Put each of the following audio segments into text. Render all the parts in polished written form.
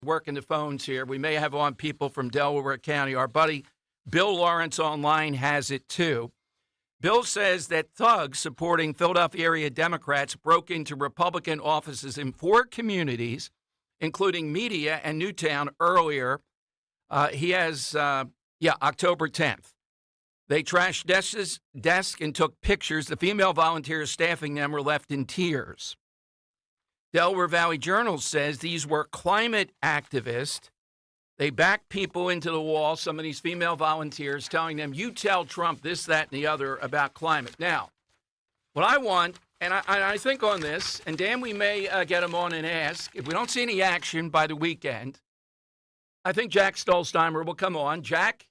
working the phones here. We may have on people from Delaware County. Our buddy Bill Lawrence online has it too. Bill says that thugs supporting Philadelphia area Democrats broke into Republican offices in 4 communities, including Media and Newtown earlier. He has, October 10th. They trashed desk and took pictures. The female volunteers staffing them were left in tears. Delaware Valley Journal says these were climate activists. They backed people into the wall, some of these female volunteers, telling them, you tell Trump this, that, and the other about climate. Now, what I want, and I think on this, and Dan, we may get him on and ask, if we don't see any action by the weekend, I think Jack Stolzheimer will come on. Jack,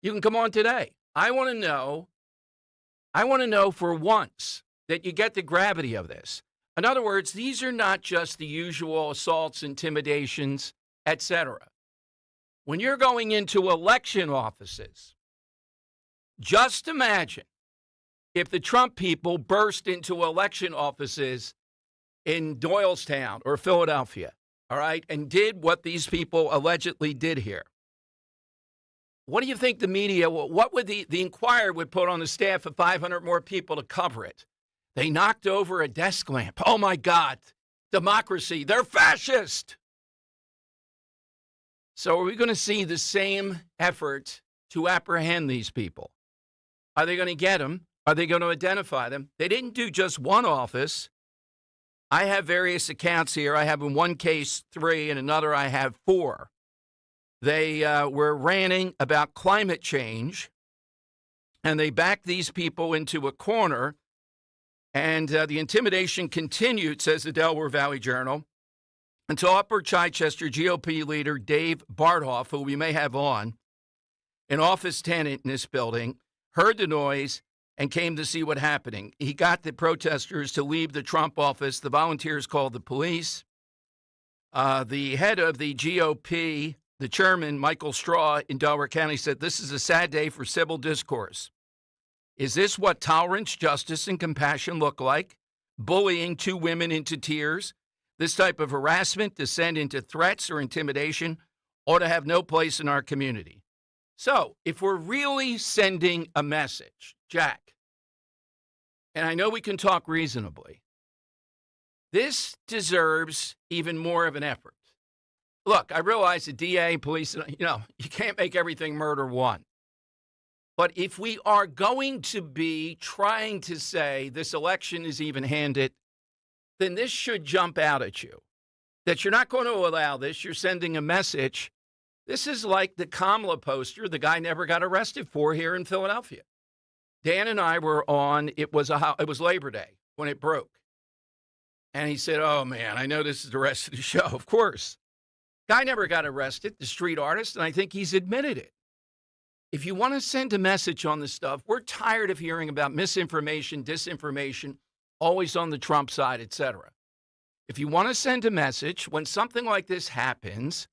you can come on today. I want to know for once that you get the gravity of this. In other words, these are not just the usual assaults, intimidations, etc. When you're going into election offices, just imagine if the Trump people burst into election offices in Doylestown or Philadelphia, all right, and did what these people allegedly did here. What do you think the media, what would the Inquirer would put on the staff of 500 more people to cover it? They knocked over a desk lamp. Oh, my God. Democracy. They're fascist. So are we going to see the same effort to apprehend these people? Are they going to get them? Are they going to identify them? They didn't do just one office. I have various accounts here. I have in one case 3, and another I have 4. They were ranting about climate change, and they backed these people into a corner, and the intimidation continued, says the Delaware Valley Journal, until Upper Chichester GOP leader Dave Barthoff, who we may have on, an office tenant in this building, heard the noise and came to see what happening. He got the protesters to leave the Trump office. The volunteers called the police. The head of the GOP, the chairman, Michael Straw in Delaware County, said, this is a sad day for civil discourse. Is this what tolerance, justice, and compassion look like? Bullying 2 women into tears? This type of harassment, descend into threats or intimidation, ought to have no place in our community. So, if we're really sending a message, Jack, and I know we can talk reasonably, this deserves even more of an effort. Look, I realize the DA, police, you can't make everything murder one. But if we are going to be trying to say this election is even-handed, then this should jump out at you. That you're not going to allow this. You're sending a message. This is like the Kamala poster the guy never got arrested for here in Philadelphia. Dan and I were on, it was Labor Day when it broke. And he said, oh, man, I know this is the rest of the show. Of course. Guy never got arrested, the street artist, and I think he's admitted it. If you want to send a message on this stuff, we're tired of hearing about misinformation, disinformation, always on the Trump side, etc. If you want to send a message, when something like this happens,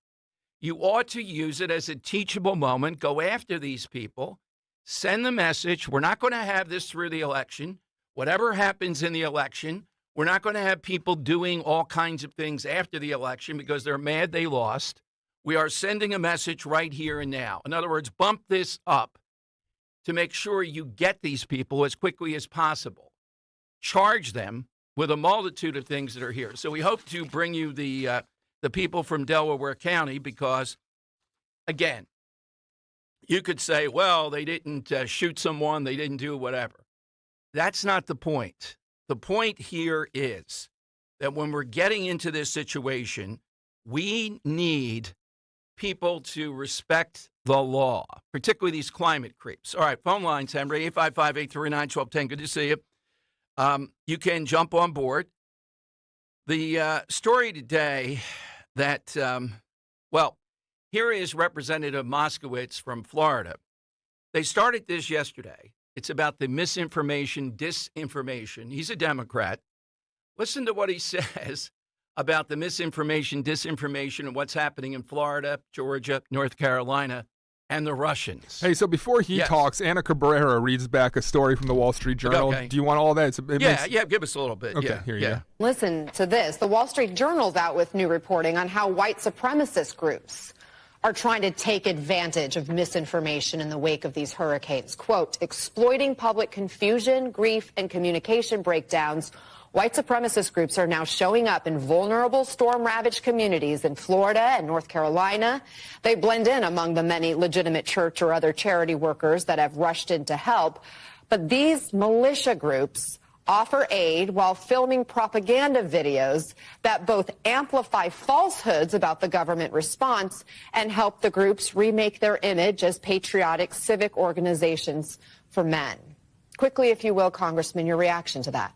you ought to use it as a teachable moment, go after these people, send the message, we're not going to have this through the election. Whatever happens in the election, we're not going to have people doing all kinds of things after the election because they're mad they lost. We are sending a message right here and now. In other words, bump this up to make sure you get these people as quickly as possible. Charge them with a multitude of things that are here. So we hope to bring you the people from Delaware County because, again, you could say, well, they didn't shoot someone, they didn't do whatever. That's not the point. The point here is that when we're getting into this situation, we need people to respect the law, particularly these climate creeps. All right, phone lines, Henry, 855-839-1210. Good to see you. You can jump on board. The story today that, here is Representative Moskowitz from Florida. They started this yesterday. It's about the misinformation, disinformation. He's a Democrat. Listen to what he says about the misinformation, disinformation, and what's happening in Florida, Georgia, North Carolina. and the Russians. Hey, so before he talks, Anna Cabrera reads back a story from the Wall Street Journal. Okay. Do you want all that? Give us a little bit. Okay, here you go. Listen to this. The Wall Street Journal's out with new reporting on how white supremacist groups are trying to take advantage of misinformation in the wake of these hurricanes. Quote, exploiting public confusion, grief, and communication breakdowns. White supremacist groups are now showing up in vulnerable storm-ravaged communities in Florida and North Carolina. They blend in among the many legitimate church or other charity workers that have rushed in to help. But these militia groups offer aid while filming propaganda videos that both amplify falsehoods about the government response and help the groups remake their image as patriotic civic organizations for men. Quickly, if you will, Congressman, your reaction to that.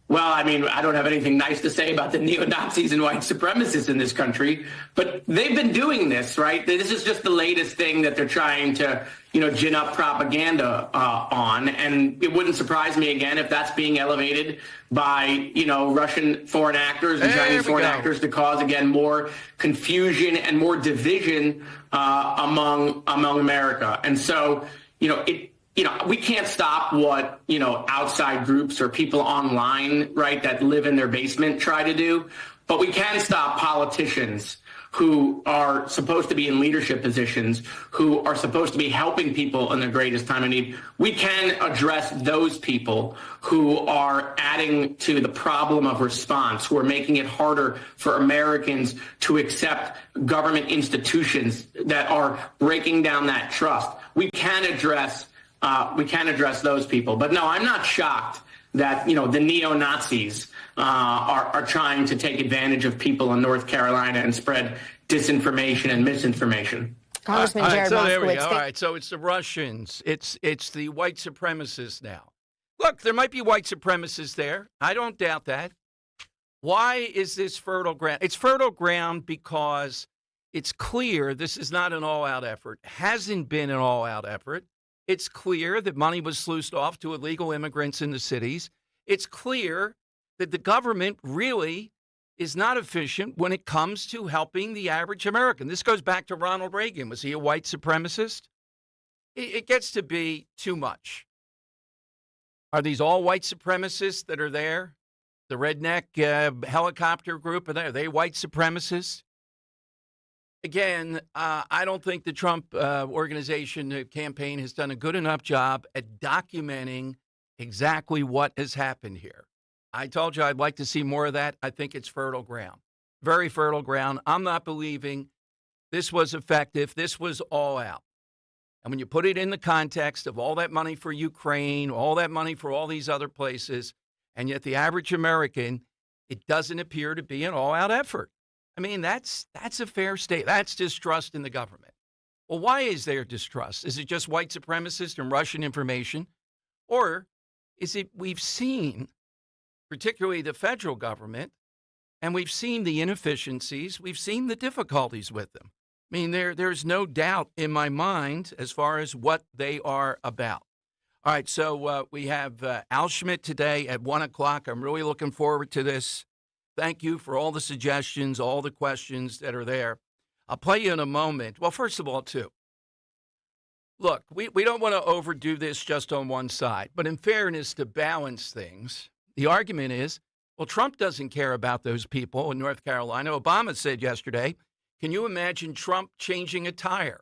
Well, I mean, I don't have anything nice to say about the neo-Nazis and white supremacists in this country, but they've been doing this, right? This is just the latest thing that they're trying to, gin up propaganda on. And it wouldn't surprise me again if that's being elevated by, Russian foreign actors and Chinese foreign actors to cause, again, more confusion and more division among America. And so, we can't stop what, outside groups or people online, right, that live in their basement try to do. But we can stop politicians who are supposed to be in leadership positions, who are supposed to be helping people in their greatest time of need. We can address those people who are adding to the problem of response, who are making it harder for Americans to accept government institutions that are breaking down that trust. We can address those people. But no, I'm not shocked that, the neo-Nazis are trying to take advantage of people in North Carolina and spread disinformation and misinformation. Congressman Jared so there we Moskowitz. go. All right, so it's the Russians. It's the white supremacists now. Look, there might be white supremacists there. I don't doubt that. Why is this fertile ground? It's fertile ground because it's clear this is not an all-out effort, hasn't been an all-out effort. It's clear that money was sluiced off to illegal immigrants in the cities. It's clear that the government really is not efficient when it comes to helping the average American. This goes back to Ronald Reagan. Was he a white supremacist? It gets to be too much. Are these all white supremacists that are there? The redneck helicopter group, are they white supremacists? Again, I don't think the Trump organization campaign has done a good enough job at documenting exactly what has happened here. I told you I'd like to see more of that. I think it's fertile ground, very fertile ground. I'm not believing this was effective. This was all out. And when you put it in the context of all that money for Ukraine, all that money for all these other places, and yet the average American, it doesn't appear to be an all-out effort. I mean, that's a fair state. That's distrust in the government. Well, why is there distrust? Is it just white supremacists and Russian information? Or is it we've seen, particularly the federal government, and we've seen the inefficiencies, we've seen the difficulties with them. I mean, there's no doubt in my mind as far as what they are about. All right, so we have Al Schmidt today at 1 o'clock. I'm really looking forward to this. Thank you for all the suggestions, all the questions that are there. I'll play you in a moment. Well, first of all, too, look, we don't want to overdo this just on one side. But in fairness, to balance things, the argument is, well, Trump doesn't care about those people in North Carolina. Obama said yesterday, can you imagine Trump changing a tire?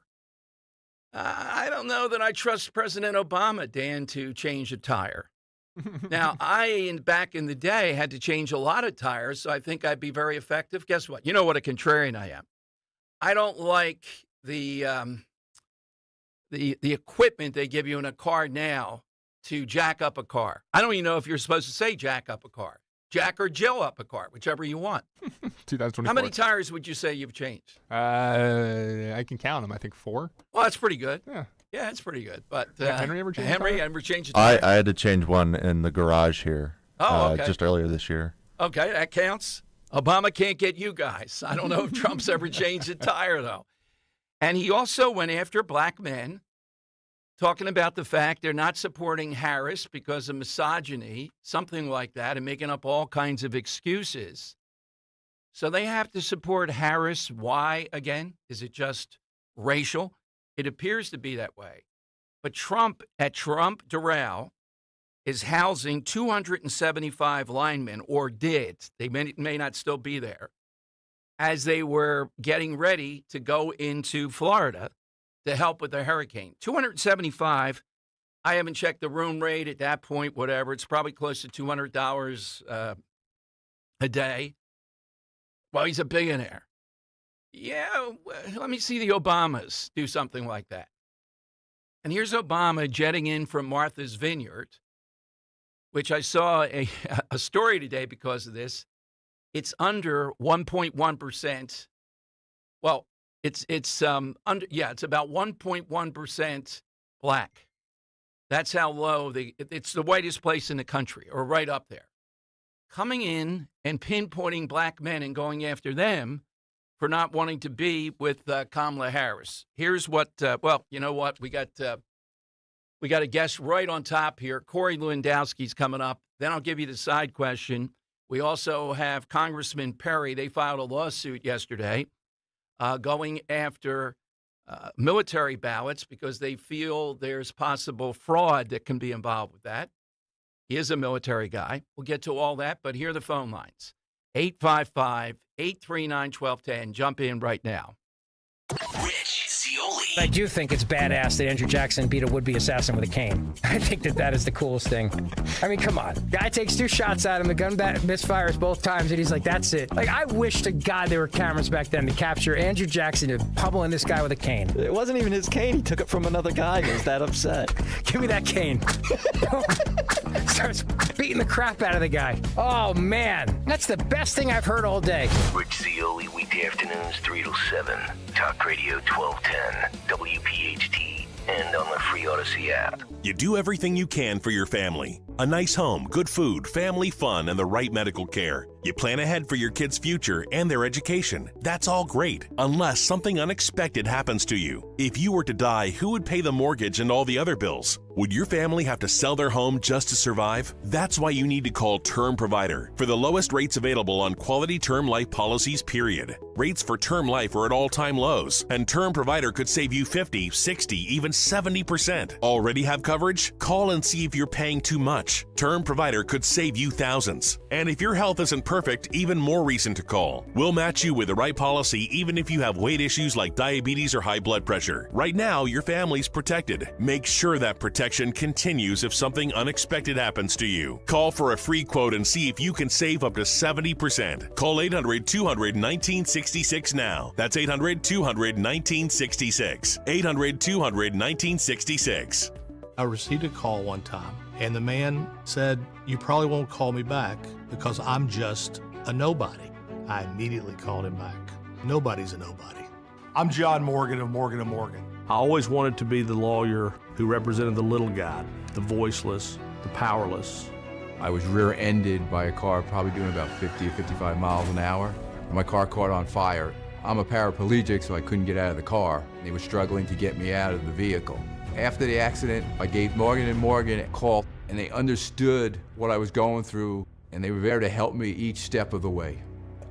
I don't know that I trust President Obama, Dan, to change a tire. Now, back in the day, had to change a lot of tires, so I think I'd be very effective. Guess what? You know what a contrarian I am. I don't like the equipment they give you in a car now to jack up a car. I don't even know if you're supposed to say jack up a car. Jack or Jill up a car, whichever you want. 2024. How many tires would you say you've changed? I can count them. I think 4. Well, that's pretty good. Yeah. Yeah, it's pretty good. But Henry ever changed a tire? I had to change one in the garage here. Okay. Just earlier this year. Okay, that counts. Obama can't get you guys. I don't know if Trump's ever changed a tire, though. And he also went after black men, talking about the fact they're not supporting Harris because of misogyny, something like that, and making up all kinds of excuses. So they have to support Harris. Why, again? Is it just racial. It appears to be that way. But Trump Doral is housing 275 linemen, or did. They may not still be there, as they were getting ready to go into Florida to help with the hurricane. 275. I haven't checked the room rate at that point, whatever. It's probably close to $200 a day. Well, he's a billionaire. Yeah, let me see the Obamas do something like that. And here's Obama jetting in from Martha's Vineyard, which I saw a story today because of this. It's under 1.1%. Well, it's about 1.1% black. That's how low it's the whitest place in the country, or right up there. Coming in and pinpointing black men and going after them for not wanting to be with Kamala Harris. Here's what, you know what? We got a guest right on top here. Corey Lewandowski's coming up. Then I'll give you the side question. We also have Congressman Perry. They filed a lawsuit yesterday going after military ballots because they feel there's possible fraud that can be involved with that. He is a military guy. We'll get to all that, but here are the phone lines. 855-839-1210. Jump in right now. Rich Zioli. I do think it's badass that Andrew Jackson beat a would-be assassin with a cane. I think that is the coolest thing. I mean, come on. Guy takes 2 shots at him. The gun misfires both times, and he's like, that's it. Like, I wish to God there were cameras back then to capture Andrew Jackson pummeling this guy with a cane. It wasn't even his cane. He took it from another guy. He was that upset. Give me that cane. Starts beating the crap out of the guy. Oh, man. That's the best thing I've heard all day. Rich Zioli, weekday afternoons, 3 to 7. Talk Radio 1210, WPHT, and on the free Odyssey app. You do everything you can for your family. A nice home, good food, family fun, and the right medical care. You plan ahead for your kids' future and their education. That's all great, unless something unexpected happens to you. If you were to die, who would pay the mortgage and all the other bills? Would your family have to sell their home just to survive? That's why you need to call Term Provider for the lowest rates available on quality term life policies, period. Rates for term life are at all-time lows, and Term Provider could save you 50, 60, even 70%. Already have coverage? Call and see if you're paying too much. Term Provider could save you thousands. And if your health isn't perfect, even more reason to call. We'll match you with the right policy even if you have weight issues like diabetes or high blood pressure. Right now, your family's protected. Make sure that protection continues if something unexpected happens to you. Call for a free quote and see if you can save up to 70%. Call 800-200-1966 now. That's 800-200-1966. 800-200-1966. I received a call one time, and the man said, "You probably won't call me back because I'm just a nobody." I immediately called him back. Nobody's a nobody. I'm John Morgan of Morgan & Morgan. I always wanted to be the lawyer who represented the little guy, the voiceless, the powerless. I was rear-ended by a car probably doing about 50 or 55 miles an hour. My car caught on fire. I'm a paraplegic, so I couldn't get out of the car. They were struggling to get me out of the vehicle. After the accident, I gave Morgan & Morgan a call, and they understood what I was going through, and they were there to help me each step of the way.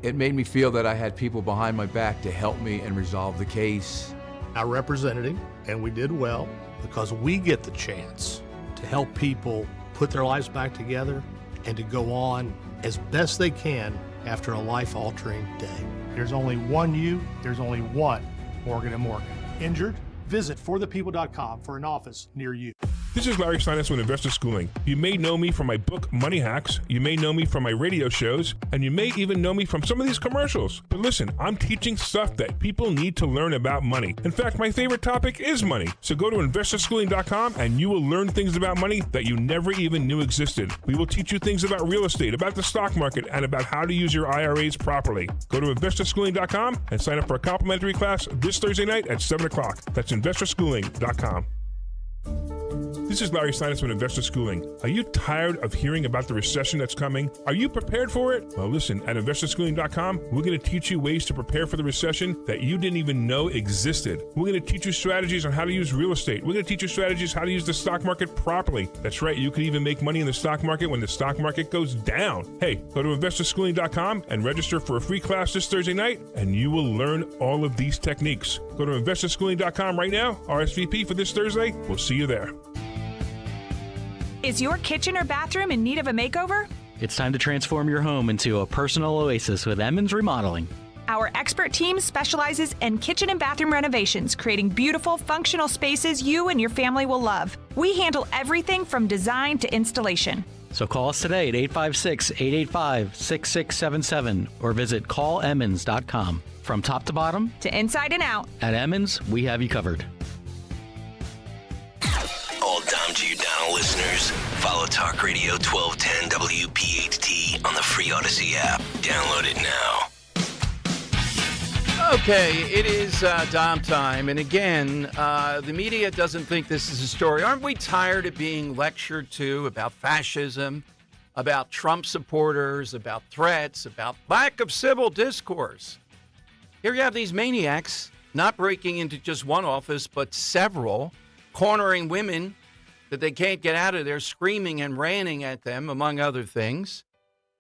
It made me feel that I had people behind my back to help me and resolve the case. I represented him, and we did well because we get the chance to help people put their lives back together and to go on as best they can after a life-altering day. There's only one you, there's only one Morgan & Morgan. Injured? Visit forthepeople.com for an office near you. This is Larry Sinus with Investor Schooling. You may know me from my book, Money Hacks. You may know me from my radio shows, and you may even know me from some of these commercials. But listen, I'm teaching stuff that people need to learn about money. In fact, my favorite topic is money. So go to investorschooling.com and you will learn things about money that you never even knew existed. We will teach you things about real estate, about the stock market, and about how to use your IRAs properly. Go to investorschooling.com and sign up for a complimentary class this Thursday night at 7 o'clock. That's investorschooling.com. This is Larry Sinus with Investor Schooling. Are you tired of hearing about the recession that's coming? Are you prepared for it? Well, listen, at investorschooling.com, we're going to teach you ways to prepare for the recession that you didn't even know existed. We're going to teach you strategies on how to use real estate. We're going to teach you strategies how to use the stock market properly. That's right, you can even make money in the stock market when the stock market goes down. Hey, go to investorschooling.com and register for a free class this Thursday night, and you will learn all of these techniques. Go to investorschooling.com right now, RSVP for this Thursday. We'll see you there. Is your kitchen or bathroom in need of a makeover? It's time to transform your home into a personal oasis with Emmons Remodeling. Our expert team specializes in kitchen and bathroom renovations, creating beautiful, functional spaces you and your family will love. We handle everything from design to installation. So call us today at 856-885-6677 or visit callemmons.com. From top to bottom, to inside and out, at Emmons, we have you covered. All Dom Giordano listeners, follow Talk Radio 1210 WPHT on the free Odyssey app. Download it now. Okay, it is Dom time. And again, the media doesn't think this is a story. Aren't we tired of being lectured to about fascism, about Trump supporters, about threats, about lack of civil discourse? Here you have these maniacs not breaking into just one office, but several, cornering women that they can't get out of there, screaming and ranting at them, among other things.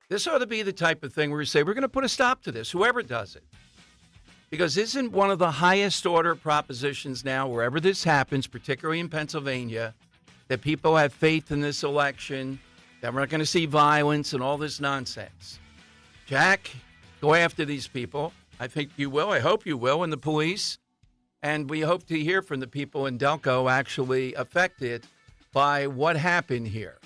This ought to be the type of thing where we say, we're going to put a stop to this, whoever does it. Because isn't one of the highest order propositions now, wherever this happens, particularly in Pennsylvania, that people have faith in this election, that we're not going to see violence and all this nonsense? Jack, go after these people. I think you will. I hope you will, and the police. And we hope to hear from the people in Delco actually affected by what happened here.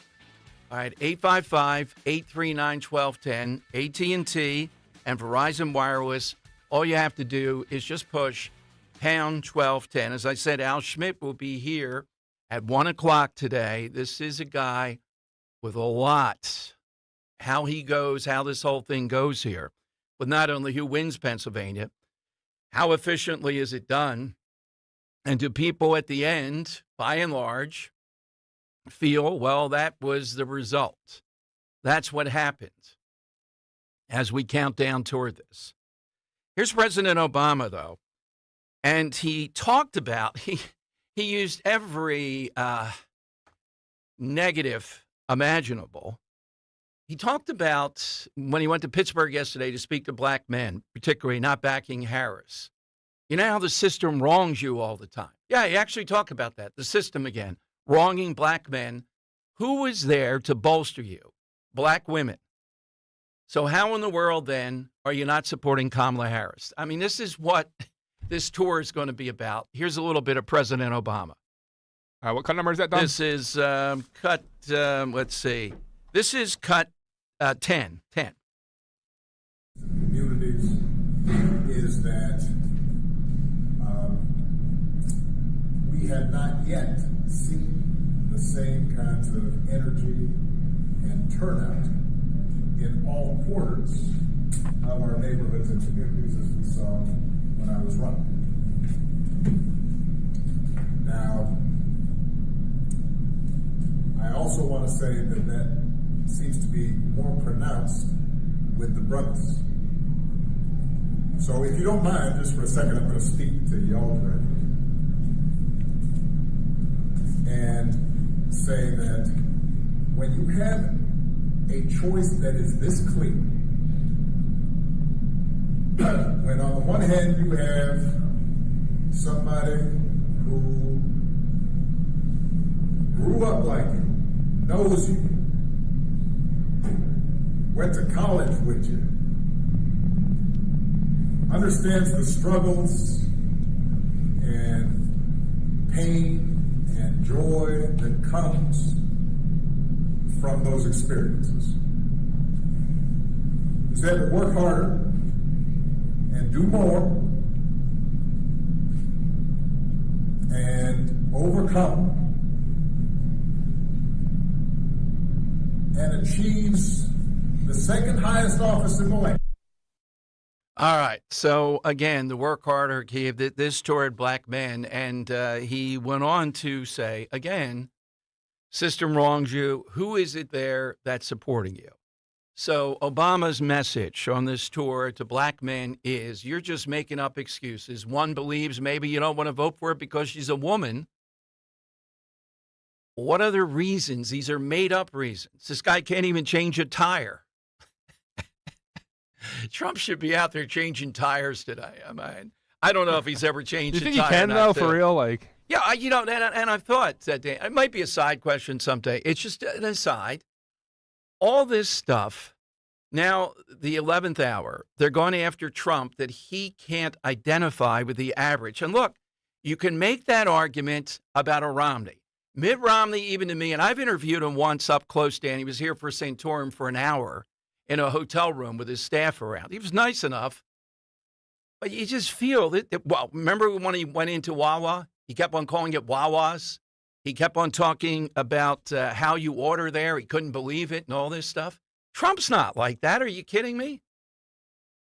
All right, 855-839-1210, AT&T and Verizon Wireless. All you have to do is just push pound 1210. As I said, Al Schmidt will be here at 1 o'clock today. This is a guy with a lot. How he goes, how this whole thing goes here. But not only who wins Pennsylvania, how efficiently is it done? And do people at the end, by and large, feel, well, that was the result? That's what happened as we count down toward this. Here's President Obama, though, and he talked about, he used every negative imaginable. He talked about when he went to Pittsburgh yesterday to speak to black men, particularly not backing Harris. You know how the system wrongs you all the time? Yeah, he actually talked about that, the system again, wronging black men. Who was there to bolster you? Black women. So how in the world, then, are you not supporting Kamala Harris? I mean, this is what this tour is going to be about. Here's a little bit of President Obama. What cut number is that, Don? This is cut, let's see. This is cut 10. Communities is that we have not yet seen the same kinds of energy and turnout in all quarters of our neighborhoods and communities as we saw when I was running. Now, I also want to say that seems to be more pronounced with the brothers. So if you don't mind, just for a second, I'm going to speak to y'all directly and say that when you have a choice that is this clear, when on the one hand you have somebody who grew up like you, knows you, went to college with you, understands the struggles and pain and joy that comes from those experiences. He's had to work harder and do more and overcome and achieves the second highest office in the land. All right. So, again, the work harder gave this toward black men. And he went on to say, again, System wrongs you. Who is it there that's supporting you? So Obama's message on this tour to black men is you're just making up excuses. One believes maybe you don't want to vote for it because she's a woman. What other reasons? These are made-up reasons. This guy can't even change a tire. Trump should be out there changing tires today. I mean, I don't know if he's ever changed a tire. You think he can, though, for real? Like, yeah, and I've thought that it might be a side question someday. It's just an aside. All this stuff, now the 11th hour, they're going after Trump that he can't identify with the average. And look, you can make that argument about a Romney. Mitt Romney, even to me, and I've interviewed him once up close, Dan. He was here for Santorum for an hour in a hotel room with his staff around. He was nice enough, but you just feel that well, remember when he went into Wawa? He kept on calling it Wawas. He kept on talking about how you order there. He couldn't believe it and all this stuff. Trump's not like that. Are you kidding me?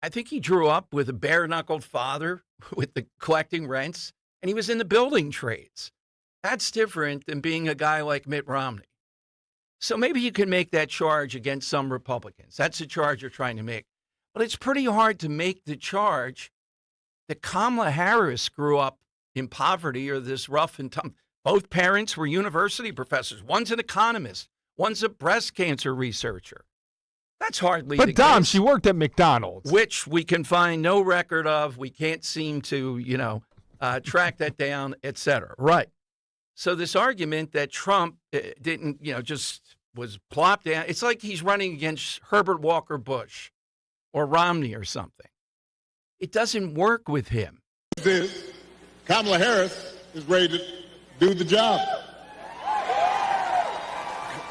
I think he grew up with a bare-knuckled father with the collecting rents, and he was in the building trades. That's different than being a guy like Mitt Romney. So maybe you can make that charge against some Republicans. That's the charge you're trying to make. But it's pretty hard to make the charge that Kamala Harris grew up in poverty or this rough and tough. Both parents were university professors. One's an economist. One's a breast cancer researcher. That's hardly the But, Dom, case. she worked at McDonald's. Which we can find no record of. We can't seem to, track that down, et cetera. Right. So this argument that Trump didn't, just was plopped down, it's like he's running against Herbert Walker Bush or Romney or something. It doesn't work with him. Kamala Harris is ready to do the job.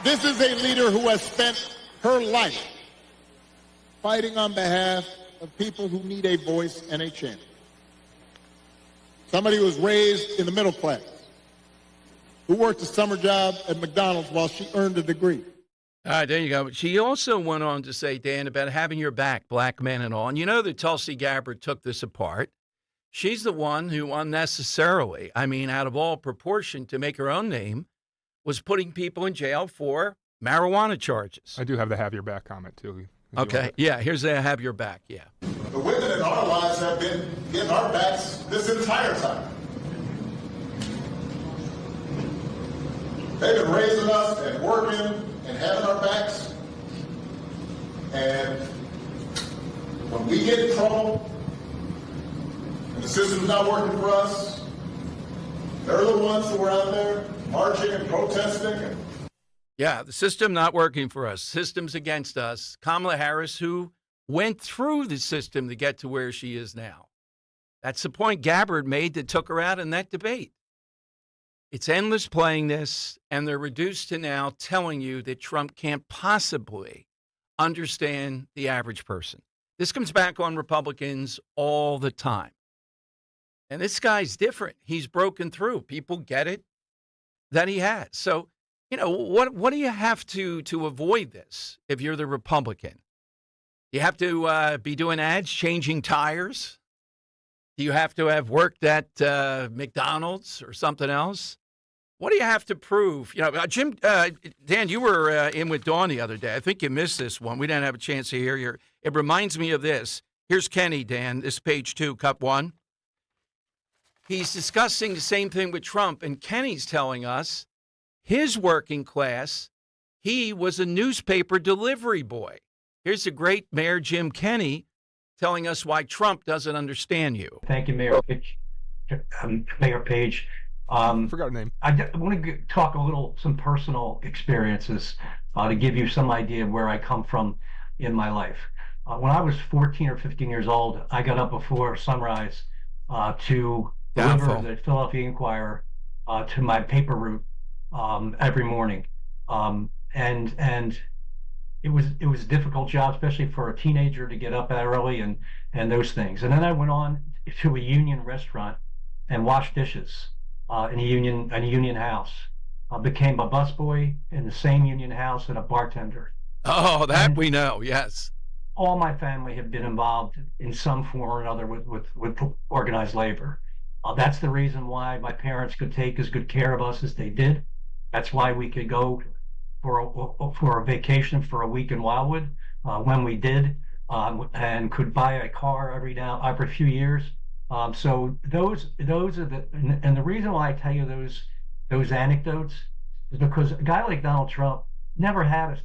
This is a leader who has spent her life fighting on behalf of people who need a voice and a champion. Somebody who was raised in the middle class, who worked a summer job at McDonald's while she earned a degree. All right, there you go. She also went on to say, Dan, about having your back, black men and all. And you know that Tulsi Gabbard took this apart. She's the one who unnecessarily, out of all proportion to make her own name, was putting people in jail for marijuana charges. I do have the have your back comment, too. Okay, yeah, here's the have your back, yeah. The women in our lives have been in our backs this entire time. They've been raising us and working and having our backs. And when we get in trouble and the system's not working for us, they're the ones who are out there marching and protesting. Yeah, the system not working for us. System's against us. Kamala Harris, who went through the system to get to where she is now. That's the point Gabbard made that took her out in that debate. It's endless playing this, and they're reduced to now telling you that Trump can't possibly understand the average person. This comes back on Republicans all the time. And this guy's different. He's broken through. People get it that he has. So, what do you have to avoid this if you're the Republican? You have to be doing ads, changing tires? Do you have to have worked at McDonald's or something else? What do you have to prove? Jim, Dan, you were in with Dawn the other day. I think you missed this one. We didn't have a chance to hear your. It reminds me of this. Here's Kenny, Dan. This page 2, cut 1. He's discussing the same thing with Trump, and Kenny's telling us his working class, he was a newspaper delivery boy. Here's the great Mayor Jim Kenney telling us why Trump doesn't understand you. Thank you, Mayor Page. Forgot her name. I want to talk some personal experiences to give you some idea of where I come from in my life. When I was 14 or 15 years old, I got up before sunrise to deliver the Philadelphia Inquirer to my paper route every morning, and it was a difficult job, especially for a teenager to get up that early and those things. And then I went on to a union restaurant and washed dishes in a union house. I became a busboy in the same union house and a bartender. Oh, that we know, yes. All my family have been involved in some form or another with organized labor. That's the reason why my parents could take as good care of us as they did. That's why we could go for a vacation for a week in Wildwood when we did, and could buy a car every few years. So those are and the reason why I tell you those anecdotes is because a guy like Donald Trump never had a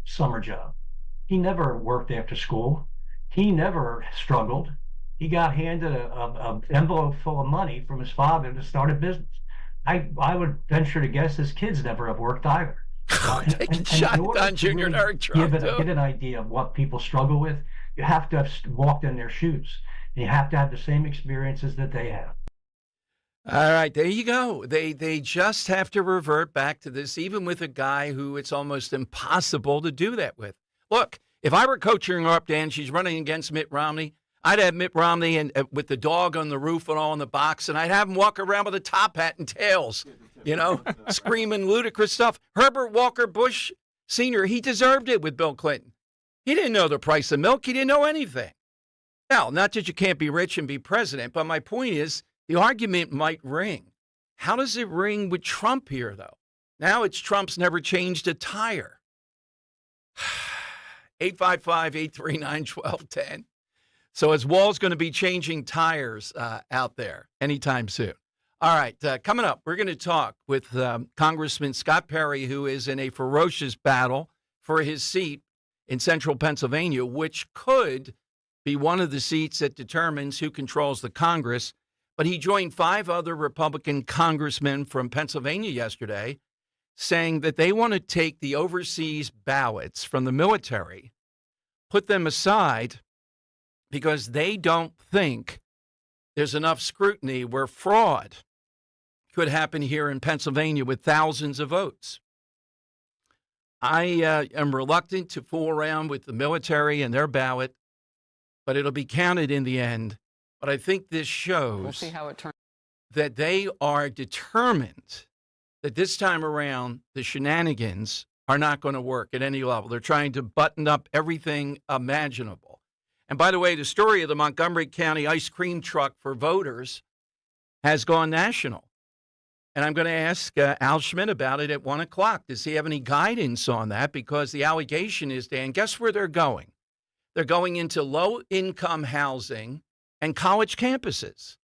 summer job. He never worked after school. He never struggled. He got handed a envelope full of money from his father to start a business. I would venture to guess his kids never have worked either. Taking shots on Junior Eric Trump. Get an idea of what people struggle with. You have to have walked in their shoes. And you have to have the same experiences that they have. All right, there you go. They just have to revert back to this, even with a guy who it's almost impossible to do that with. Look, if I were coaching her up, Dan, she's running against Mitt Romney, I'd have Mitt Romney and with the dog on the roof and all in the box, and I'd have him walk around with a top hat and tails, screaming ludicrous stuff. Herbert Walker Bush Sr., he deserved it with Bill Clinton. He didn't know the price of milk. He didn't know anything. Now, not that you can't be rich and be president, but my point is the argument might ring. How does it ring with Trump here, though? Now it's Trump's never changed a tire. 855-839-1210. So is Wall's going to be changing tires out there anytime soon? All right, coming up, we're going to talk with Congressman Scott Perry, who is in a ferocious battle for his seat in central Pennsylvania, which could be one of the seats that determines who controls the Congress. But he joined 5 other Republican congressmen from Pennsylvania yesterday saying that they want to take the overseas ballots from the military, put them aside, because they don't think there's enough scrutiny where fraud could happen here in Pennsylvania with thousands of votes. I am reluctant to fool around with the military and their ballot, but it'll be counted in the end. But I think this shows we'll see how it turns. That they are determined that this time around the shenanigans are not going to work at any level. They're trying to button up everything imaginable. And by the way, the story of the Montgomery County ice cream truck for voters has gone national. And I'm going to ask Al Schmidt about it at 1 o'clock. Does he have any guidance on that? Because the allegation is, Dan, guess where they're going? They're going into low-income housing and college campuses.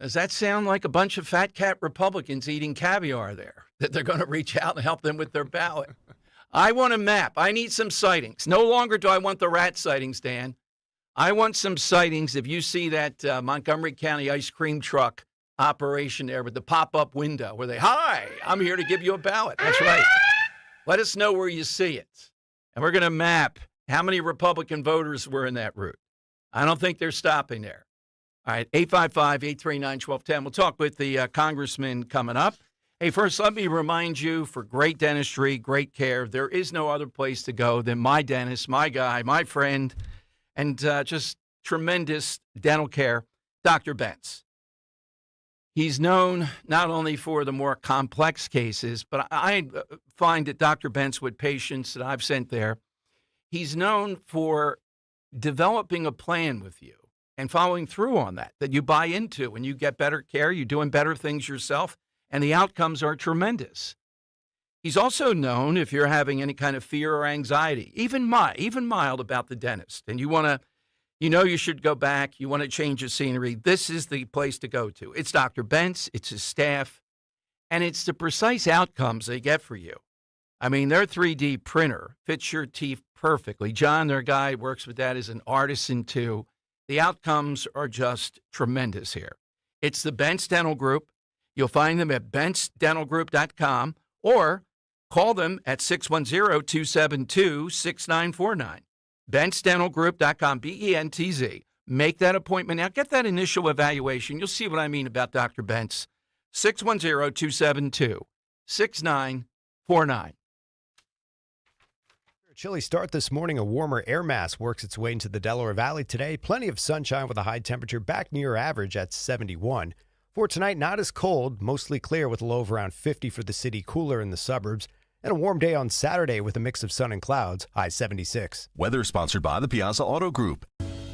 Does that sound like a bunch of fat cat Republicans eating caviar there, that they're going to reach out and help them with their ballot? I want a map. I need some sightings. No longer do I want the rat sightings, Dan. I want some sightings. If you see that Montgomery County ice cream truck operation there with the pop-up window where they, hi, I'm here to give you a ballot. That's right. Let us know where you see it. And we're going to map how many Republican voters were in that route. I don't think they're stopping there. All right, 855-839-1210. We'll talk with the congressman coming up. Hey, first, let me remind you, for great dentistry, great care, there is no other place to go than my dentist, my guy, my friend, and just tremendous dental care, Dr. Bentz. He's known not only for the more complex cases, but I find that Dr. Bentz, with patients that I've sent there, he's known for developing a plan with you and following through on that you buy into, and you get better care, you're doing better things yourself, and the outcomes are tremendous. He's also known, if you're having any kind of fear or anxiety, even mild about the dentist, and you want to, you should go back, you want to change the scenery, this is the place to go to. It's Dr. Bentz, it's his staff, and it's the precise outcomes they get for you. I mean, their 3D printer fits your teeth perfectly. John, their guy, works with that as an artisan too. The outcomes are just tremendous here. It's the Bentz Dental Group. You'll find them at bentzdentalgroup.com or call them at 610-272-6949. bentzdentalgroup.com, BENTZ. Make that appointment now. Get that initial evaluation. You'll see what I mean about Dr. Bentz. 610-272-6949. Chilly start this morning. A warmer air mass works its way into the Delaware Valley today. Plenty of sunshine with a high temperature back near average at 71. For tonight, not as cold, mostly clear with a low of around 50 for the city, cooler in the suburbs. And a warm day on Saturday with a mix of sun and clouds, high 76. Weather sponsored by the Piazza Auto Group.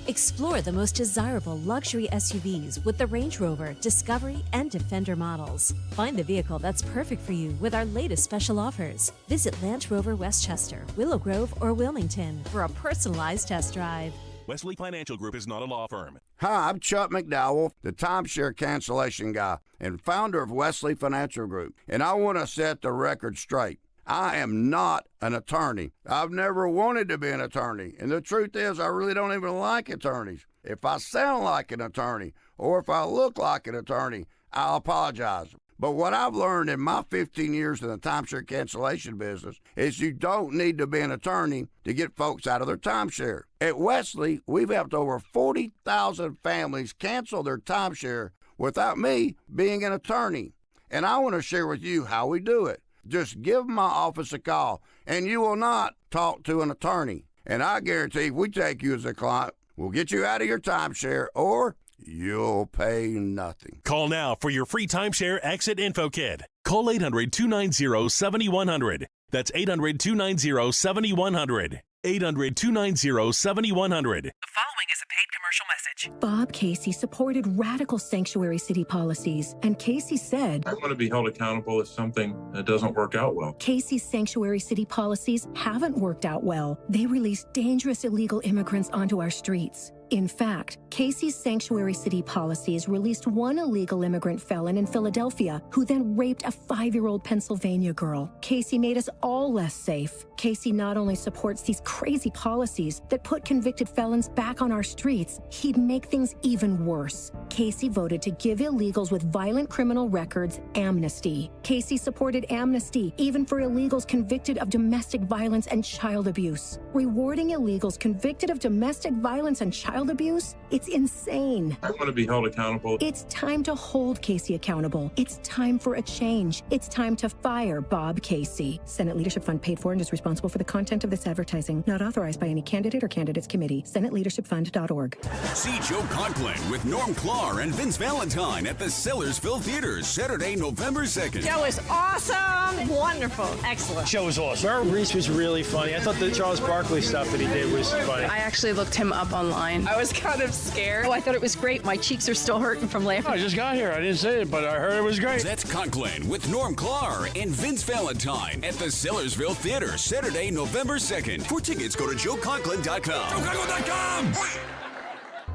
Explore the most desirable luxury SUVs with the Range Rover, Discovery, and Defender models. Find the vehicle that's perfect for you with our latest special offers. Visit Land Rover Westchester, Willow Grove, or Wilmington for a personalized test drive. Wesley Financial Group is not a law firm. Hi, I'm Chuck McDowell, the timeshare cancellation guy and founder of Wesley Financial Group, and I want to set the record straight. I am not an attorney. I've never wanted to be an attorney, and the truth is I really don't even like attorneys. If I sound like an attorney or if I look like an attorney, I'll apologize. But what I've learned in my 15 years in the timeshare cancellation business is you don't need to be an attorney to get folks out of their timeshare. At Wesley, we've helped over 40,000 families cancel their timeshare without me being an attorney. And I want to share with you how we do it. Just give my office a call, and you will not talk to an attorney. And I guarantee if we take you as a client, we'll get you out of your timeshare, or you'll pay nothing. Call now for your free timeshare exit info kit. Call 800-290-7100. That's 800-290-7100. 800-290-7100. The following is a paid commercial message. Bob Casey supported radical sanctuary city policies, and Casey said, I want to be held accountable if something doesn't work out well. Casey's sanctuary city policies haven't worked out well. They release dangerous illegal immigrants onto our streets. In fact, Casey's sanctuary city policies released one illegal immigrant felon in Philadelphia who then raped a 5-year-old Pennsylvania girl. Casey made us all less safe. Casey not only supports these crazy policies that put convicted felons back on our streets, he'd make things even worse. Casey voted to give illegals with violent criminal records amnesty. Casey supported amnesty even for illegals convicted of domestic violence and child abuse. Rewarding illegals convicted of domestic violence and child abuse? It's insane. I want to be held accountable. It's time to hold Casey accountable. It's time for a change. It's time to fire Bob Casey. Senate Leadership Fund paid for and is responsible for the content of this advertising. Not authorized by any candidate or candidates committee. SenateLeadershipFund.org. See Joe Conklin with Norm Clark and Vince Valentine at the Sellersville Theater Saturday, November 2nd. Joe is awesome. Wonderful. Excellent. Show was awesome. Merrill Reese was really funny. I thought the Charles Barkley stuff that he did was funny. I actually looked him up online. I was kind of scared. Oh, I thought it was great. My cheeks are still hurting from laughing. I just got here. I didn't say it, but I heard it was great. That's Conklin with Norm Clark and Vince Valentine at the Sellersville Theater Saturday, November 2nd. For tickets, go to joeconklin.com. JoeConklin.com!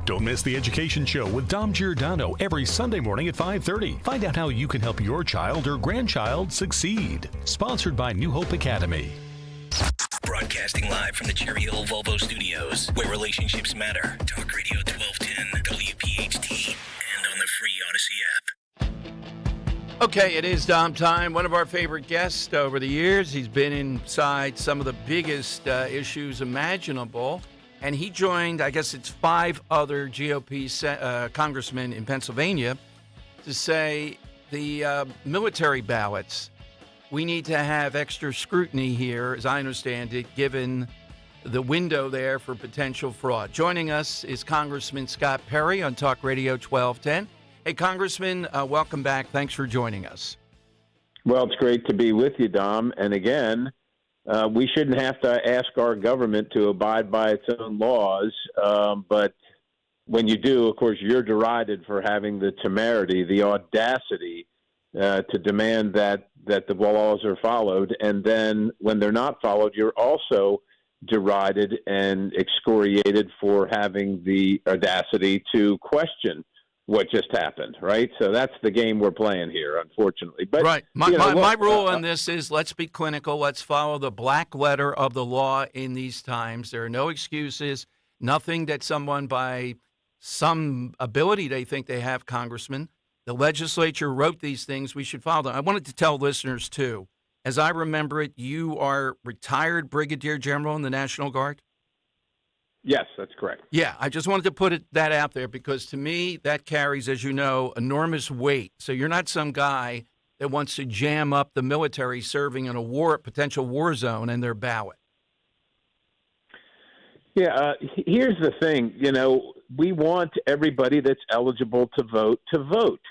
Don't miss the Education Show with Dom Giordano every Sunday morning at 5:30. Find out how you can help your child or grandchild succeed. Sponsored by New Hope Academy. Broadcasting live from the Cherry Hill Volvo Studios, where relationships matter. Talk Radio 1210, WPHT, and on the free Odyssey app. Okay, it is Dom time. One of our favorite guests over the years. He's been inside some of the biggest issues imaginable. And he joined, I guess it's 5 other GOP congressmen in Pennsylvania to say the military ballots, we need to have extra scrutiny here, as I understand it, given the window there for potential fraud. Joining us is Congressman Scott Perry on Talk Radio 1210. Hey, Congressman, welcome back. Thanks for joining us. Well, it's great to be with you, Dom. And again, we shouldn't have to ask our government to abide by its own laws. But when you do, of course, you're derided for having the temerity, the audacity to demand that the laws are followed. And then when they're not followed, you're also derided and excoriated for having the audacity to question what just happened, right? So that's the game we're playing here, unfortunately. But right. My rule on this is let's be clinical. Let's follow the black letter of the law in these times. There are no excuses, nothing that someone by some ability they think they have, Congressman. The legislature wrote these things. We should follow them. I wanted to tell listeners, too, as I remember it, you are retired Brigadier General in the National Guard? Yes, that's correct. Yeah, I just wanted to put that out there because to me that carries, as you know, enormous weight. So you're not some guy that wants to jam up the military serving in a potential war zone in their ballot. Yeah, here's the thing. You know, we want everybody that's eligible to vote,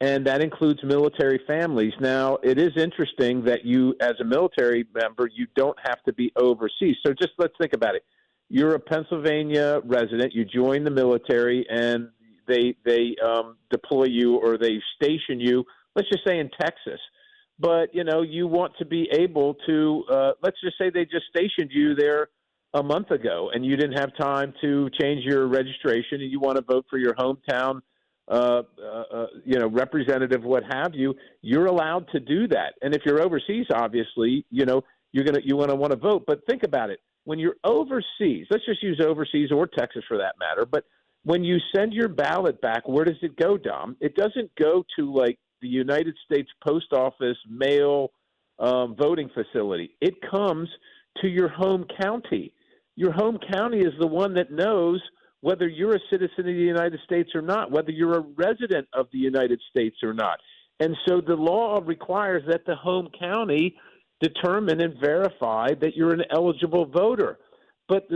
and that includes military families. Now, it is interesting that you, as a military member, you don't have to be overseas. So just let's think about it. you're a Pennsylvania resident, you join the military, and they deploy you or they station you, let's just say in Texas. But, you want to be able to, let's just say they just stationed you there a month ago and you didn't have time to change your registration and you want to vote for your hometown, representative, what have you, you're allowed to do that. And if you're overseas, obviously, you want to vote. But think about it. When you're overseas, let's just use overseas or Texas for that matter. But when you send your ballot back, where does it go, Dom? It doesn't go to like the United States Post Office mail voting facility. It comes to your home county. Your home county is the one that knows whether you're a citizen of the United States or not, whether you're a resident of the United States or not. And so the law requires that the home county determine and verify that you're an eligible voter. But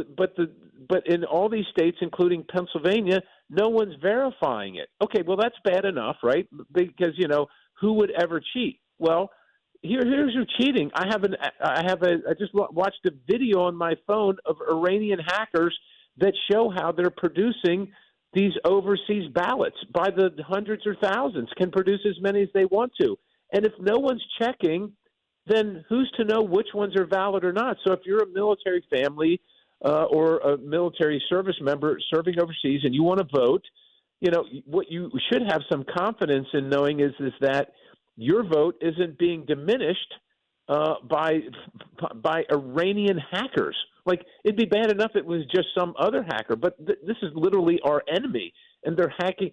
in all these states, including Pennsylvania, no one's verifying it. Okay, well, that's bad enough, right? Because, who would ever cheat? Well, here's your cheating. I just watched a video on my phone of Iranian hackers that show how they're producing these overseas ballots by the hundreds or thousands, can produce as many as they want to. And if no one's checking, then who's to know which ones are valid or not? So if you're a military family or a military service member serving overseas and you want to vote, what you should have some confidence in knowing is that your vote isn't being diminished by Iranian hackers. Like, it'd be bad enough if it was just some other hacker, but this is literally our enemy, and they're hacking.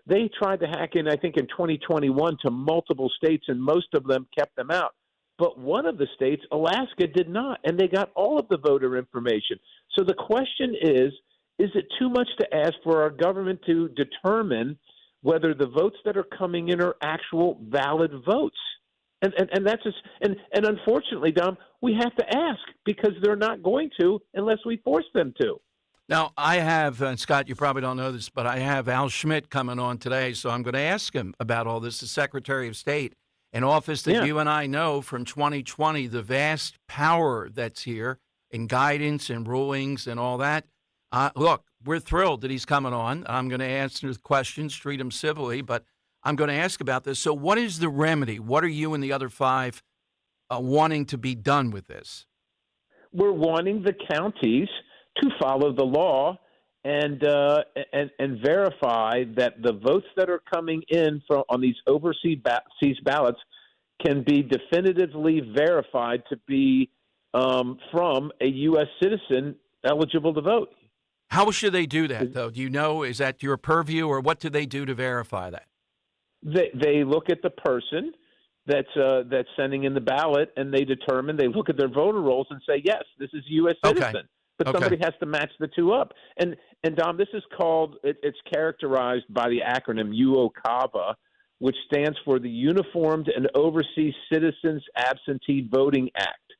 They tried to hack in, I think, in 2021 to multiple states, and most of them kept them out. But one of the states, Alaska, did not, and they got all of the voter information. So the question is it too much to ask for our government to determine whether the votes that are coming in are actual valid votes? And that's just, and unfortunately, Dom, we have to ask because they're not going to unless we force them to. Now, I have, Scott, you probably don't know this, but I have Al Schmidt coming on today, so I'm going to ask him about all this, the Secretary of State, an office that you and I know from 2020, the vast power that's here in guidance and rulings and all that. Look, we're thrilled that he's coming on. I'm going to answer questions, treat him civilly, but I'm going to ask about this. So what is the remedy? What are you and the other five wanting to be done with this? We're wanting the counties to follow the law and verify that the votes that are coming in on these overseas ballots can be definitively verified to be from a U.S. citizen eligible to vote. How should they do that, though? Do you know? Is that your purview, or what do they do to verify that? They look at the person that's sending in the ballot, and they look at their voter rolls and say, yes, this is a U.S. citizen. Okay. But somebody has to match the two up. And Dom, this is called, it's characterized by the acronym UOCAVA, which stands for the Uniformed and Overseas Citizens Absentee Voting Act.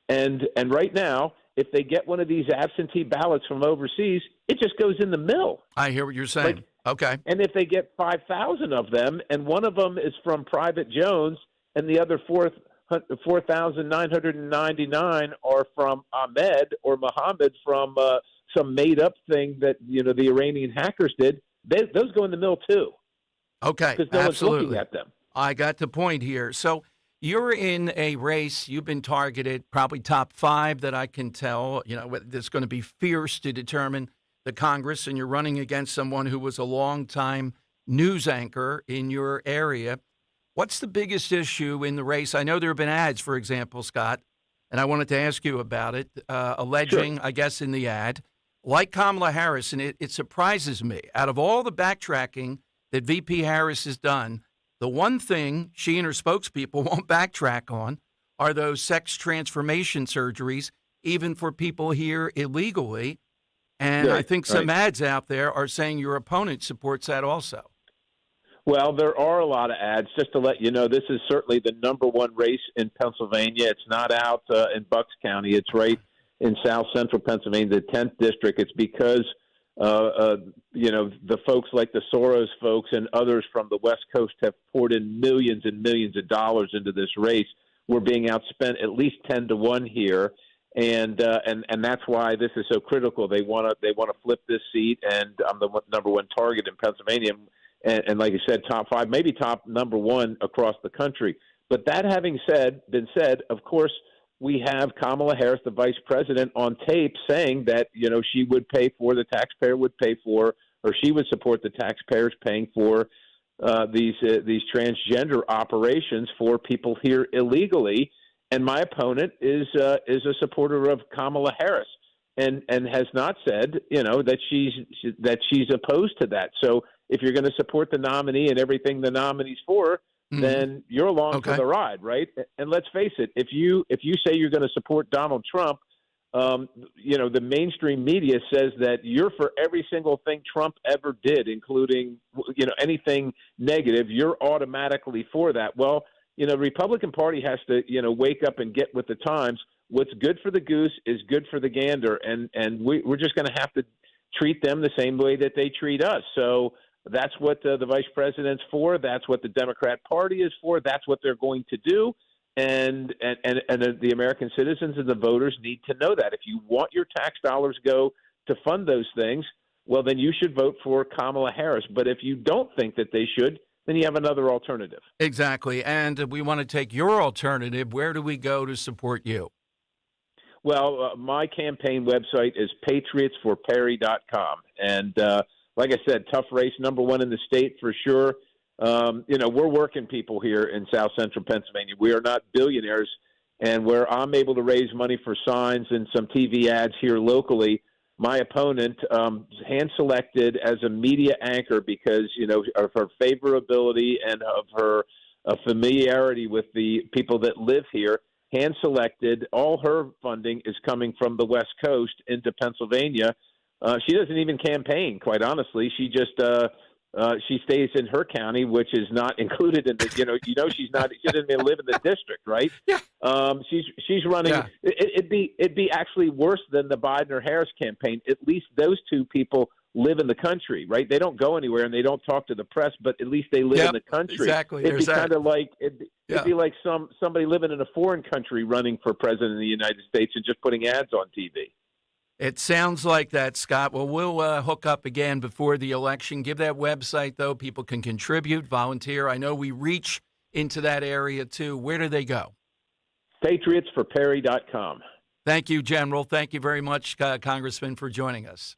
And right now, if they get one of these absentee ballots from overseas, it just goes in the mill. I hear what you're saying. Okay. And if they get 5,000 of them, and one of them is from Private Jones, and the other 4,999 are from Ahmed or Mohammed from some made-up thing that the Iranian hackers did, those go in the mill too. Okay, because no one's looking at them. I got the point here. So you're in a race. You've been targeted, probably top 5 that I can tell. That's going to be fierce to determine the Congress, and you're running against someone who was a longtime news anchor in your area. What's the biggest issue in the race? I know there have been ads, for example, Scott, and I wanted to ask you about it, alleging, I guess, in the ad, like Kamala Harris, and it surprises me. Out of all the backtracking that VP Harris has done, the one thing she and her spokespeople won't backtrack on are those sex transformation surgeries, even for people here illegally. And I think some ads out there are saying your opponent supports that also. Well, there are a lot of ads. Just to let you know, this is certainly the number one race in Pennsylvania. It's not out in Bucks County. It's right in south central Pennsylvania, the 10th district. It's because, the folks like the Soros folks and others from the West Coast have poured in millions and millions of dollars into this race. We're being outspent at least 10-1 here. And that's why this is so critical. They want to flip this seat, and I'm the number one target in Pennsylvania, and like you said, top 5, maybe top number 1 across the country. But that having been said, of course, we have Kamala Harris, the vice president, on tape saying that she would pay for, the taxpayer would pay for, or she would support the taxpayers paying for these transgender operations for people here illegally. And my opponent is a supporter of Kamala Harris, and has not said that she's opposed to that. So if you're going to support the nominee and everything the nominee's for, then you're along for the ride, right? And let's face it, if you say you're going to support Donald Trump, the mainstream media says that you're for every single thing Trump ever did, including anything negative. You're automatically for that. Well, the Republican Party has to wake up and get with the times. What's good for the goose is good for the gander, and we're just going to have to treat them the same way that they treat us. So that's what the vice president's for. That's what the Democrat Party is for. That's what they're going to do. And the American citizens and the voters need to know that. If you want your tax dollars go to fund those things, well, then you should vote for Kamala Harris. But if you don't think that they should, then you have another alternative. Exactly. And we want to take your alternative. Where do we go to support you? Well, my campaign website is patriotsforperry.com. And like I said, tough race, number 1 in the state for sure. We're working people here in South Central Pennsylvania. We are not billionaires. And where I'm able to raise money for signs and some TV ads here locally, my opponent hand-selected as a media anchor because, of her favorability and of her familiarity with the people that live here, hand-selected. All her funding is coming from the West Coast into Pennsylvania. She doesn't even campaign, quite honestly. She just she stays in her county, which is not included in the. She doesn't even live in the district, right? Yeah. She's running. Yeah. It'd be actually worse than the Biden or Harris campaign. At least those two people live in the country, right? They don't go anywhere and they don't talk to the press, but at least they live in the country. Exactly. It'd be kind of like it'd be like somebody living in a foreign country running for president of the United States and just putting ads on TV. It sounds like that, Scott. Well, we'll hook up again before the election. Give that website, though. People can contribute, volunteer. I know we reach into that area, too. Where do they go? patriotsforperry.com. Thank you, General. Thank you very much, Congressman, for joining us.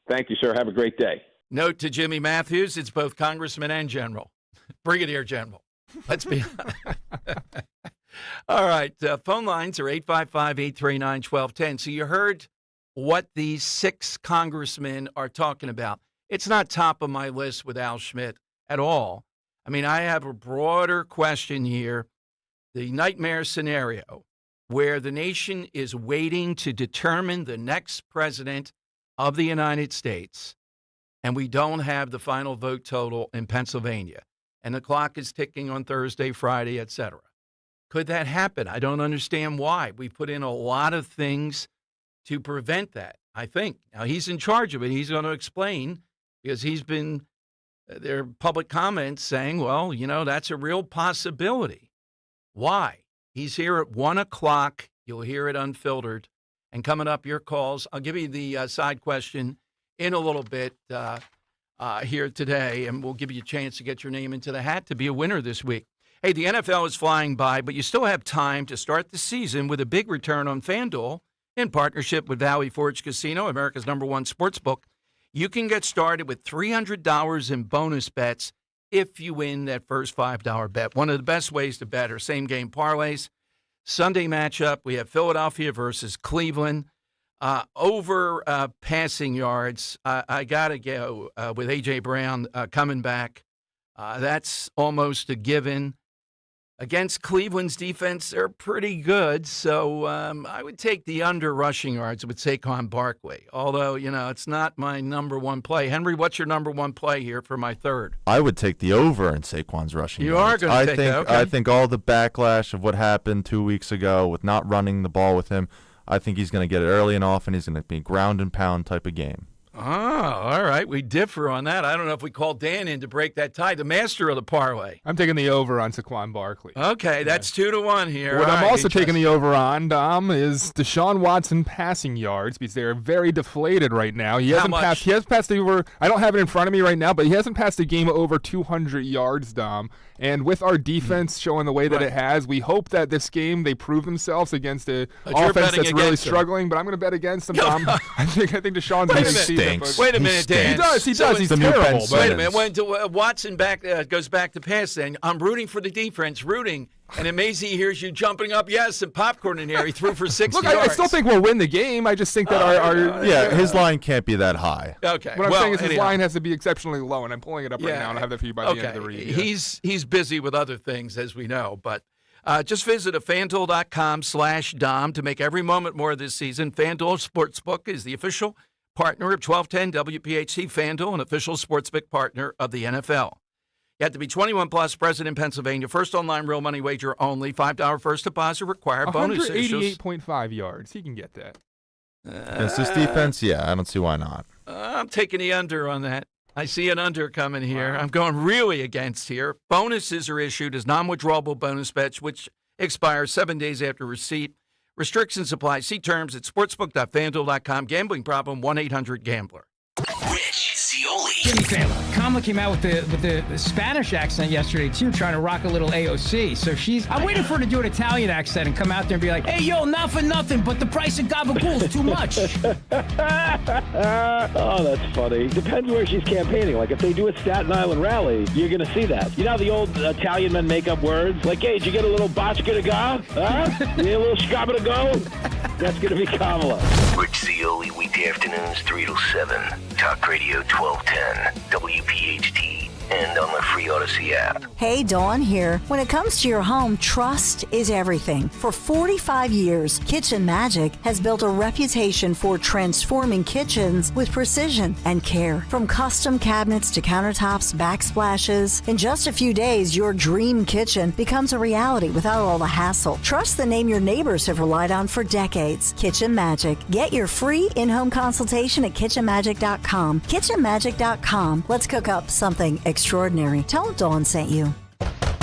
Thank you, sir. Have a great day. Note to Jimmy Matthews, it's both Congressman and General. Brigadier General. Let's be All right. Phone lines are 855-839-1210. So you heard what these 6 congressmen are talking about. It's not top of my list with Al Schmidt at all. I mean, I have a broader question here. The nightmare scenario where the nation is waiting to determine the next president of the United States, and we don't have the final vote total in Pennsylvania, and the clock is ticking on Thursday, Friday, etc. Could that happen? I don't understand why. We put in a lot of things to prevent that, I think. Now, he's in charge of it. He's going to explain because he's been there are public comments saying, well, that's a real possibility. Why? He's here at 1 o'clock. You'll hear it unfiltered. And coming up, your calls. I'll give you the side question in a little bit here today, and we'll give you a chance to get your name into the hat to be a winner this week. Hey, the NFL is flying by, but you still have time to start the season with a big return on FanDuel. In partnership with Valley Forge Casino, America's #1 sportsbook, you can get started with $300 in bonus bets if you win that first $5 bet. One of the best ways to bet are same-game parlays. Sunday matchup, we have Philadelphia versus Cleveland. Over passing yards, I got to go with A.J. Brown coming back. That's almost a given. Against Cleveland's defense, they're pretty good, so I would take the under rushing yards with Saquon Barkley, although, it's not my number 1 play. Henry, what's your number 1 play here for my third? I would take the over in Saquon's rushing yards. You are going to take that, okay. I think all the backlash of what happened 2 weeks ago with not running the ball with him, I think he's going to get it early and often. He's going to be a ground and pound type of game. Oh, all right. We differ on that. I don't know if we call Dan in to break that tie, the master of the parlay. I'm taking the over on Saquon Barkley. Okay, that's 2-1 here. What All I'm right, also taking the over on, Dom, is Deshaun Watson passing yards because they're very deflated right now. He hasn't passed. He has passed over. I don't have it in front of me right now, but he hasn't passed a game over 200 yards, Dom. And with our defense showing the way that it has, we hope that this game they prove themselves against an offense that's really struggling. But I'm going to bet against them, Dom. I think Deshaun's going to see that. Wait a minute, Dan. He does. He's terrible. Wait a minute. When Watson goes back to pass, then I'm rooting for the defense, and amazing he hears you jumping up, and popcorn in there. He threw for 60 yards. I still think we'll win the game. I just think that his line can't be that high. Okay. What I'm saying is his line has to be exceptionally low, and I'm pulling it up right now, and I'll have that for you by the end of the read. He's busy with other things, as we know, but just visit FanDuel.com/Dom to make every moment more this season. FanDuel Sportsbook is the official partner of 1210 WPHT. FanDuel, an official sportsbook partner of the NFL. You have to be 21 plus, present in Pennsylvania. First online real money wager only. $5 first deposit required. Bonus issues. 188.5 yards. He can get that. Against this defense, I don't see why not. I'm taking the under on that. I see an under coming here. Wow. I'm going really against here. Bonuses are issued as non-withdrawable bonus bets, which expire 7 days after receipt. Restrictions apply. See terms at sportsbook.fanduel.com. Gambling problem, 1-800-GAMBLER. Rich Zioli. Jimmy Fallon. Kamala came out with the Spanish accent yesterday, too, trying to rock a little AOC. So I'm waiting for her to do an Italian accent and come out there and be like, hey, yo, not for nothing, but the price of gabagool is too much. Oh, that's funny. Depends where she's campaigning. Like, if they do a Staten Island rally, you're going to see that. You know how the old Italian men make up words? Like, hey, did you get a little botchka to go? Huh? You need a little scrabba to go? That's going to be Kamala. Rich Zioli, weekday afternoons 3 to 7. Talk Radio 1210, WPHT, and on the free Odyssey app. Hey, Dawn here. When it comes to your home, trust is everything. For 45 years, Kitchen Magic has built a reputation for transforming kitchens with precision and care. From custom cabinets to countertops, backsplashes, in just a few days, your dream kitchen becomes a reality without all the hassle. Trust the name your neighbors have relied on for decades. Kitchen Magic. Get your free in-home consultation at kitchenmagic.com. Kitchenmagic.com. Let's cook up something extraordinary. Tell Dawn sent you.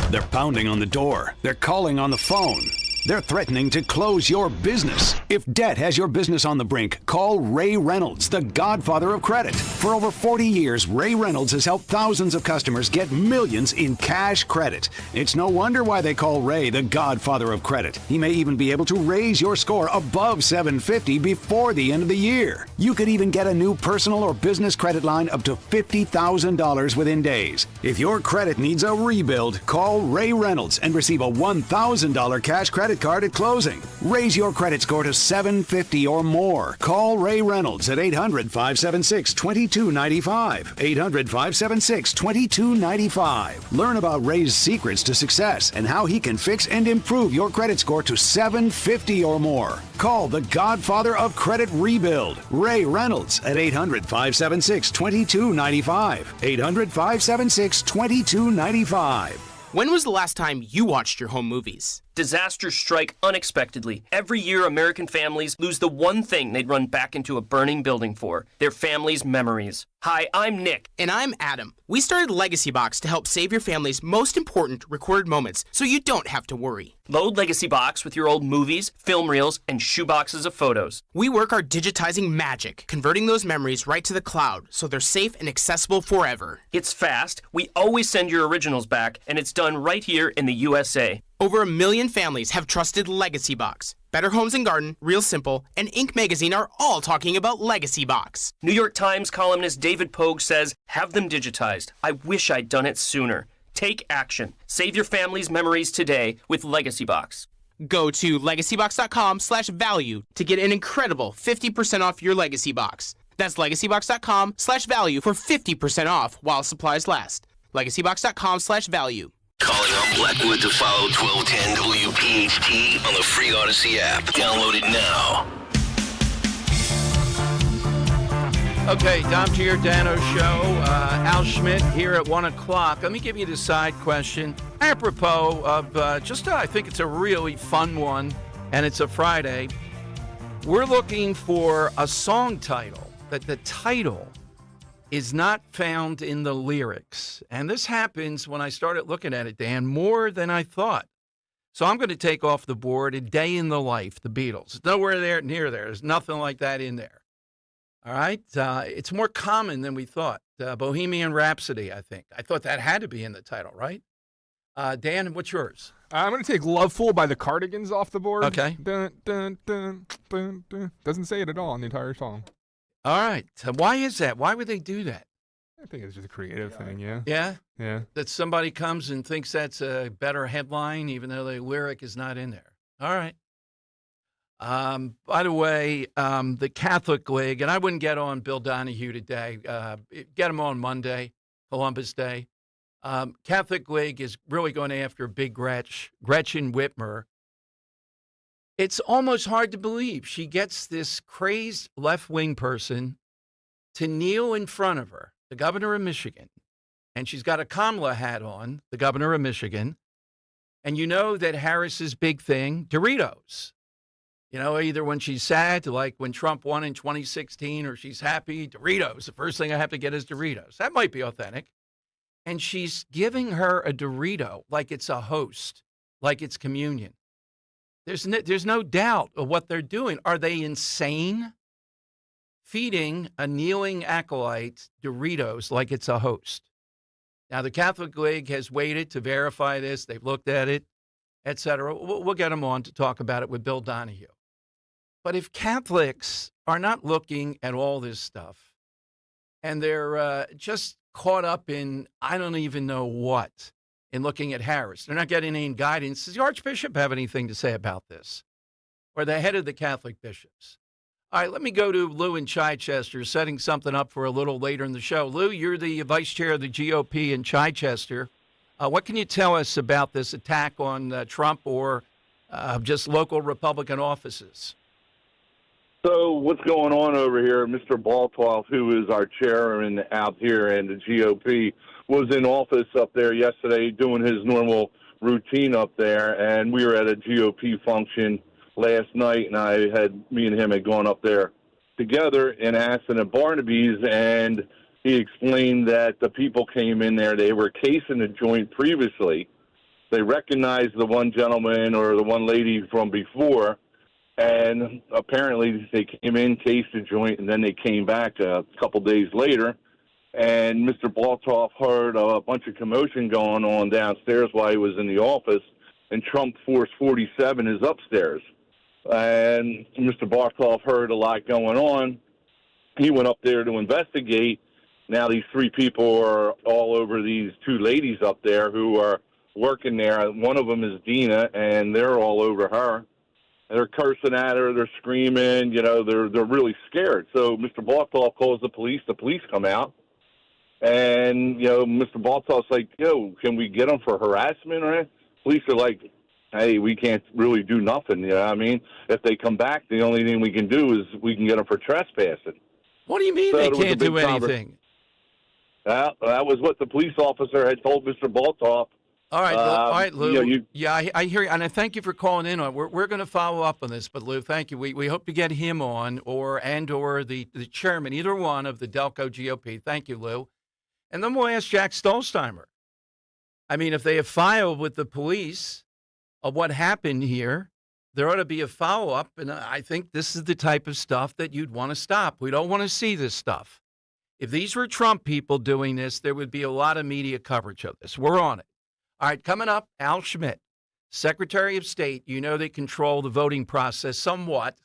They're pounding on the door. They're calling on the phone. They're threatening to close your business. If debt has your business on the brink, call Ray Reynolds, the godfather of credit. For over 40 years, Ray Reynolds has helped thousands of customers get millions in cash credit. It's no wonder why they call Ray the godfather of credit. He may even be able to raise your score above 750 before the end of the year. You could even get a new personal or business credit line up to $50,000 within days. If your credit needs a rebuild, call Ray Reynolds and receive a $1,000 cash credit card at closing. Raise your credit score to 750 or more. Call Ray Reynolds at 800-576-2295. 800-576-2295. Learn about Ray's secrets to success and how he can fix and improve your credit score to 750 or more. Call the godfather of credit rebuild, Ray Reynolds, at 800-576-2295. 800-576-2295. When was the last time you watched your home movies? Disasters strike unexpectedly. Every year, American families lose the one thing they'd run back into a burning building for, their family's memories. Hi, I'm Nick. And I'm Adam. We started Legacy Box to help save your family's most important recorded moments so you don't have to worry. Load Legacy Box with your old movies, film reels, and shoeboxes of photos. We work our digitizing magic, converting those memories right to the cloud so they're safe and accessible forever. It's fast, we always send your originals back, and it's done right here in the USA. Over 1 million families have trusted Legacy Box. Better Homes and Garden, Real Simple, and Inc. magazine are all talking about Legacy Box. New York Times columnist David Pogue says, have them digitized. I wish I'd done it sooner. Take action. Save your family's memories today with Legacy Box. Go to legacybox.com/value to get an incredible 50% off your Legacy Box. That's legacybox.com/value for 50% off while supplies last. legacybox.com/value. Calling on Blackwood to follow 1210 WPHT on the free Odyssey app. Download it now. Okay, Dom Giordano show. Al Schmidt here at 1 o'clock. Let me give you the side question. Apropos of I think it's a really fun one, and it's a Friday. We're looking for a song title that the title is not found in the lyrics. And this happens when I started looking at it, Dan, more than I thought. So I'm going to take off the board A Day in the Life, the Beatles. It's nowhere there near there. There's nothing like that in there. All right? It's more common than we thought. Bohemian Rhapsody, I think. I thought that had to be in the title, right? Dan, what's yours? I'm going to take Loveful by the Cardigans off the board. Okay. Dun, dun, dun, dun, dun. Doesn't say it at all in the entire song. All right. Why is that? Why would they do that? I think it's just a creative thing, yeah. Yeah? Yeah. That somebody comes and thinks that's a better headline, even though the lyric is not in there. All right. By the way, the Catholic League, and I wouldn't get on Bill Donahue today. Get him on Monday, Columbus Day. Catholic League is really going after Big Gretchen Whitmer. It's almost hard to believe. She gets this crazed left-wing person to kneel in front of her, the governor of Michigan. And she's got a Kamala hat on, the governor of Michigan. And you know that Harris's big thing, Doritos. You know, either when she's sad, like when Trump won in 2016, or she's happy, Doritos. The first thing I have to get is Doritos. That might be authentic. And she's giving her a Dorito like it's a host, like it's communion. There's no doubt of what they're doing. Are they insane? Feeding a kneeling acolyte Doritos like it's a host. Now, the Catholic League has waited to verify this. They've looked at it, et cetera. We'll get them on to talk about it with Bill Donahue. But if Catholics are not looking at all this stuff and they're just caught up in I don't even know what in looking at Harris, they're not getting any guidance. Does the Archbishop have anything to say about this? Or the head of the Catholic bishops? All right, let me go to Lou in Chichester, setting something up for a little later in the show. Lou, you're the vice chair of the GOP in Chichester. What can you tell us about this attack on Trump or just local Republican offices? So what's going on over here? Mr. Baltoff, who is our chairman out here and the GOP, was in office up there yesterday doing his normal routine up there, and we were at a GOP function last night, and me and him had gone up there together in Aston at Barnaby's, and he explained that the people came in there, they were casing the joint previously. They recognized the one gentleman or the one lady from before, and apparently they came in, cased the joint, and then they came back a couple days later, and Mr. Baltoff heard a bunch of commotion going on downstairs while he was in the office, and Trump Force 47 is upstairs. And Mr. Baltoff heard a lot going on. He went up there to investigate. Now these three people are all over these two ladies up there who are working there. One of them is Dina, and they're all over her. They're cursing at her. They're screaming. You know, they're really scared. So Mr. Baltoff calls the police. The police come out. And, you know, Mr. Baltoff's like, yo, can we get them for harassment or anything? Police are like, hey, we can't really do nothing, you know what I mean? If they come back, the only thing we can do is we can get them for trespassing. What do you mean they can't do anything? That was what the police officer had told Mr. Baltoff. All right, Lou. You know, I hear you, and I thank you for calling in on. We're going to follow up on this, but Lou, thank you. We hope to get him on, or the chairman, either one of the Delco GOP. Thank you, Lou. And then we'll ask Jack Stolzheimer. I mean, if they have filed with the police of what happened here, there ought to be a follow-up, and I think this is the type of stuff that you'd want to stop. We don't want to see this stuff. If these were Trump people doing this, there would be a lot of media coverage of this. We're on it. All right, coming up, Al Schmidt, Secretary of State. You know they control the voting process somewhat.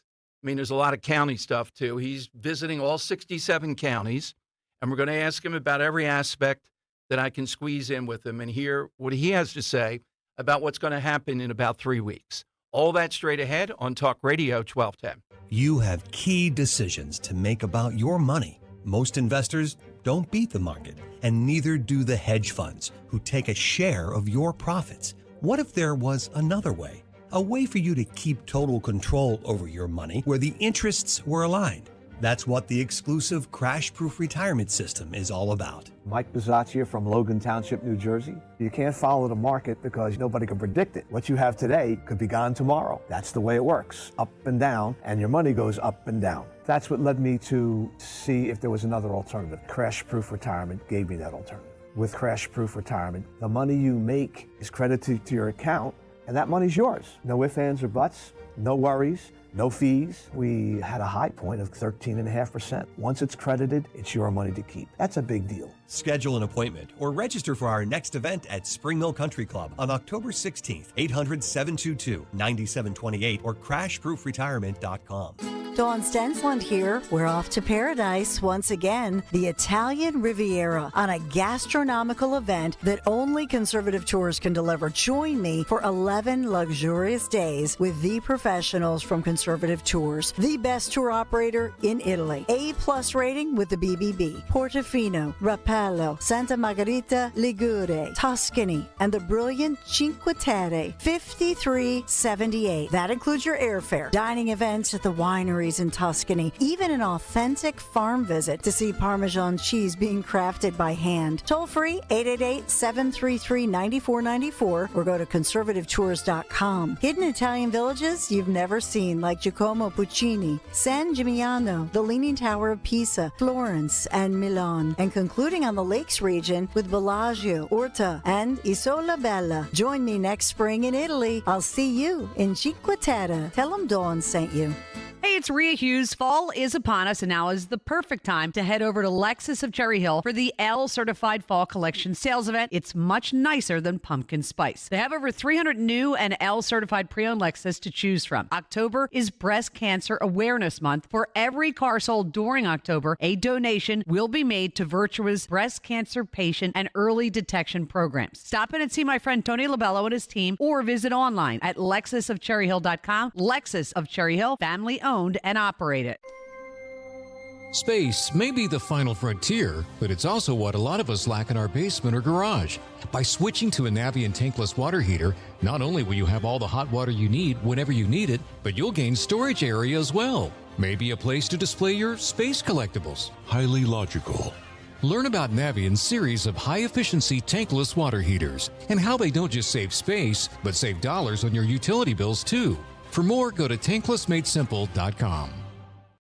I mean, there's a lot of county stuff, too. He's visiting all 67 counties, and we're going to ask him about every aspect that I can squeeze in with him and hear what he has to say about what's going to happen in about 3 weeks. All that straight ahead on Talk Radio 1210. You have key decisions to make about your money. Most investors don't beat the market, and neither do the hedge funds, who take a share of your profits. What if there was another way? A way for you to keep total control over your money where the interests were aligned. That's what the exclusive crash-proof retirement system is all about. Mike Bizaccia from Logan Township, New Jersey. You can't follow the market because nobody can predict it. What you have today could be gone tomorrow. That's the way it works, up and down, and your money goes up and down. That's what led me to see if there was another alternative. Crash-proof retirement gave me that alternative. With crash-proof retirement, the money you make is credited to your account, and that money's yours. No ifs, ands, or buts, no worries. No fees. We had a high point of 13.5%. Once it's credited, it's your money to keep. That's a big deal. Schedule an appointment or register for our next event at Spring Mill Country Club on October 16th, 800-722-9728 or crashproofretirement.com. Dawn Stensland here. We're off to paradise once again, the Italian Riviera, on a gastronomical event that only Conservative Tours can deliver. Join me for 11 luxurious days with the professionals from Conservative Tours, the best tour operator in Italy. A+ rating with the BBB. Portofino, Rapallo, Santa Margherita, Ligure, Tuscany, and the brilliant Cinque Terre, 5378. That includes your airfare, dining events at the winery in Tuscany, even an authentic farm visit to see Parmesan cheese being crafted by hand. Toll free 888-733-9494 or go to conservativetours.com. Hidden Italian villages you've never seen, like Giacomo Puccini, San Gimignano, the Leaning Tower of Pisa, Florence, and Milan. And concluding on the Lakes region with Bellagio, Orta, and Isola Bella. Join me next spring in Italy. I'll see you in Cinque Terre. Tell them Dawn sent you. Hey, it's Rhea Hughes. Fall is upon us, and now is the perfect time to head over to Lexus of Cherry Hill for the L Certified Fall Collection sales event. It's much nicer than pumpkin spice. They have over 300 new and L Certified pre-owned Lexus to choose from. October is Breast Cancer Awareness Month. For every car sold during October, a donation will be made to Virtua's breast cancer patient and early detection programs. Stop in and see my friend Tony Labello and his team, or visit online at lexusofcherryhill.com. Lexus of Cherry Hill, family owned and operated. Space may be the final frontier, but it's also what a lot of us lack in our basement or garage. By switching to a Navien tankless water heater, not only will you have all the hot water you need whenever you need it, but you'll gain storage area as well. Maybe a place to display your space collectibles. Highly logical. Learn about Navien's series of high-efficiency tankless water heaters and how they don't just save space, but save dollars on your utility bills too. For more, go to tanklessmadesimple.com.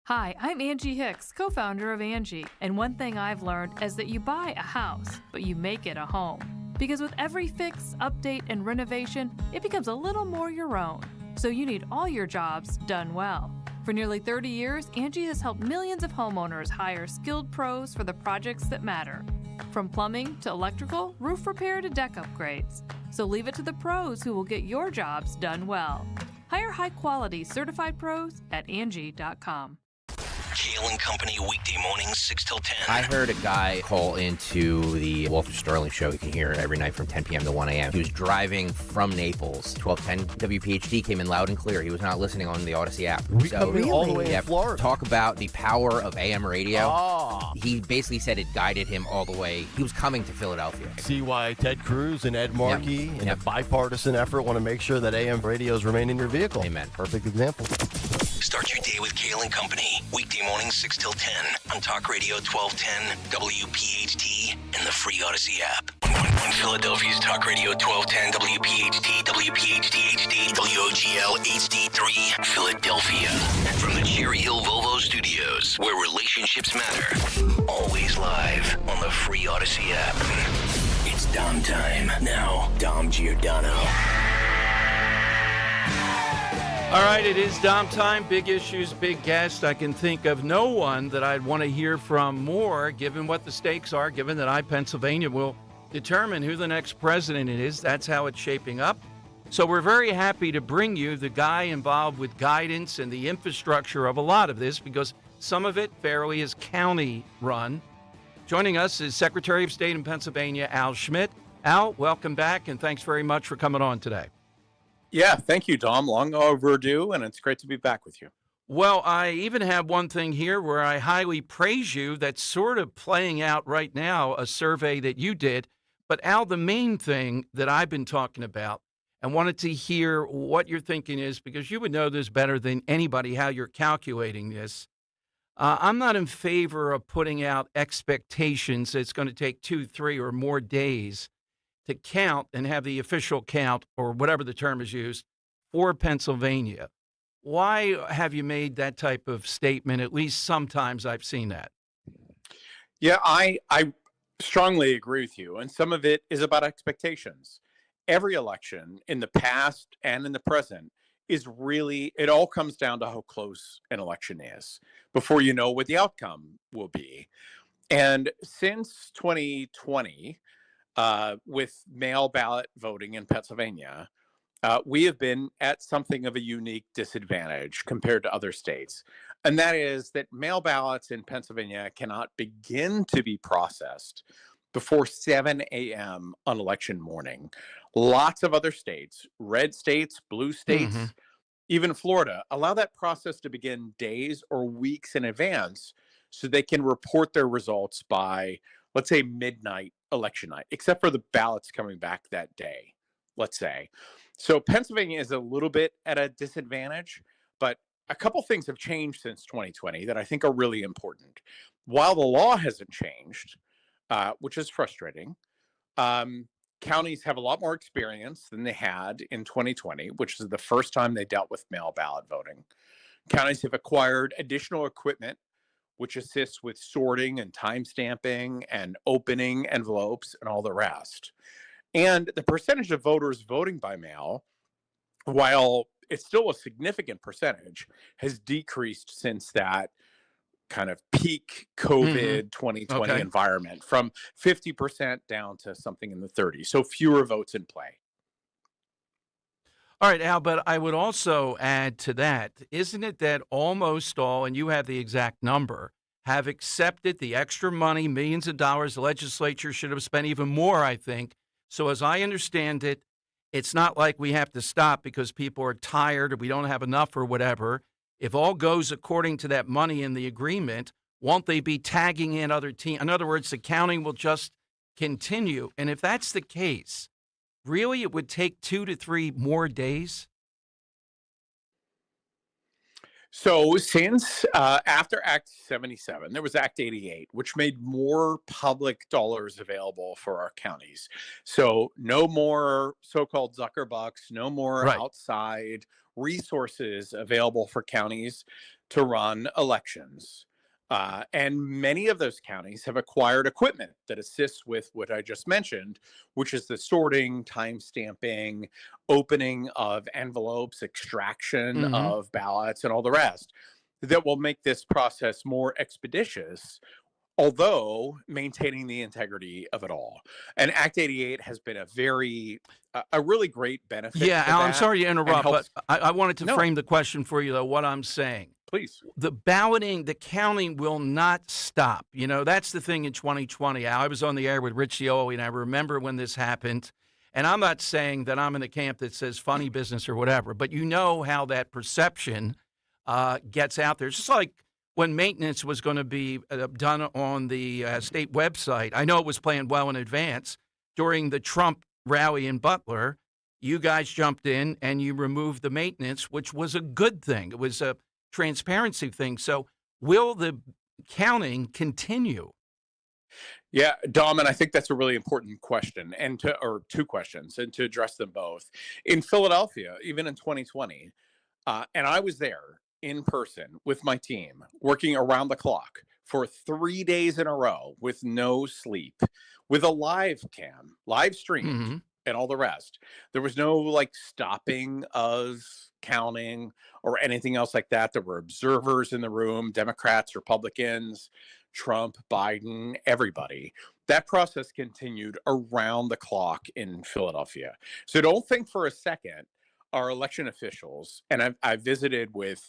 Hi, I'm Angie Hicks, co-founder of Angie, and one thing I've learned is that you buy a house, but you make it a home. Because with every fix, update, and renovation, it becomes a little more your own. So you need all your jobs done well. For nearly 30 years, Angie has helped millions of homeowners hire skilled pros for the projects that matter. From plumbing to electrical, roof repair to deck upgrades. So leave it to the pros who will get your jobs done well. Hire high-quality certified pros at Angie.com. Kale and Company weekday mornings 6 till 10. I heard a guy call into the Walter Sterling show. You can hear it every night from 10 p.m. to 1 a.m. He was driving from Naples. 1210 WPHT came in loud and clear. He was not listening on the Odyssey app. We come in all the way in Florida. Talk about the power of AM radio. Oh. He basically said it guided him all the way. He was coming to Philadelphia. See why Ted Cruz and Ed Markey in a bipartisan effort want to make sure that AM radios remain in your vehicle. Amen. Perfect example. Start your day with Kale and Company. Weekday mornings 6 till 10 on Talk Radio 1210, WPHT, and the free Odyssey app. On Philadelphia's Talk Radio 1210, WPHT, WPHT HD, WOGL HD3, Philadelphia. From the Cherry Hill Volvo Studios, where relationships matter. Always live on the free Odyssey app. It's Dom time. Now, Dom Giordano. All right, it is Dom time. Big issues, big guest. I can think of no one that I'd want to hear from more, given what the stakes are, given that Pennsylvania will determine who the next president is. That's how it's shaping up. So we're very happy to bring you the guy involved with guidance and the infrastructure of a lot of this, because some of it fairly is county run. Joining us is Secretary of State in Pennsylvania, Al Schmidt. Al, welcome back, and thanks very much for coming on today. Yeah, thank you, Dom. Long overdue, and it's great to be back with you. Well, I even have one thing here where I highly praise you that's sort of playing out right now, a survey that you did. But Al, the main thing that I've been talking about and wanted to hear what your thinking is, because you would know this better than anybody, how you're calculating this. I'm not in favor of putting out expectations that it's going to take 2, 3, or more days to count and have the official count, or whatever the term is used, for Pennsylvania. Why have you made that type of statement? At least sometimes I've seen that. Yeah, I strongly agree with you. And some of it is about expectations. Every election in the past and in the present is really, it all comes down to how close an election is before you know what the outcome will be. And since 2020, with mail ballot voting in Pennsylvania, we have been at something of a unique disadvantage compared to other states. And that is that mail ballots in Pennsylvania cannot begin to be processed before 7 a.m. on election morning. Lots of other states, red states, blue states, even Florida, allow that process to begin days or weeks in advance so they can report their results by, let's say, midnight election night, except for the ballots coming back that day, let's say. So Pennsylvania is a little bit at a disadvantage, but a couple things have changed since 2020 that I think are really important. While the law hasn't changed, which is frustrating, counties have a lot more experience than they had in 2020, which is the first time they dealt with mail ballot voting. Counties have acquired additional equipment, which assists with sorting and time stamping and opening envelopes and all the rest. And the percentage of voters voting by mail, while it's still a significant percentage, has decreased since that kind of peak COVID 2020 environment, from 50% down to something in the 30s. So fewer votes in play. All right, Al, but I would also add to that, isn't it that almost all, and you have the exact number, have accepted the extra money, millions of dollars the legislature should have spent, even more, I think. So as I understand it, it's not like we have to stop because people are tired or we don't have enough or whatever. If all goes according to that money in the agreement, won't they be tagging in other teams? In other words, the counting will just continue. And if that's the case, really it would take 2 to 3 more days? So since after Act 77, there was Act 88, which made more public dollars available for our counties. So no more so-called Zucker bucks, no more outside resources available for counties to run elections. And many of those counties have acquired equipment that assists with what I just mentioned, which is the sorting, time stamping, opening of envelopes, extraction of ballots, and all the rest, that will make this process more expeditious, although maintaining the integrity of it all. And Act 88 has been a really great benefit. Yeah, Al, I'm sorry to interrupt, but I wanted to frame the question for you, though, what I'm saying. Please. The balloting, the counting will not stop. You know, that's the thing in 2020. Al, I was on the air with Rich Cioli, and I remember when this happened. And I'm not saying that I'm in the camp that says funny business or whatever, but you know how that perception gets out there. It's just like when maintenance was going to be done on the state website. I know it was planned well in advance. During the Trump rally in Butler, you guys jumped in and you removed the maintenance, which was a good thing. It was a transparency thing. So will the counting continue? Yeah, Dom, and I think that's a really important question, or two questions, and to address them both. In Philadelphia, even in 2020, and I was there in person with my team, working around the clock for 3 days in a row with no sleep, with a live stream, and all the rest. There was no stopping of counting or anything else like that. There were observers in the room, Democrats, Republicans, Trump, Biden, everybody. That process continued around the clock in Philadelphia. So don't think for a second our election officials, and I visited with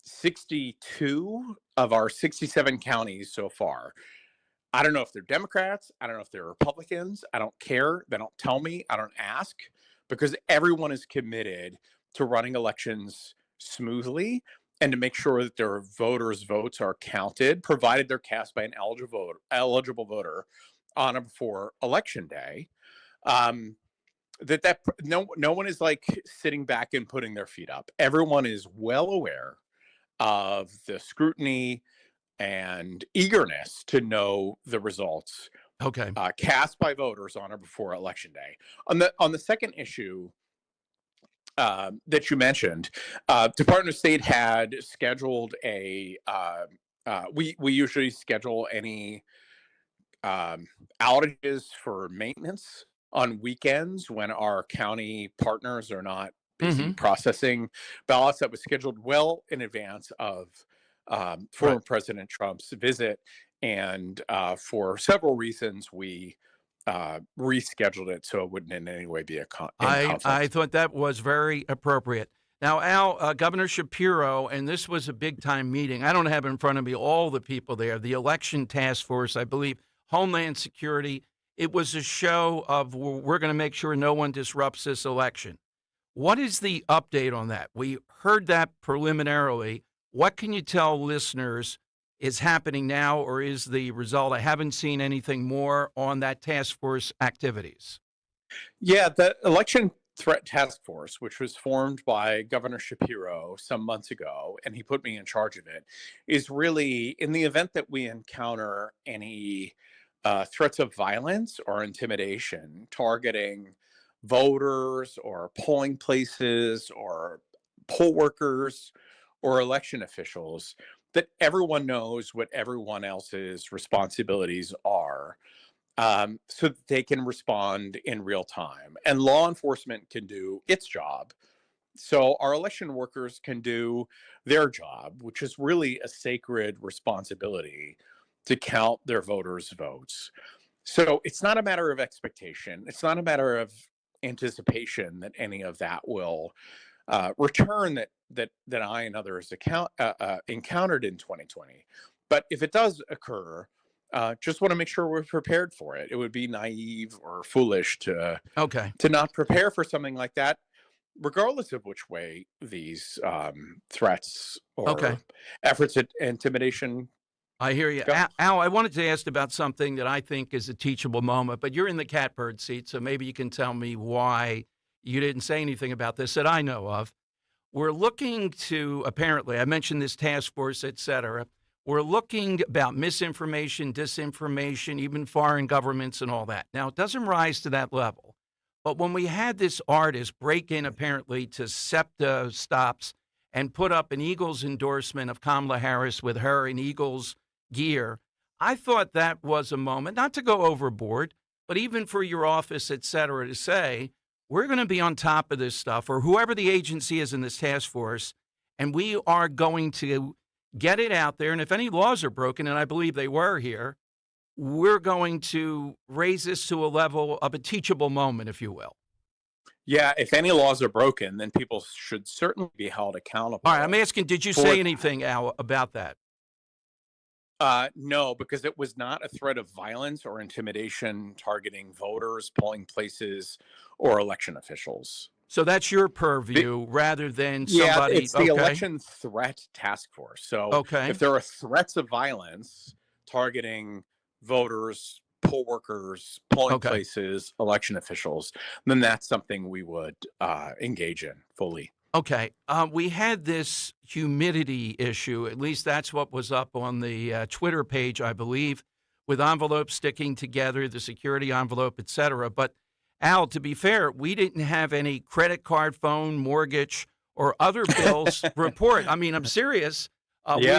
62 of our 67 counties so far. I don't know if they're Democrats. I don't know if they're Republicans. I don't care. They don't tell me. I don't ask, because everyone is committed to running elections smoothly and to make sure that their voters' votes are counted, provided they're cast by an eligible voter on or before election day. No one is sitting back and putting their feet up. Everyone is well aware of the scrutiny and eagerness to know the results cast by voters on or before Election Day. On the second issue that you mentioned, Department of State had scheduled we usually schedule any outages for maintenance on weekends when our county partners are not busy processing ballots. That was scheduled well in advance of former President Trump's visit. And for several reasons, we rescheduled it so it wouldn't in any way be a conflict. I thought that was very appropriate. Now, Al, Governor Shapiro, and this was a big-time meeting. I don't have in front of me all the people there. The election task force, I believe, Homeland Security. It was a show of we're going to make sure no one disrupts this election. What is the update on that? We heard that preliminarily. What can you tell listeners is happening now or is the result? I haven't seen anything more on that task force activities. Yeah, the election threat task force, which was formed by Governor Shapiro some months ago, and he put me in charge of it, is really, in the event that we encounter any threats of violence or intimidation targeting voters or polling places or poll workers or election officials, that everyone knows what everyone else's responsibilities are, so that they can respond in real time. And law enforcement can do its job, so our election workers can do their job, which is really a sacred responsibility to count their voters' votes. So it's not a matter of expectation. It's not a matter of anticipation that any of that will return that I and others encountered in 2020. But if it does occur, just want to make sure we're prepared for it. It would be naive or foolish to not prepare for something like that, regardless of which way these threats or efforts at intimidation. I hear you. Al, I wanted to ask about something that I think is a teachable moment, but you're in the catbird seat, so maybe you can tell me why you didn't say anything about this that I know of. We're looking to, apparently, I mentioned this task force, et cetera. We're looking about misinformation, disinformation, even foreign governments and all that. Now, it doesn't rise to that level. But when we had this artist break in, apparently, to SEPTA stops and put up an Eagles endorsement of Kamala Harris with her in Eagles gear, I thought that was a moment, not to go overboard, but even for your office, et cetera, to say, we're going to be on top of this stuff, or whoever the agency is in this task force, and we are going to get it out there. And if any laws are broken, and I believe they were here, we're going to raise this to a level of a teachable moment, if you will. Yeah, if any laws are broken, then people should certainly be held accountable. All right, I'm asking, did you say anything, Al, about that? No, because it was not a threat of violence or intimidation targeting voters, polling places, or election officials. So that's your purview rather than somebody. Yeah, it's the election threat task force. So if there are threats of violence targeting voters, poll workers, polling places, election officials, then that's something we would engage in fully. Okay. We had this humidity issue. At least that's what was up on the Twitter page, I believe, with envelopes sticking together, the security envelope, et cetera. But, Al, to be fair, we didn't have any credit card, phone, mortgage, or other bills report. I mean, I'm serious.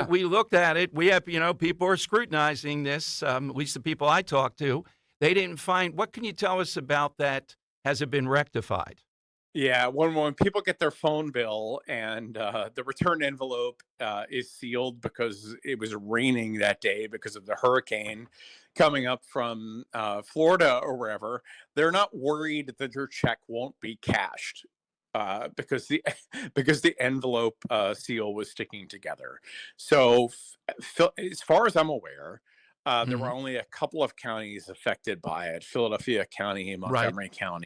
We looked at it. We have, people are scrutinizing this, at least the people I talked to. They didn't find. What can you tell us about that? Has it been rectified? Yeah, when people get their phone bill and the return envelope is sealed because it was raining that day because of the hurricane coming up from Florida or wherever, they're not worried that their check won't be cashed because the envelope seal was sticking together. So as far as I'm aware, there were only a couple of counties affected by it: Philadelphia County, Montgomery County.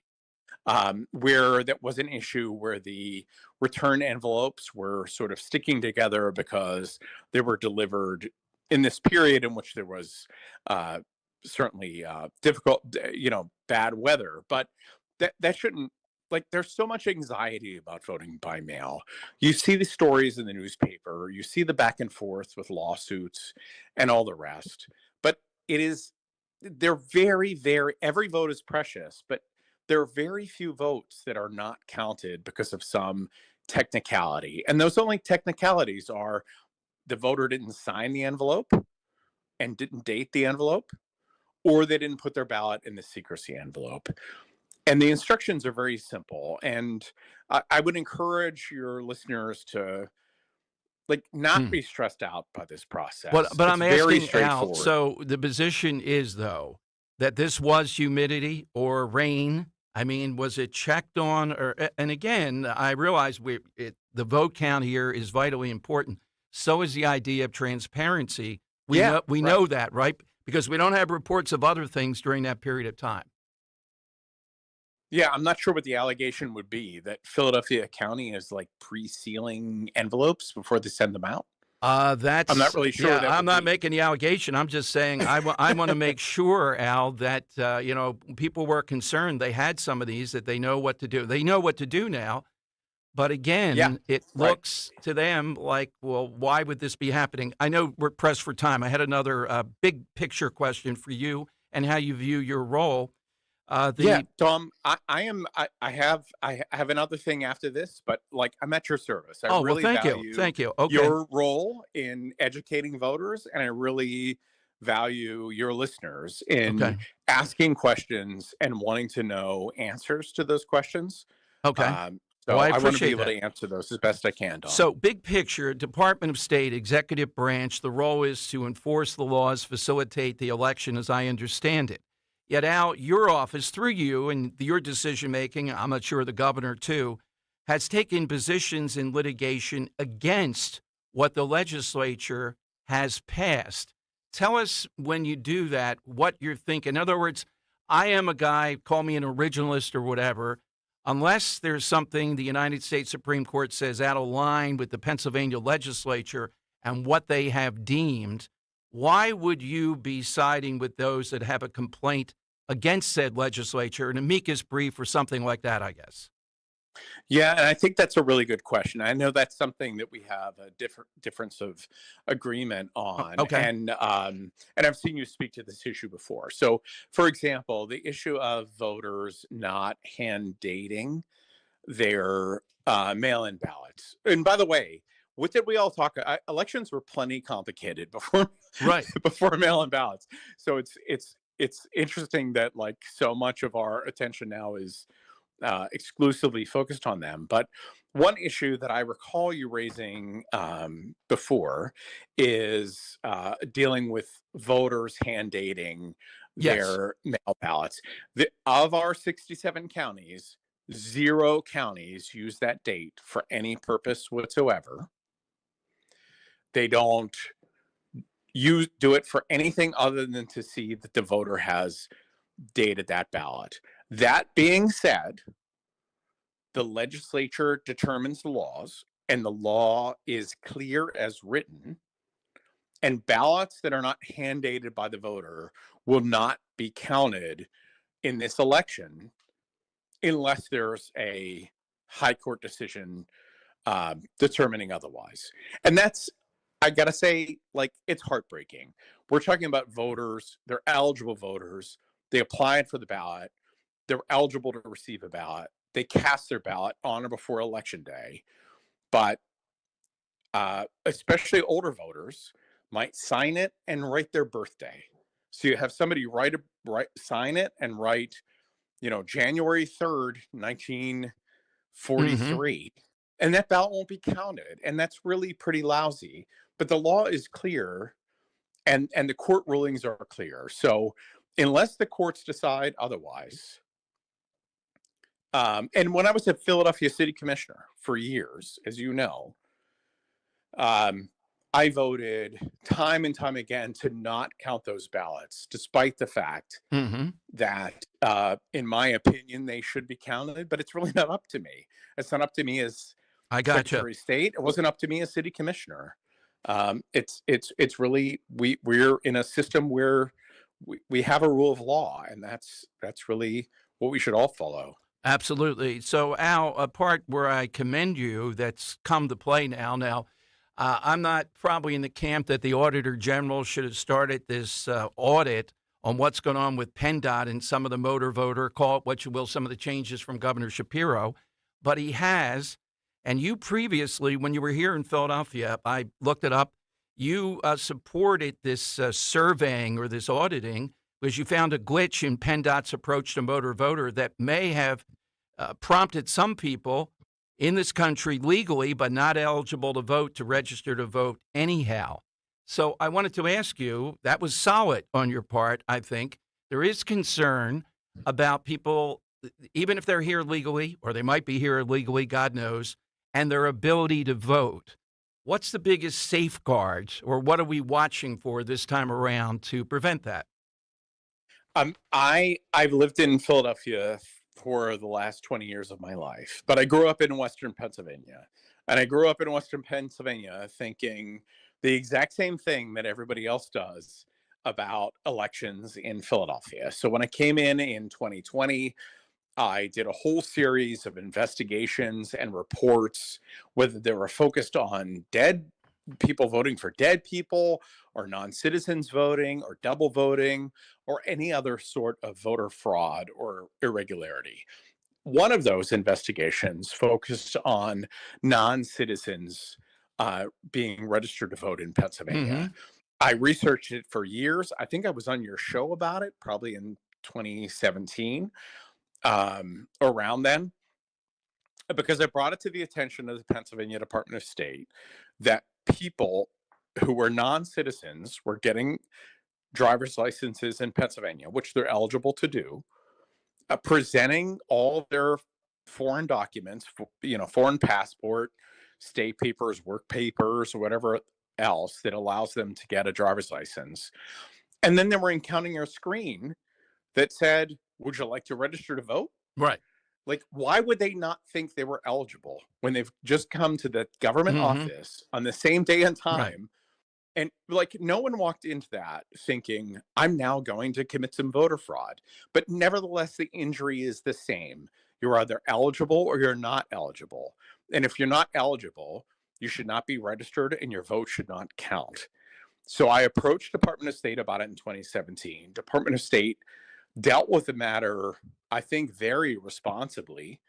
Where that was an issue where the return envelopes were sort of sticking together because they were delivered in this period in which there was certainly difficult, bad weather. But that shouldn't like there's so much anxiety about voting by mail. You see the stories in the newspaper, you see the back and forth with lawsuits and all the rest. But they're very, very, every vote is precious, but there are very few votes that are not counted because of some technicality. And those only technicalities are the voter didn't sign the envelope and didn't date the envelope, or they didn't put their ballot in the secrecy envelope. And the instructions are very simple. And I would encourage your listeners to not be stressed out by this process. But I'm very asking Al, straightforward. so the position is, though, that this was humidity or rain. I mean, was it checked on? And again, I realize the vote count here is vitally important. So is the idea of transparency. We know that, right? Because we don't have reports of other things during that period of time. Yeah, I'm not sure what the allegation would be, that Philadelphia County is pre-sealing envelopes before they send them out. I'm not really sure. Yeah, I'm not making the allegation. I'm just saying I want to make sure, Al, that people were concerned. They had some of these, that they know what to do. They know what to do now. But again, it looks to them like, well, why would this be happening? I know we're pressed for time. I had another big picture question for you and how you view your role. Tom, I have another thing after this, but I'm at your service. I really value Thank you. Okay. your role in educating voters, and I really value your listeners in asking questions and wanting to know answers to those questions. Okay. So I want to be able that. to answer those as best I can, Tom. So big picture, Department of State, executive branch, the role is to enforce the laws, facilitate the election as I understand it. Yet, Al, your office, through you and your decision-making, I'm not sure the governor, too, has taken positions in litigation against what the legislature has passed. Tell us, when you do that, what you're thinking. In other words, I am a guy, call me an originalist or whatever, unless there's something the United States Supreme Court says out of line with the Pennsylvania legislature and what they have deemed, why would you be siding with those that have a complaint against said legislature, an amicus brief or something like that, I guess? Yeah, and I think that's a really good question. I know that's something that we have a difference of agreement on. Okay. And I've seen you speak to this issue before. So, for example, the issue of voters not hand dating their mail-in ballots. And by the way, what did we all talk? Elections were plenty complicated before mail-in ballots. So it's interesting that so much of our attention now is exclusively focused on them. But one issue that I recall you raising before is dealing with voters hand dating their mail ballots. Of our 67 counties, 0 counties use that date for any purpose whatsoever. They don't do it for anything other than to see that the voter has dated that ballot. That being said, the legislature determines the laws, and the law is clear as written, and ballots that are not hand dated by the voter will not be counted in this election unless there's a high court decision determining otherwise. And that's, I gotta say, it's heartbreaking. We're talking about voters, they're eligible voters, they applied for the ballot, they're eligible to receive a ballot, they cast their ballot on or before Election Day, but especially older voters might sign it and write their birthday. So you have somebody sign it and write, January 3rd, 1943, and that ballot won't be counted. And that's really pretty lousy. But the law is clear, and the court rulings are clear. So unless the courts decide otherwise, and when I was a Philadelphia city commissioner for years, as you know, I voted time and time again to not count those ballots, despite the fact that, in my opinion, they should be counted. But it's really not up to me. It's not up to me as Secretary of State. It wasn't up to me as city commissioner. It's really, we're in a system where we have a rule of law, and that's really what we should all follow. Absolutely. So, Al, a part where I commend you that's come to play now. Now, I'm not probably in the camp that the Auditor General should have started this audit on what's going on with PennDOT and some of the motor voter, call it what you will, some of the changes from Governor Shapiro. But he has. And you previously, when you were here in Philadelphia, I looked it up, you supported this surveying or this auditing because you found a glitch in PennDOT's approach to motor voter that may have prompted some people in this country legally but not eligible to vote to register to vote anyhow. So I wanted to ask you, that was solid on your part, I think. There is concern about people, even if they're here legally, or they might be here illegally, God knows, and their ability to vote. What's the biggest safeguards, or what are we watching for this time around to prevent that? I've lived in Philadelphia for the last 20 years of my life, but I grew up in Western Pennsylvania. And I grew up in Western Pennsylvania thinking the exact same thing that everybody else does about elections in Philadelphia. So when I came in 2020, I did a whole series of investigations and reports, whether they were focused on dead people voting for dead people, or non-citizens voting, or double voting, or any other sort of voter fraud or irregularity. One of those investigations focused on non-citizens being registered to vote in Pennsylvania. I researched it for years. I think I was on your show about it, probably in 2017, around then, because I brought it to the attention of the Pennsylvania Department of State that people who were non-citizens were getting driver's licenses in Pennsylvania, which they're eligible to do, presenting all their foreign documents, foreign passport, state papers, work papers, or whatever else that allows them to get a driver's license. And then they were encountering a screen that said, would you like to register to vote? Right. Like, why would they not think they were eligible when they've just come to the government office on the same day and time? Right. And like, no one walked into that thinking, I'm now going to commit some voter fraud. But nevertheless, the injury is the same. You're either eligible or you're not eligible. And if you're not eligible, you should not be registered and your vote should not count. So I approached Department of State about it in 2017. Department of State dealt with the matter, I think, very responsibly,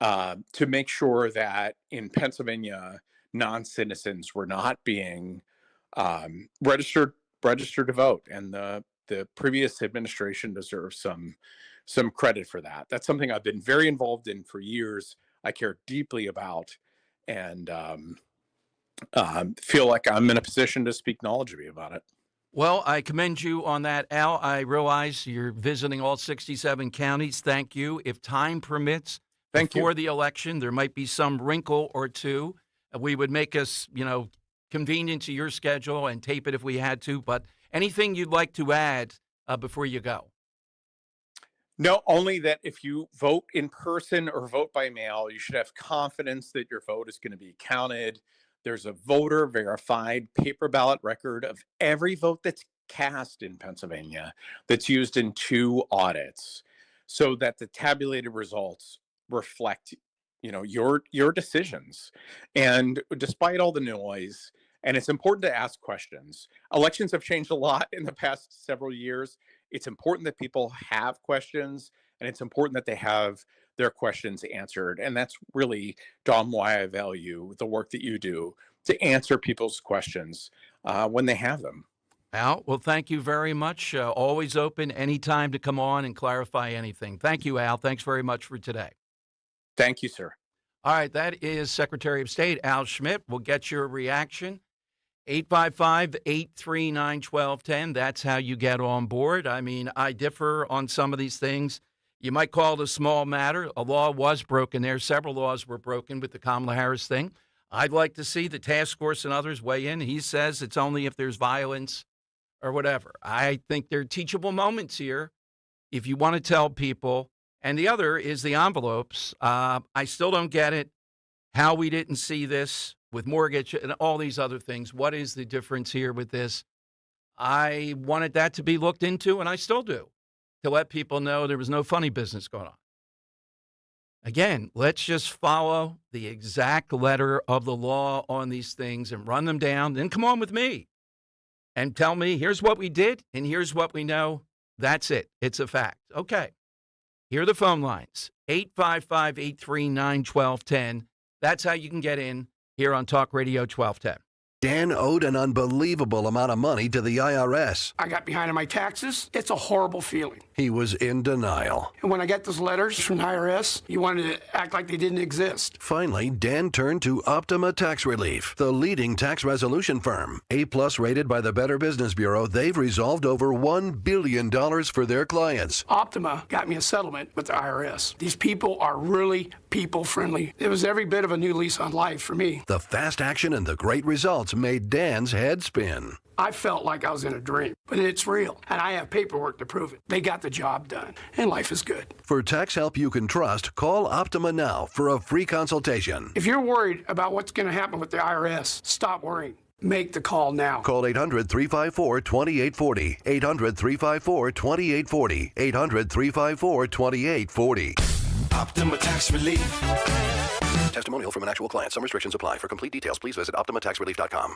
to make sure that in Pennsylvania, non-citizens were not being registered to vote, and the previous administration deserves some credit for that. That's something I've been very involved in for years. I care deeply about, and feel like I'm in a position to speak knowledgeably about it. Well, I commend you on that, Al. I realize you're visiting all 67 counties. Thank you. If time permits, before the election, there might be some wrinkle or two. We would make us, convenient to your schedule and tape it if we had to. But anything you'd like to add before you go? No, only that if you vote in person or vote by mail, you should have confidence that your vote is going to be counted. There's a voter verified paper ballot record of every vote that's cast in Pennsylvania that's used in 2 audits, so that the tabulated results reflect, your decisions. And despite all the noise, and it's important to ask questions. Elections have changed a lot in the past several years. It's important that people have questions, and it's important that they have their questions answered. And that's really, Dom, why I value the work that you do to answer people's questions when they have them. Al, well, thank you very much. Always open anytime to come on and clarify anything. Thank you, Al. Thanks very much for today. Thank you, sir. All right, that is Secretary of State Al Schmidt. We'll get your reaction. 855-839-1210. That's how you get on board. I mean, I differ on some of these things. You might call it a small matter. A law was broken there. Several laws were broken with the Kamala Harris thing. I'd like to see the task force and others weigh in. He says it's only if there's violence or whatever. I think there are teachable moments here if you want to tell people. And the other is the envelopes. I still don't get it, how we didn't see this with mortgage and all these other things. What is the difference here with this? I wanted that to be looked into, and I still do, to let people know there was no funny business going on. Again, let's just follow the exact letter of the law on these things and run them down. Then come on with me and tell me, here's what we did and here's what we know. That's it. It's a fact. Okay. Here are the phone lines, 855-839-1210. That's how you can get in here on Talk Radio 1210. Dan owed an unbelievable amount of money to the IRS. I got behind on my taxes. It's a horrible feeling. He was in denial. And when I got those letters from the IRS, you wanted to act like they didn't exist. Finally, Dan turned to Optima Tax Relief, the leading tax resolution firm. A-plus rated by the Better Business Bureau, they've resolved over $1 billion for their clients. Optima got me a settlement with the IRS. These people are really people-friendly. It was every bit of a new lease on life for me. The fast action and the great results made Dan's head spin. I felt like I was in a dream, but it's real, and I have paperwork to prove it. They got the job done, and life is good. For tax help you can trust, call Optima now for a free consultation. If you're worried about what's going to happen with the IRS, stop worrying. Make the call now. Call 800-354-2840. 800-354-2840. 800-354-2840. Optima Tax Relief. Testimonial from an actual client. Some restrictions apply. For complete details, please visit OptimaTaxRelief.com.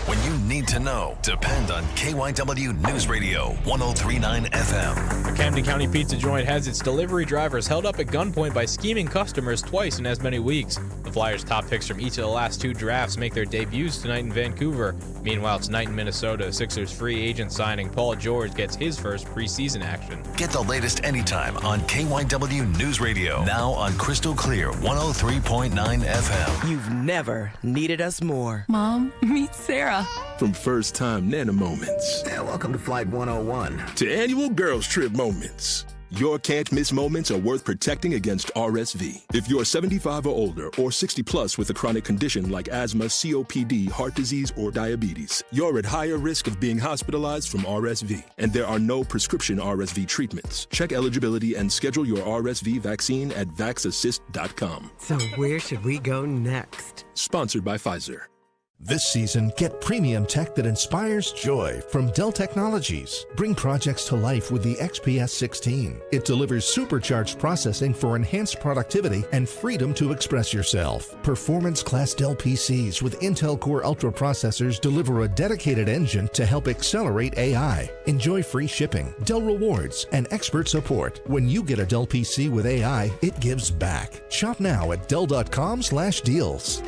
When you need to know, depend on KYW News Radio 103.9 FM. A Camden County pizza joint has its delivery drivers held up at gunpoint by scheming customers twice in as many weeks. The Flyers' top picks from each of the last two drafts make their debuts tonight in Vancouver. Meanwhile, tonight in Minnesota, Sixers free agent signing Paul George gets his first preseason action. Get the latest anytime on KYW News Radio. Now on Crystal Clear 103.9 FM. You've never needed us more. Mom, meet Sarah. From first-time Nana moments. Yeah, welcome to Flight 101. To annual girls trip moments. Your can't-miss moments are worth protecting against RSV. If you're 75 or older or 60 plus with a chronic condition like asthma, COPD, heart disease, or diabetes, you're at higher risk of being hospitalized from RSV. And there are no prescription RSV treatments. Check eligibility and schedule your RSV vaccine at vaxassist.com. So where should we go next? Sponsored by Pfizer. This season, get premium tech that inspires joy from Dell Technologies. Bring projects to life with the XPS 16. It delivers supercharged processing for enhanced productivity and freedom to express yourself. Performance-class Dell PCs with Intel Core Ultra processors deliver a dedicated engine to help accelerate AI. Enjoy free shipping, Dell rewards, and expert support. When you get a Dell PC with AI, it gives back. Shop now at Dell.com/deals.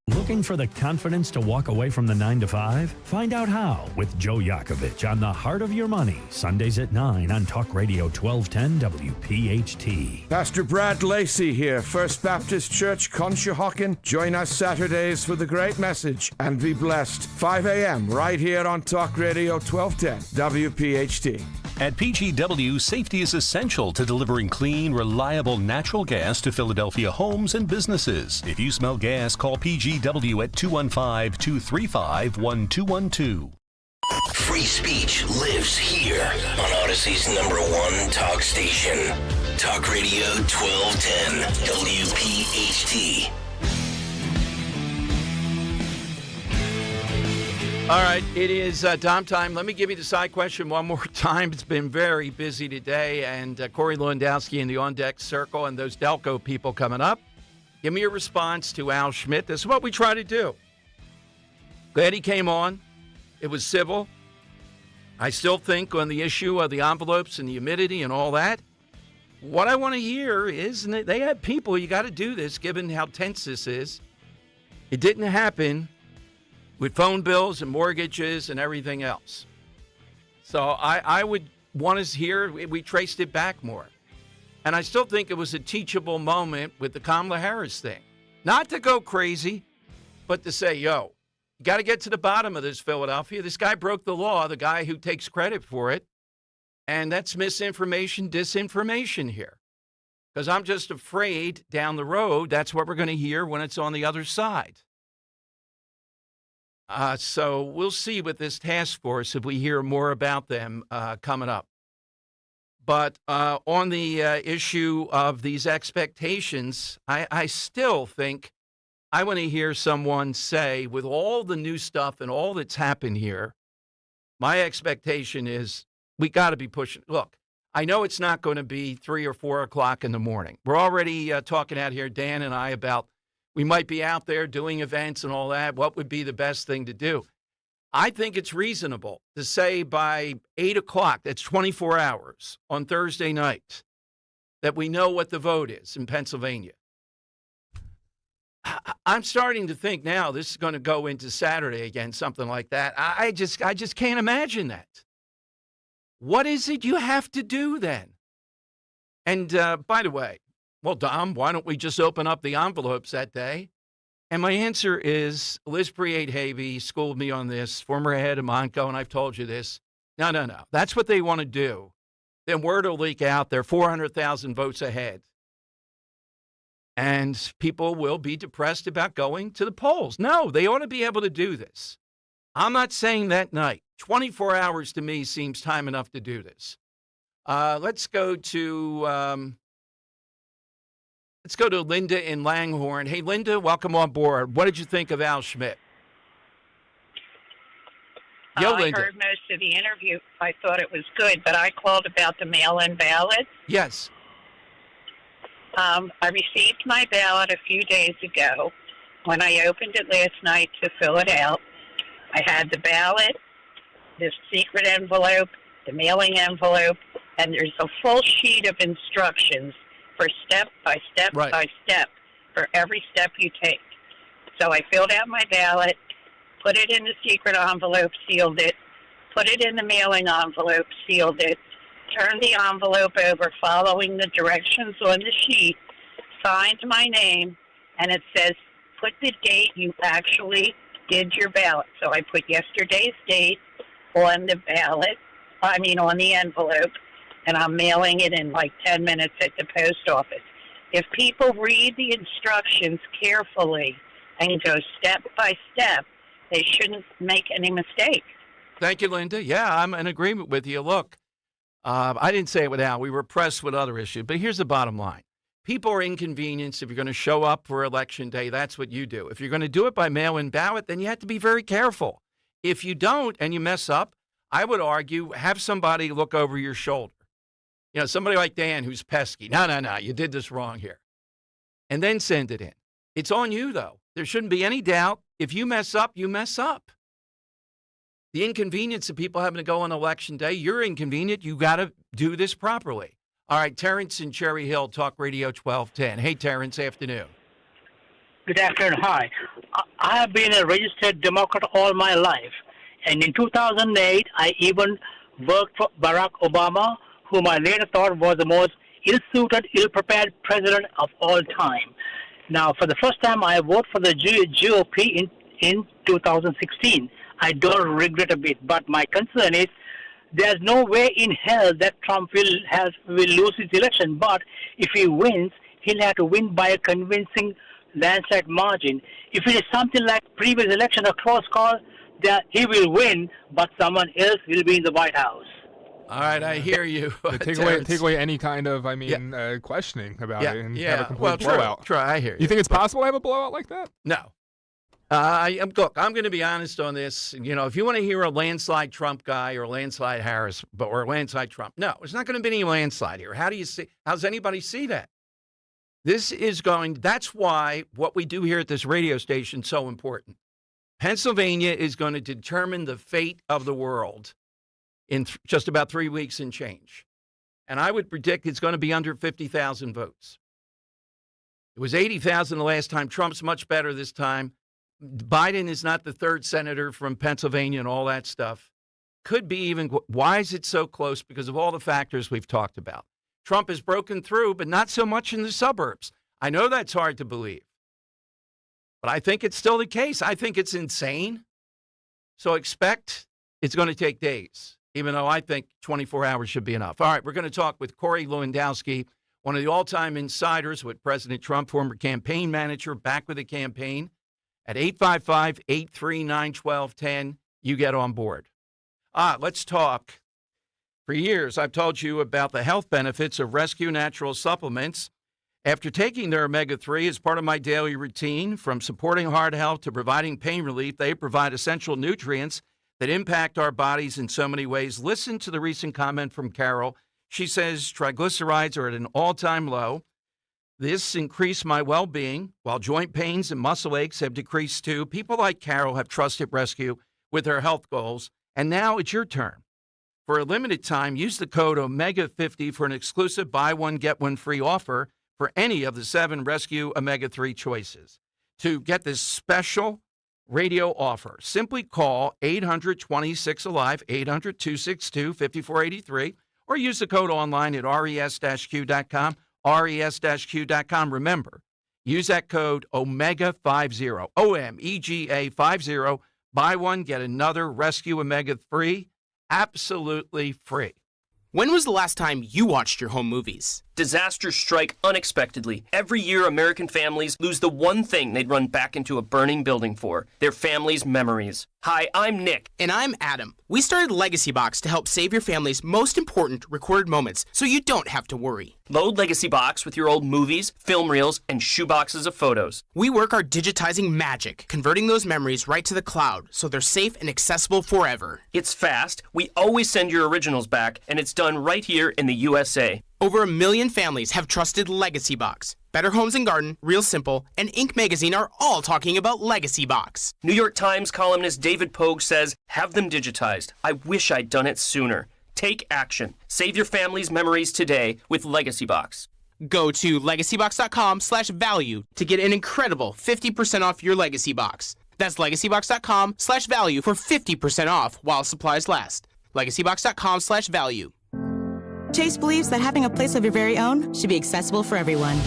Looking for the confidence to walk away from the 9-to-5? Find out how with Joe Yakovich on The Heart of Your Money, Sundays at 9 on Talk Radio 1210 WPHT. Pastor Brad Lacey here, First Baptist Church, Conshohocken. Join us Saturdays for the great message and be blessed. 5 a.m. right here on Talk Radio 1210 WPHT. At PGW, safety is essential to delivering clean, reliable natural gas to Philadelphia homes and businesses. If you smell gas, call PGW at 215-235-1212. Free speech lives here on Odyssey's #1 talk station. Talk Radio 1210 WPHT. All right, it is Dom time. Let me give you the side question one more time. It's been very busy today, and Corey Lewandowski in the on-deck circle and those Delco people coming up. Give me a response to Al Schmidt. This is what we try to do. Glad he came on. It was civil. I still think on the issue of the envelopes and the humidity and all that, what I want to hear is, and they had people, you got to do this given how tense this is. It didn't happen with phone bills and mortgages and everything else. So I would want us here, we traced it back more. And I still think it was a teachable moment with the Kamala Harris thing. Not to go crazy, but to say, yo, you got to get to the bottom of this, Philadelphia. This guy broke the law, the guy who takes credit for it. And that's misinformation, disinformation here. Because I'm just afraid down the road, that's what we're going to hear when it's on the other side. So we'll see with this task force if we hear more about them coming up. But on the issue of these expectations, I still think I want to hear someone say, with all the new stuff and all that's happened here, my expectation is we got to be pushing. Look, I know it's not going to be 3 or 4 o'clock in the morning. We're already talking out here, Dan and I, about we might be out there doing events and all that. What would be the best thing to do? I think it's reasonable to say by 8 o'clock, that's 24 hours on Thursday night, that we know what the vote is in Pennsylvania. I'm starting to think now this is going to go into Saturday again, something like that. I just can't imagine that. What is it you have to do then? And by the way, well, Dom, why don't we just open up the envelopes that day? And my answer is Liz Priate-Havey schooled me on this, former head of Monco, and I've told you this. No. That's what they want to do. Then word will leak out. They're 400,000 votes ahead. And people will be depressed about going to the polls. No, they ought to be able to do this. I'm not saying that night. 24 hours to me seems time enough to do this. Let's go to Linda in Langhorne. Hey, Linda, welcome on board. What did you think of Al Schmidt? Linda. I heard most of the interview. I thought it was good, but I called about the mail-in ballot. Yes. I received my ballot a few days ago. When I opened it last night to fill it out, I had the ballot, this secret envelope, the mailing envelope, and there's a full sheet of instructions for step by step by step for every step you take. So I filled out my ballot, put it in the secret envelope, sealed it, put it in the mailing envelope, sealed it, turned the envelope over following the directions on the sheet, signed my name, and it says, put the date you actually did your ballot. So I put yesterday's date on the ballot, on the envelope, and I'm mailing it in like 10 minutes at the post office. If people read the instructions carefully and go step by step, they shouldn't make any mistake. Thank you, Linda. Yeah, I'm in agreement with you. Look, I didn't say it without. We were pressed with other issues. But here's the bottom line. People are inconvenienced. If you're going to show up for Election Day, that's what you do. If you're going to do it by mail-in ballot, then you have to be very careful. If you don't and you mess up, I would argue have somebody look over your shoulder. You know, somebody like Dan who's pesky. No, you did this wrong here. And then send it in. It's on you, though. There shouldn't be any doubt. If you mess up, you mess up. The inconvenience of people having to go on Election Day, you're inconvenient. You got to do this properly. All right, Terrence in Cherry Hill, Talk Radio 1210. Hey, Terrence, afternoon. Good afternoon. Hi. I have been a registered Democrat all my life. And in 2008, I even worked for Barack Obama, whom I later thought was the most ill-suited, ill-prepared president of all time. Now, for the first time, I voted for the GOP in 2016. I don't regret a bit, but my concern is there's no way in hell that Trump will lose his election. But if he wins, he'll have to win by a convincing landslide margin. If it is something like previous election, a close call, that he will win, but someone else will be in the White House. All right, I hear you. Take away any kind of, questioning about it and have a complete blowout. I hear you. You think it's possible to have a blowout like that? No. Look, I'm going to be honest on this. You know, if you want to hear a landslide Trump guy or a landslide Harris or a landslide Trump, no, there's not going to be any landslide here. How's anybody see that? That's why what we do here at this radio station is so important. Pennsylvania is going to determine the fate of the world in just about 3 weeks and change. And I would predict it's going to be under 50,000 votes. It was 80,000 the last time. Trump's much better this time. Biden is not the third senator from Pennsylvania and all that stuff. Could be even. Why is it so close? Because of all the factors we've talked about. Trump has broken through, but not so much in the suburbs. I know that's hard to believe. But I think it's still the case. I think it's insane. So expect it's going to take days, even though I think 24 hours should be enough. All right, we're going to talk with Corey Lewandowski, one of the all-time insiders with President Trump, former campaign manager, back with the campaign. At 855-839-1210, you get on board. Let's talk. For years, I've told you about the health benefits of Rescue Natural Supplements. After taking their omega-3 as part of my daily routine, from supporting heart health to providing pain relief, they provide essential nutrients that impact our bodies in so many ways. Listen to the recent comment from Carol. She says triglycerides are at an all-time low. This increased my well-being, while joint pains and muscle aches have decreased too. People like Carol have trusted Rescue with her health goals, and now it's your turn. For a limited time, use the code OMEGA50 for an exclusive buy one, get one free offer for any of the 7 Rescue Omega-3 choices. To get this special radio offer, simply call 800-26-ALIVE, 800-262-5483, or use the code online at res-q.com, res-q.com. Remember, use that code OMEGA50, OMEGA50. Buy one, get another Rescue Omega free, absolutely free. When was the last time you watched your home movies? Disasters strike unexpectedly. Every year, American families lose the one thing they'd run back into a burning building for, their family's memories. Hi, I'm Nick. And I'm Adam. We started Legacy Box to help save your family's most important recorded moments so you don't have to worry. Load Legacy Box with your old movies, film reels, and shoeboxes of photos. We work our digitizing magic, converting those memories right to the cloud so they're safe and accessible forever. It's fast, we always send your originals back, and it's done right here in the USA. Over 1 million families have trusted Legacy Box. Better Homes and Garden, Real Simple, and Inc. magazine are all talking about Legacy Box. New York Times columnist David Pogue says, have them digitized. I wish I'd done it sooner. Take action. Save your family's memories today with Legacy Box. Go to legacybox.com/value to get an incredible 50% off your Legacy Box. That's legacybox.com/value for 50% off while supplies last. legacybox.com/value. Chase believes that having a place of your very own should be accessible for everyone.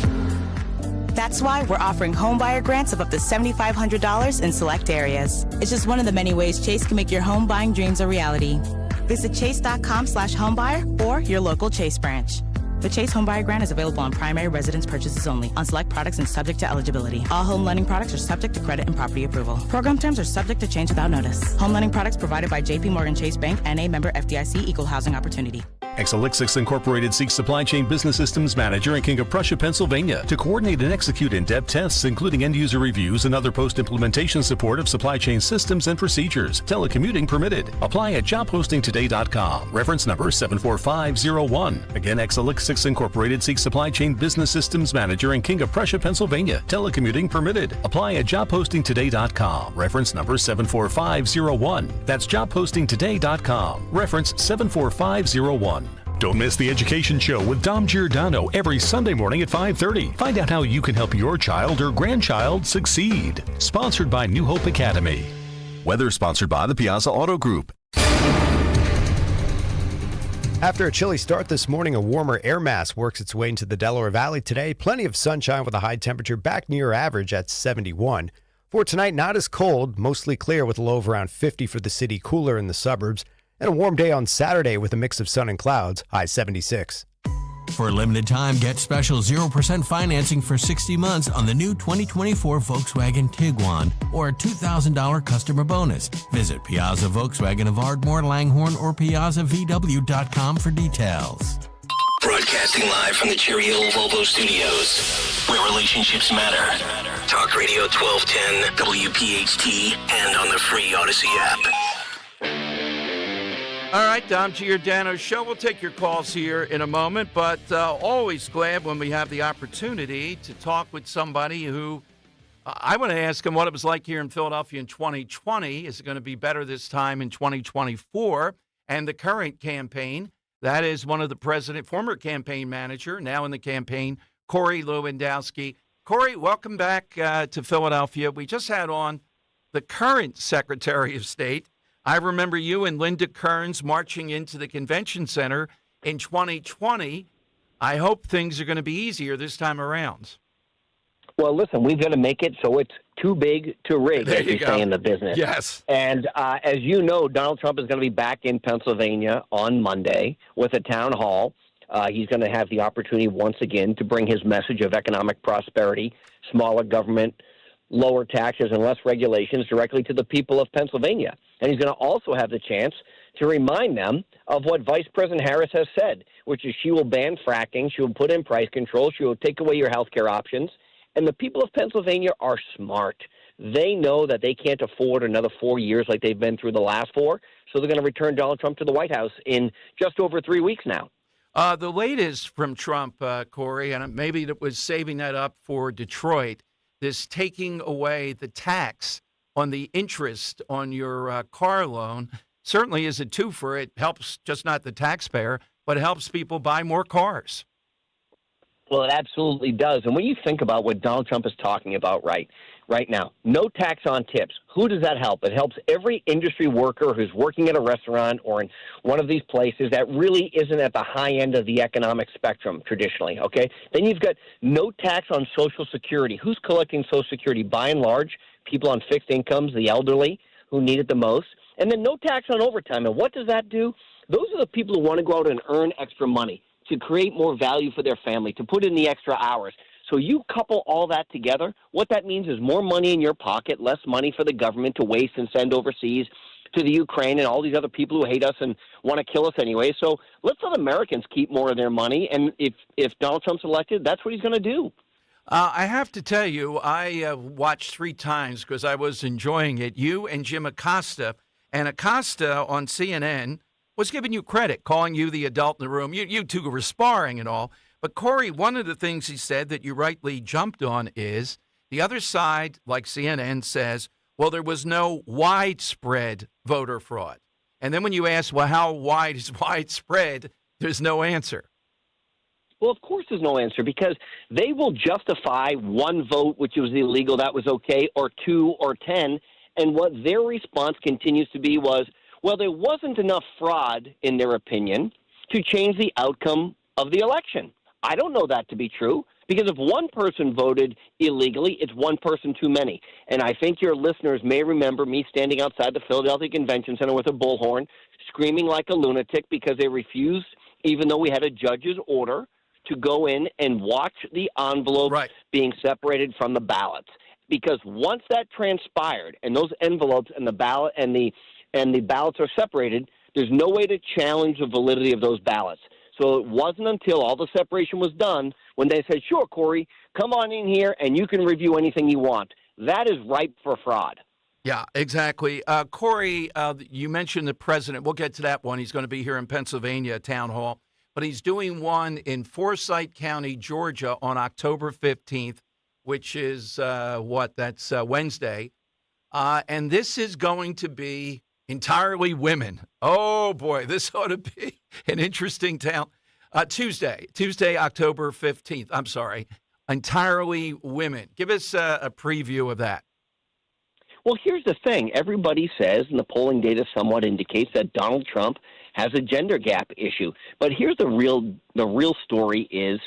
That's why we're offering homebuyer grants of up to $7,500 in select areas. It's just one of the many ways Chase can make your home buying dreams a reality. Visit chase.com/homebuyer or your local Chase branch. The Chase Homebuyer Grant is available on primary residence purchases only, on select products and subject to eligibility. All home lending products are subject to credit and property approval. Program terms are subject to change without notice. Home lending products provided by J.P. Morgan Chase Bank, N.A. member FDIC, Equal Housing Opportunity. Exelixix Incorporated seeks supply chain business systems manager in King of Prussia, Pennsylvania, to coordinate and execute in-depth tests, including end-user reviews and other post-implementation support of supply chain systems and procedures. Telecommuting permitted. Apply at jobpostingtoday.com. Reference number 74501. Again, Exelixix Incorporated seeks supply chain business systems manager in King of Prussia, Pennsylvania. Telecommuting permitted. Apply at jobpostingtoday.com. Reference number 74501. That's jobpostingtoday.com. Reference 74501. Don't miss the Education Show with Dom Giordano every Sunday morning at 5:30. Find out how you can help your child or grandchild succeed. Sponsored by New Hope Academy. Weather sponsored by the Piazza Auto Group. After a chilly start this morning, a warmer air mass works its way into the Delaware Valley today. Plenty of sunshine with a high temperature back near average at 71. For tonight, not as cold, mostly clear with a low of around 50 for the city, cooler in the suburbs. And a warm day on Saturday with a mix of sun and clouds, high 76. For a limited time, get special 0% financing for 60 months on the new 2024 Volkswagen Tiguan or a $2,000 customer bonus. Visit Piazza Volkswagen of Ardmore, Langhorne, or PiazzaVW.com for details. Broadcasting live from the Cherry Hill Volvo Studios, where relationships matter. Talk Radio 1210, WPHT, and on the free Odyssey app. All right, Dom Giordano Show. We'll take your calls here in a moment, but always glad when we have the opportunity to talk with somebody who I want to ask him what it was like here in Philadelphia in 2020. Is it going to be better this time in 2024? And the current campaign, that is one of the former campaign manager, now in the campaign, Corey Lewandowski. Corey, welcome back to Philadelphia. We just had on the current Secretary of State. I remember you and Linda Kearns marching into the convention center in 2020. I hope things are going to be easier this time around. Well, listen, we've got to make it so it's too big to rig, as we say in the business. Yes. And as you know, Donald Trump is going to be back in Pennsylvania on Monday with a town hall. He's going to have the opportunity once again to bring his message of economic prosperity, smaller government, lower taxes, and less regulations directly to the people of Pennsylvania. And he's going to also have the chance to remind them of what Vice President Harris has said, which is she will ban fracking, she will put in price control, she will take away your health care options. And the people of Pennsylvania are smart. They know that they can't afford another 4 years like they've been through the last 4, so they're going to return Donald Trump to the White House in just over 3 weeks now. The latest from Trump, Corey, and maybe it was saving that up for Detroit, this taking away the tax on the interest on your car loan certainly is a twofer. It helps just not the taxpayer, but it helps people buy more cars. Well, it absolutely does. And when you think about what Donald Trump is talking about right now, no tax on tips. Who does that help? It helps every industry worker who's working at a restaurant or in one of these places that really isn't at the high end of the economic spectrum traditionally, okay? Then you've got no tax on Social Security. Who's collecting Social Security? By and large, people on fixed incomes, the elderly who need it the most. And then no tax on overtime. And what does that do? Those are the people who want to go out and earn extra money, to create more value for their family, to put in the extra hours. So you couple all that together, what that means is more money in your pocket, less money for the government to waste and send overseas to the Ukraine and all these other people who hate us and want to kill us anyway. So let's let Americans keep more of their money. And if Donald Trump's elected, that's what he's going to do. I have to tell you, I watched 3 times because I was enjoying it. You and Jim Acosta. And Acosta on CNN was giving you credit, calling you the adult in the room. You two were sparring and all. But, Corey, one of the things he said that you rightly jumped on is the other side, like CNN, says, well, there was no widespread voter fraud. And then when you ask, well, how wide is widespread, there's no answer. Well, of course there's no answer, because they will justify one vote, which was illegal, that was okay, or 2 or 10. And what their response continues to be was, well, there wasn't enough fraud, in their opinion, to change the outcome of the election. I don't know that to be true, because if one person voted illegally, it's one person too many. And I think your listeners may remember me standing outside the Philadelphia Convention Center with a bullhorn, screaming like a lunatic because they refused, even though we had a judge's order, to go in and watch the envelopes being separated from the ballots. Because once that transpired and those envelopes and the ballot and the ballots are separated, there's no way to challenge the validity of those ballots. So it wasn't until all the separation was done when they said, sure, Corey, come on in here and you can review anything you want. That is ripe for fraud. Yeah, exactly. Corey, you mentioned the president. We'll get to that one. He's going to be here in Pennsylvania, Town Hall. But he's doing one in Forsyth County, Georgia on October 15th, which is That's Wednesday. And this is going to be entirely women. Oh, boy, this ought to be an interesting town. Tuesday, October 15th. I'm sorry. Entirely women. Give us a preview of that. Well, here's the thing. Everybody says, and the polling data somewhat indicates, that Donald Trump has a gender gap issue. But here's the real story is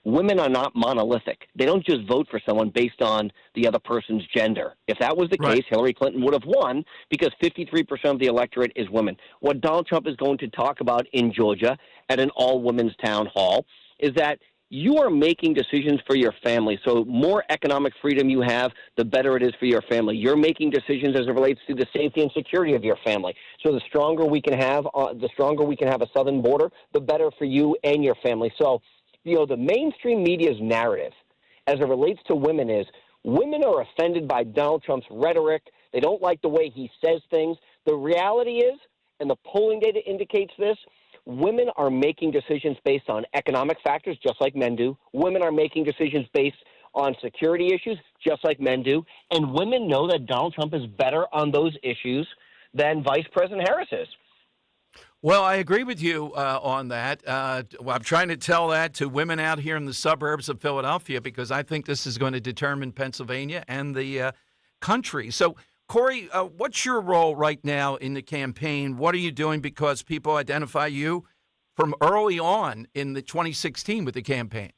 women are not monolithic. They don't just vote for someone based on the other person's gender. If that was the case, Hillary Clinton would have won, because 53% of the electorate is women. What Donald Trump is going to talk about in Georgia at an all-women's town hall is that you are making decisions for your family. So more economic freedom you have, the better it is for your family. You're making decisions as it relates to the safety and security of your family. So the stronger we can have a southern border, the better for you and your family. So, the mainstream media's narrative as it relates to women is women are offended by Donald Trump's rhetoric. They don't like the way he says things. The reality is, and the polling data indicates this, women are making decisions based on economic factors, just like men do. Women are making decisions based on security issues, just like men do. And women know that Donald Trump is better on those issues than Vice President Harris is. Well, I agree with you on that. I'm trying to tell that to women out here in the suburbs of Philadelphia, because I think this is going to determine Pennsylvania and the country. So, Corey, what's your role right now in the campaign? What are you doing? Because people identify you from early on in the 2016 with the campaign.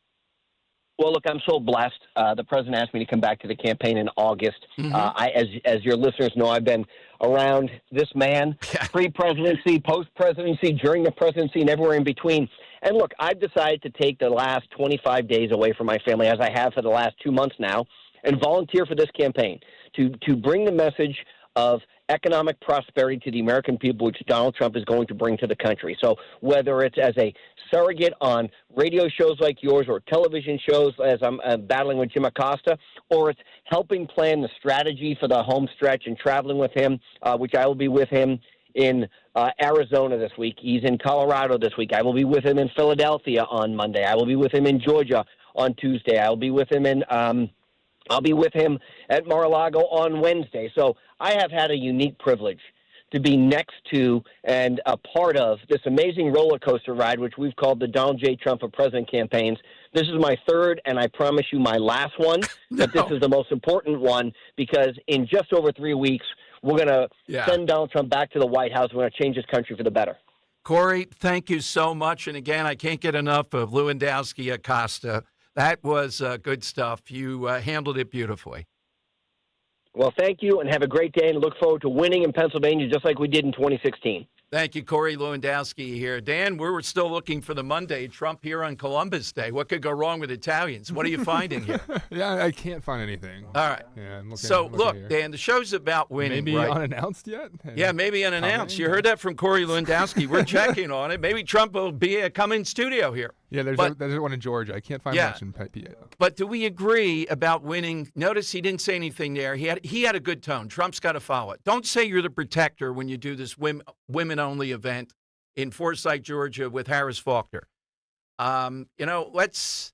Well, look, I'm so blessed. The president asked me to come back to the campaign in August. As your listeners know, I've been around this man pre-presidency, post-presidency, during the presidency, and everywhere in between. And look, I've decided to take the last 25 days away from my family, as I have for the last 2 months now, and volunteer for this campaign to bring the message of economic prosperity to the American people, which Donald Trump is going to bring to the country. So whether it's as a surrogate on radio shows like yours or television shows as I'm battling with Jim Acosta, or it's helping plan the strategy for the home stretch and traveling with him, which I will be with him in Arizona this week. He's in Colorado this week. I will be with him in Philadelphia on Monday. I will be with him in Georgia on Tuesday. I'll be with him at Mar-a-Lago on Wednesday. So I have had a unique privilege to be next to and a part of this amazing roller coaster ride, which we've called the Donald J. Trump for President campaigns. This is my third, and I promise you my last one, but this is the most important one because in just over 3 weeks, we're going to send Donald Trump back to the White House. We're going to change this country for the better. Corey, thank you so much. And again, I can't get enough of Lewandowski Acosta. That was good stuff. You handled it beautifully. Well, thank you, and have a great day, and look forward to winning in Pennsylvania just like we did in 2016. Thank you, Corey Lewandowski here. Dan, we're still looking for the Monday Trump here on Columbus Day. What could go wrong with Italians? What are you finding here? Yeah, I can't find anything. All right. Yeah, I'm look, here. Dan, the show's about winning. Maybe right? unannounced yet? Yeah, maybe unannounced. You heard that from Corey Lewandowski. We're checking on it. Maybe Trump will come in studio here. Yeah, there's one in Georgia. I can't find much in PA. But do we agree about winning? Notice he didn't say anything there. He had a good tone. Trump's got to follow it. Don't say you're the protector when you do this women-only event in Forsyth, Georgia with Harris Faulkner. Let's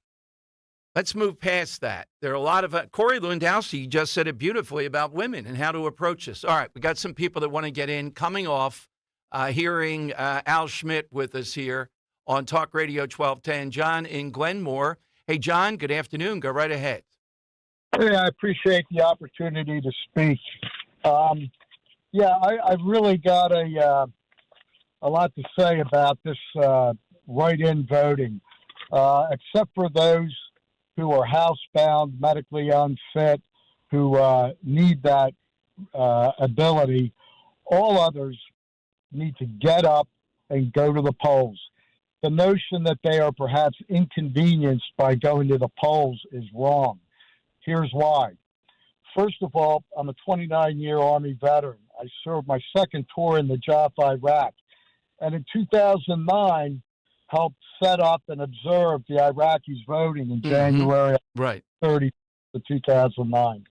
move past that. There are a lot of Corey Lewandowski just said it beautifully about women and how to approach this. All right, we got some people that want to get in. Coming off hearing Al Schmidt with us here on Talk Radio 1210. John in Glenmore. Hey, John, good afternoon. Go right ahead. Hey, I appreciate the opportunity to speak. I've really got a lot to say about this write-in voting, except for those who are housebound, medically unfit, who need that ability. All others need to get up and go to the polls. The notion that they are perhaps inconvenienced by going to the polls is wrong. Here's why. First of all, I'm a 29-year Army veteran. I served my second tour in the JOF Iraq. And in 2009, helped set up and observe the Iraqis voting in January 30th of 2009.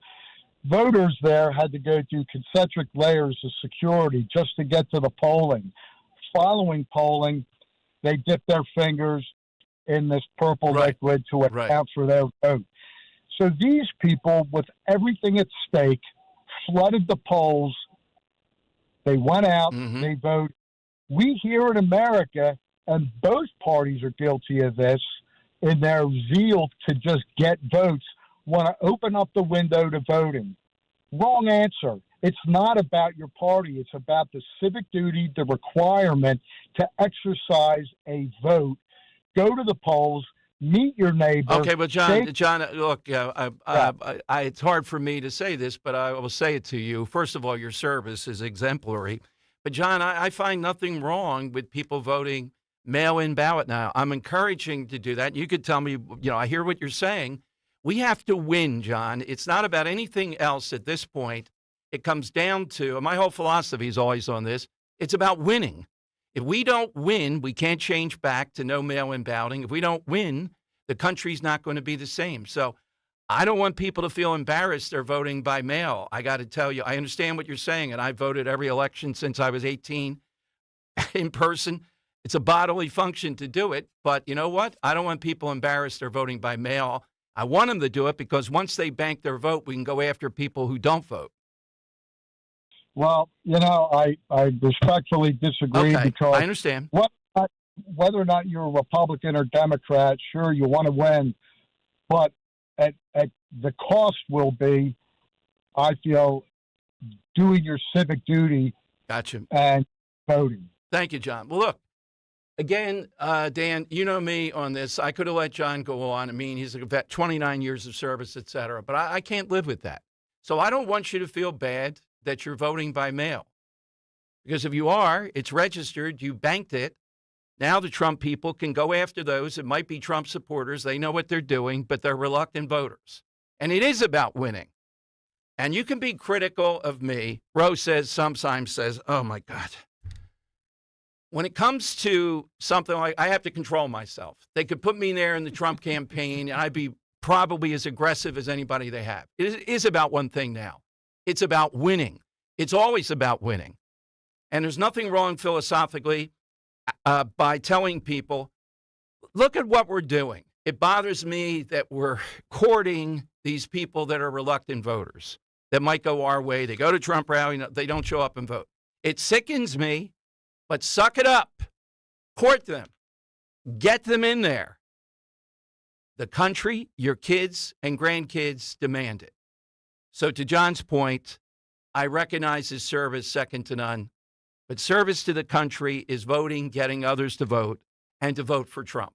Voters there had to go through concentric layers of security just to get to the polling. Following polling, they dip their fingers in this purple liquid to account for their vote. So these people, with everything at stake, flooded the polls. They went out, they voted. We here in America, and both parties are guilty of this, in their zeal to just get votes, want to open up the window to voting. Wrong answer. It's not about your party. It's about the civic duty, the requirement to exercise a vote. Go to the polls, meet your neighbor. Okay, but John, look, it's hard for me to say this, but I will say it to you. First of all, your service is exemplary. But, John, I find nothing wrong with people voting mail-in ballot now. I'm encouraging to do that. You could tell me, I hear what you're saying. We have to win, John. It's not about anything else at this point. It comes down to, my whole philosophy is always on this, it's about winning. If we don't win, we can't change back to no mail-in balloting. If we don't win, the country's not going to be the same. So I don't want people to feel embarrassed they're voting by mail. I got to tell you, I understand what you're saying, and I voted every election since I was 18 in person. It's a bodily function to do it, but you know what? I don't want people embarrassed they're voting by mail. I want them to do it because once they bank their vote, we can go after people who don't vote. Well, I respectfully disagree because I understand. Whether or not you're a Republican or Democrat, sure, you want to win, but at the cost will be, I feel, doing your civic duty. Gotcha. And voting. Thank you, John. Well, look, again, Dan, you know me on this. I could have let John go on. I mean, he's a vet, 29 years of service, et cetera, but I can't live with that. So I don't want you to feel bad that you're voting by mail. Because if you are, it's registered, you banked it. Now the Trump people can go after those. It might be Trump supporters. They know what they're doing, but they're reluctant voters. And it is about winning. And you can be critical of me. Rose sometimes says, oh, my God. When it comes to something like, I have to control myself. They could put me there in the Trump campaign, and I'd be probably as aggressive as anybody they have. It is about one thing now. It's about winning. It's always about winning. And there's nothing wrong philosophically by telling people, look at what we're doing. It bothers me that we're courting these people that are reluctant voters that might go our way. They go to Trump rally, they don't show up and vote. It sickens me, but suck it up. Court them. Get them in there. The country, your kids and grandkids demand it. So to John's point, I recognize his service second to none, but service to the country is voting, getting others to vote, and to vote for Trump.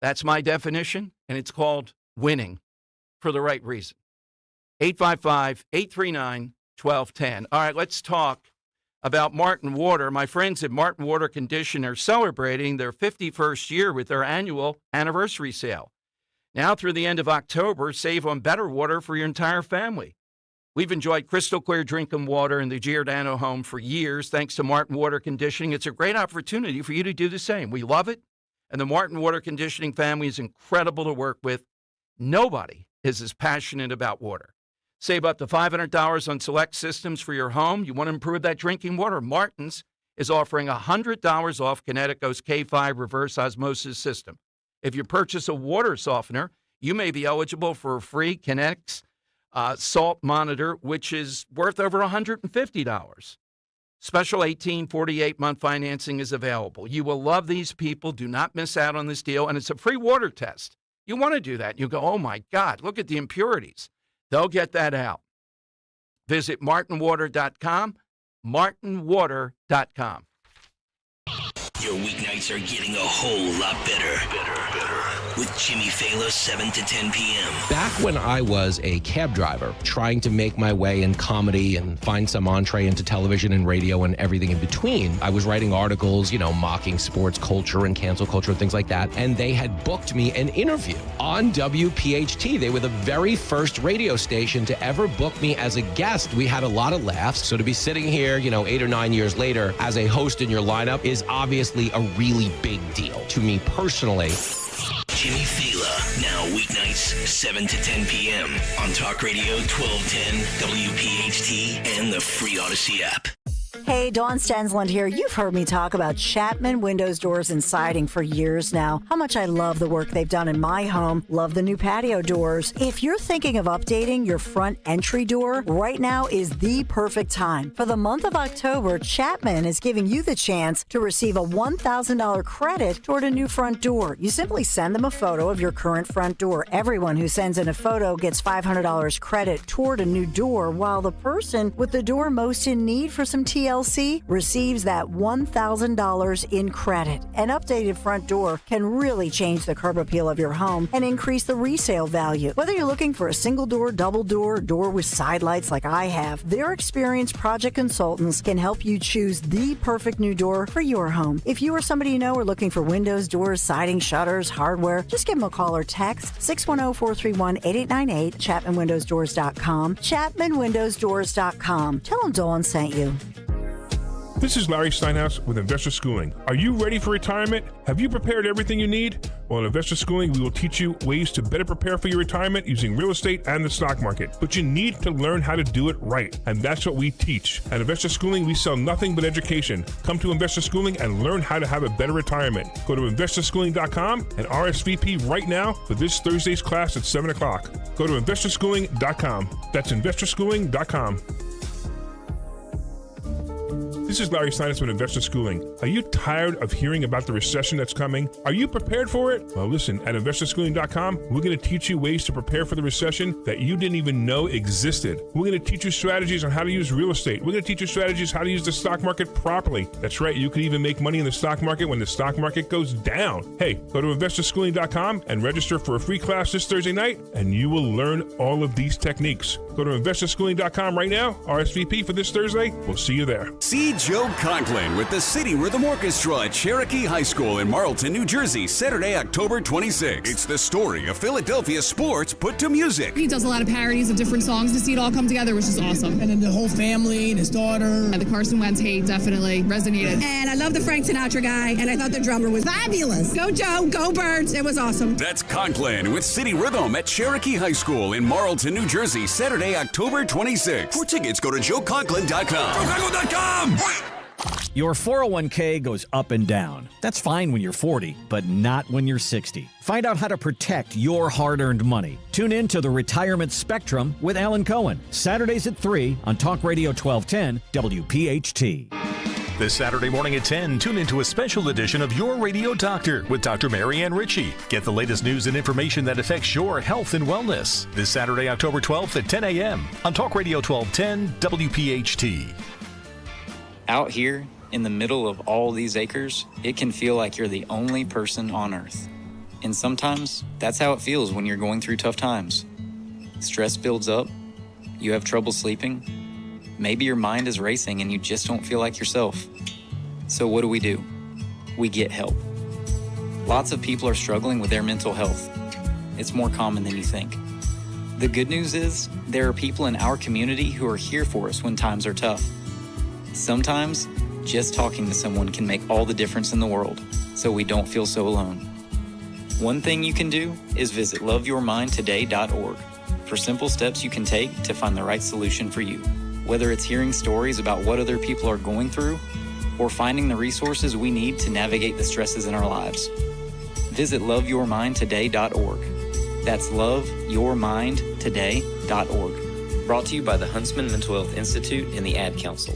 That's my definition, and it's called winning for the right reason. 855-839-1210. All right, let's talk about Martin Water. My friends at Martin Water Condition are celebrating their 51st year with their annual anniversary sale. Now through the end of October, save on better water for your entire family. We've enjoyed crystal clear drinking water in the Giordano home for years thanks to Martin Water Conditioning. It's a great opportunity for you to do the same. We love it, and the Martin Water Conditioning family is incredible to work with. Nobody is as passionate about water. Save up to $500 on select systems for your home. You want to improve that drinking water? Martin's is offering $100 off Connecticut's K5 reverse osmosis system. If you purchase a water softener, you may be eligible for a free Kinetics salt monitor, which is worth over $150. Special 48-month financing is available. You will love these people. Do not miss out on this deal. And it's a free water test. You want to do that. You go, oh, my God, look at the impurities. They'll get that out. Visit martinwater.com, martinwater.com. Your weeknights are getting a whole lot better. With Jimmy Fallon, 7 to 10 p.m. Back when I was a cab driver, trying to make my way in comedy and find some entree into television and radio and everything in between, I was writing articles, mocking sports culture and cancel culture and things like that. And they had booked me an interview on WPHT. They were the very first radio station to ever book me as a guest. We had a lot of laughs. So to be sitting here, 8 or 9 years later as a host in your lineup is obviously a really big deal to me personally. Jimmy Fallon, now weeknights, 7 to 10 p.m. on Talk Radio 1210, WPHT, and the free Odyssey app. Hey, Dawn Stensland here. You've heard me talk about Chapman Windows, Doors, and Siding for years now. How much I love the work they've done in my home. Love the new patio doors. If you're thinking of updating your front entry door, right now is the perfect time. For the month of October, Chapman is giving you the chance to receive a $1,000 credit toward a new front door. You simply send them a photo of your current front door. Everyone who sends in a photo gets $500 credit toward a new door, while the person with the door most in need for some TLC receives that $1,000 in credit. An updated front door can really change the curb appeal of your home and increase the resale value. Whether you're looking for a single door, double door, door with side lights like I have, their experienced project consultants can help you choose the perfect new door for your home. If you or somebody you know are looking for windows, doors, siding, shutters, hardware, just give them a call or text 610-431-8898, ChapmanWindowsDoors.com, ChapmanWindowsDoors.com. Tell them Dawn sent you. This is Larry Steinhaus with Investor Schooling. Are you ready for retirement? Have you prepared everything you need? Well, in Investor Schooling, we will teach you ways to better prepare for your retirement using real estate and the stock market. But you need to learn how to do it right, and that's what we teach. At Investor Schooling, we sell nothing but education. Come to Investor Schooling and learn how to have a better retirement. Go to investorschooling.com and RSVP right now for this Thursday's class at 7 o'clock. Go to investorschooling.com. That's investorschooling.com. This is Larry Steinhaus with Investor Schooling. Are you tired of hearing about the recession that's coming? Are you prepared for it? Well, listen, at investorschooling.com, we're going to teach you ways to prepare for the recession that you didn't even know existed. We're going to teach you strategies on how to use real estate. We're going to teach you strategies how to use the stock market properly. That's right, you can even make money in the stock market when the stock market goes down. Hey, go to investorschooling.com and register for a free class this Thursday night, and you will learn all of these techniques. Go to investorschooling.com right now, RSVP for this Thursday. We'll see you there. See Joe Conklin with the City Rhythm Orchestra at Cherokee High School in Marlton, New Jersey, Saturday, October 26th. It's the story of Philadelphia sports put to music. He does a lot of parodies of different songs. To see it all come together, which is awesome. And then the whole family and his daughter. The Carson Wentz hate definitely resonated. And I love the Frank Sinatra guy, and I thought the drummer was fabulous. Go Joe, go Birds. It was awesome. That's Conklin with City Rhythm at Cherokee High School in Marlton, New Jersey, Saturday, October 26th. For tickets, go to joeconklin.com. JoeConklin.com! Your 401k goes up and down. That's fine when you're 40, but not when you're 60. Find out how to protect your hard-earned money. Tune in to the Retirement Spectrum with Alan Cohen, Saturdays at 3 on Talk Radio 1210 WPHT. This Saturday morning at 10, tune into a special edition of Your Radio Doctor with Dr. Marianne Ritchie. Get the latest news and information that affects your health and wellness. This Saturday, October 12th at 10 a.m. on Talk Radio 1210 WPHT. Out here, in the middle of all these acres, it can feel like you're the only person on Earth. And sometimes, that's how it feels when you're going through tough times. Stress builds up, you have trouble sleeping, maybe your mind is racing and you just don't feel like yourself. So what do? We get help. Lots of people are struggling with their mental health. It's more common than you think. The good news is, there are people in our community who are here for us when times are tough. Sometimes, just talking to someone can make all the difference in the world, so we don't feel so alone. One thing you can do is visit loveyourmindtoday.org for simple steps you can take to find the right solution for you. Whether it's hearing stories about what other people are going through or finding the resources we need to navigate the stresses in our lives. Visit loveyourmindtoday.org. That's loveyourmindtoday.org. Brought to you by the Huntsman Mental Health Institute and the Ad Council.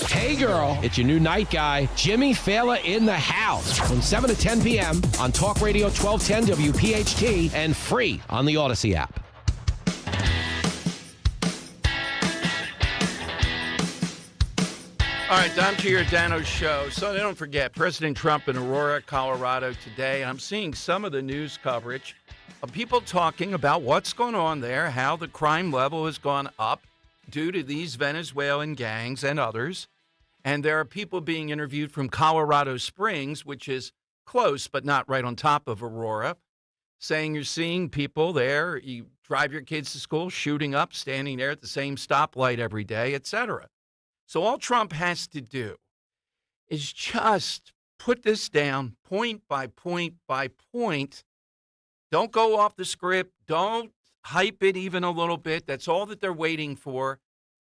Hey girl, it's your new night guy, Jimmy Fallon in the house from 7 to 10 p.m. on Talk Radio 1210 WPHT and free on the Odyssey app. All right, Dom Giordano show. So don't forget, President Trump in Aurora, Colorado today. I'm seeing some of the news coverage of people talking about what's going on there, how the crime level has gone up due to these Venezuelan gangs and others. And there are people being interviewed from Colorado Springs, which is close but not right on top of Aurora, saying you're seeing people there, you drive your kids to school, shooting up, standing there at the same stoplight every day, etc. So all Trump has to do is just put this down point by point by point. Don't go off the script. Don't hype it even a little bit. That's all that they're waiting for.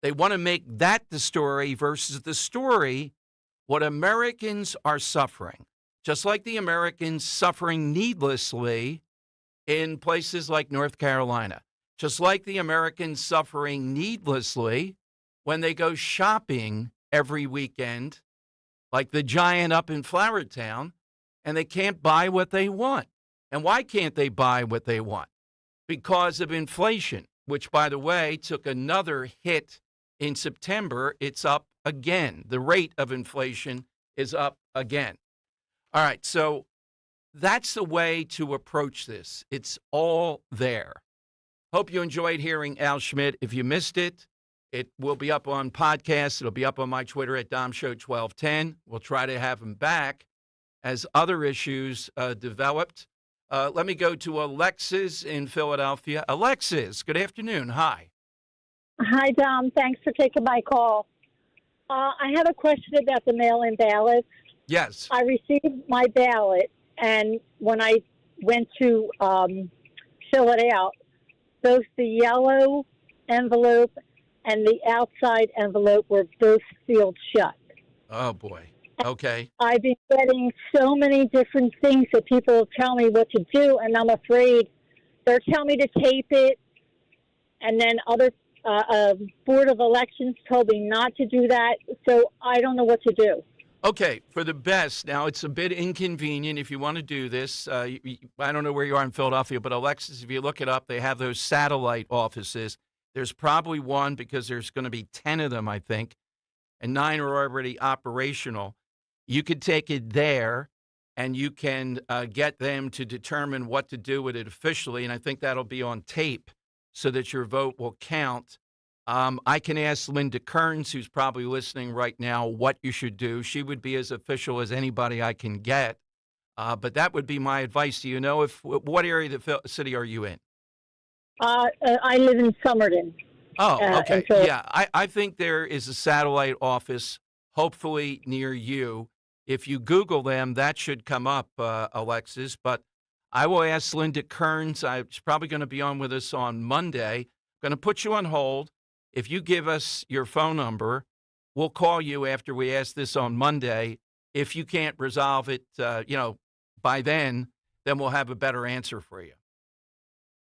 They want to make that the story versus the story, what Americans are suffering. Just like the Americans suffering needlessly in places like North Carolina. Just like the Americans suffering needlessly when they go shopping every weekend, like the giant up in Flowertown, and they can't buy what they want. And why can't they buy what they want? Because of inflation, which, by the way, took another hit in September. It's up again. The rate of inflation is up again. All right, so that's the way to approach this. It's all there. Hope you enjoyed hearing Al Schmidt. If you missed it, it will be up on podcasts. It'll be up on my Twitter at DomShow1210. We'll try to have him back as other issues developed. Let me go to Alexis in Philadelphia. Alexis, good afternoon. Hi. Hi, Dom. Thanks for taking my call. I have a question about the mail-in ballots. Yes. I received my ballot, and when I went to fill it out, both the yellow envelope and the outside envelope were both sealed shut. Oh, boy. Okay. I've been getting so many different things that people tell me what to do, and I'm afraid they're telling me to tape it, and then other Board of Elections told me not to do that, so I don't know what to do. Okay, for the best. Now, it's a bit inconvenient if you want to do this. I don't know where you are in Philadelphia, but Alexis, if you look it up, they have those satellite offices. There's probably one because there's going to be 10 of them, I think, and 9 are already operational. You could take it there, and you can get them to determine what to do with it officially, and I think that'll be on tape so that your vote will count. I can ask Linda Kearns, who's probably listening right now, what you should do. She would be as official as anybody I can get, but that would be my advice. Do you know what area of the city are you in? I live in Somerton. Oh, okay. Yeah, I think there is a satellite office, hopefully near you. If you Google them, that should come up, Alexis. But I will ask Linda Kearns. She's probably going to be on with us on Monday. I'm going to put you on hold. If you give us your phone number, we'll call you after we ask this on Monday. If you can't resolve it, by then we'll have a better answer for you.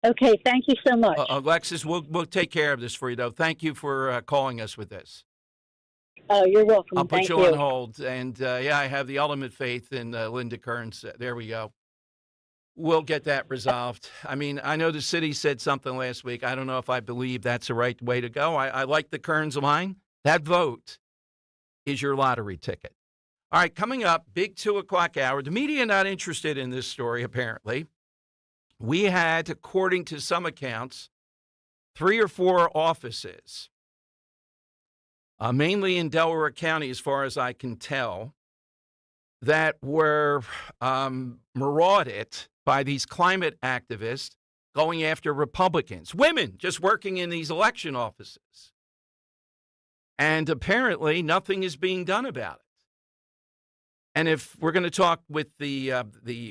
Okay, thank you so much. Alexis, we'll take care of this for you, though. Thank you for calling us with this. Oh, you're welcome. I'll put Thank you on hold. And, I have the ultimate faith in Linda Kearns. There we go. We'll get that resolved. I mean, I know the city said something last week. I don't know if I believe that's the right way to go. I like the Kearns line. That vote is your lottery ticket. All right, coming up, big 2 o'clock hour. The media not interested in this story, apparently. We had, according to some accounts, 3 or 4 offices, mainly in Delaware County, as far as I can tell, that were marauded by these climate activists going after Republicans, women just working in these election offices. And apparently nothing is being done about it. And if we're going to talk with the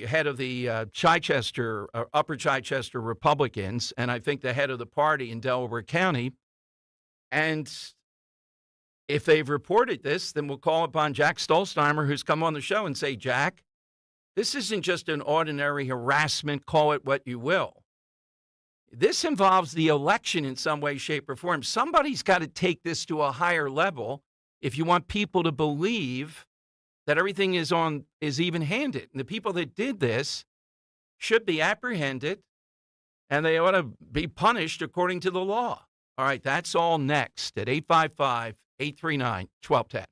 head of the Chichester, Upper Chichester Republicans, and I think the head of the party in Delaware County, and if they've reported this, then we'll call upon Jack Stolzheimer, who's come on the show, and say, Jack, this isn't just an ordinary harassment, call it what you will. This involves the election in some way, shape, or form. Somebody's got to take this to a higher level if you want people to believe that everything is even-handed. And the people that did this should be apprehended, and they ought to be punished according to the law. All right, that's all next at 855-839-1210.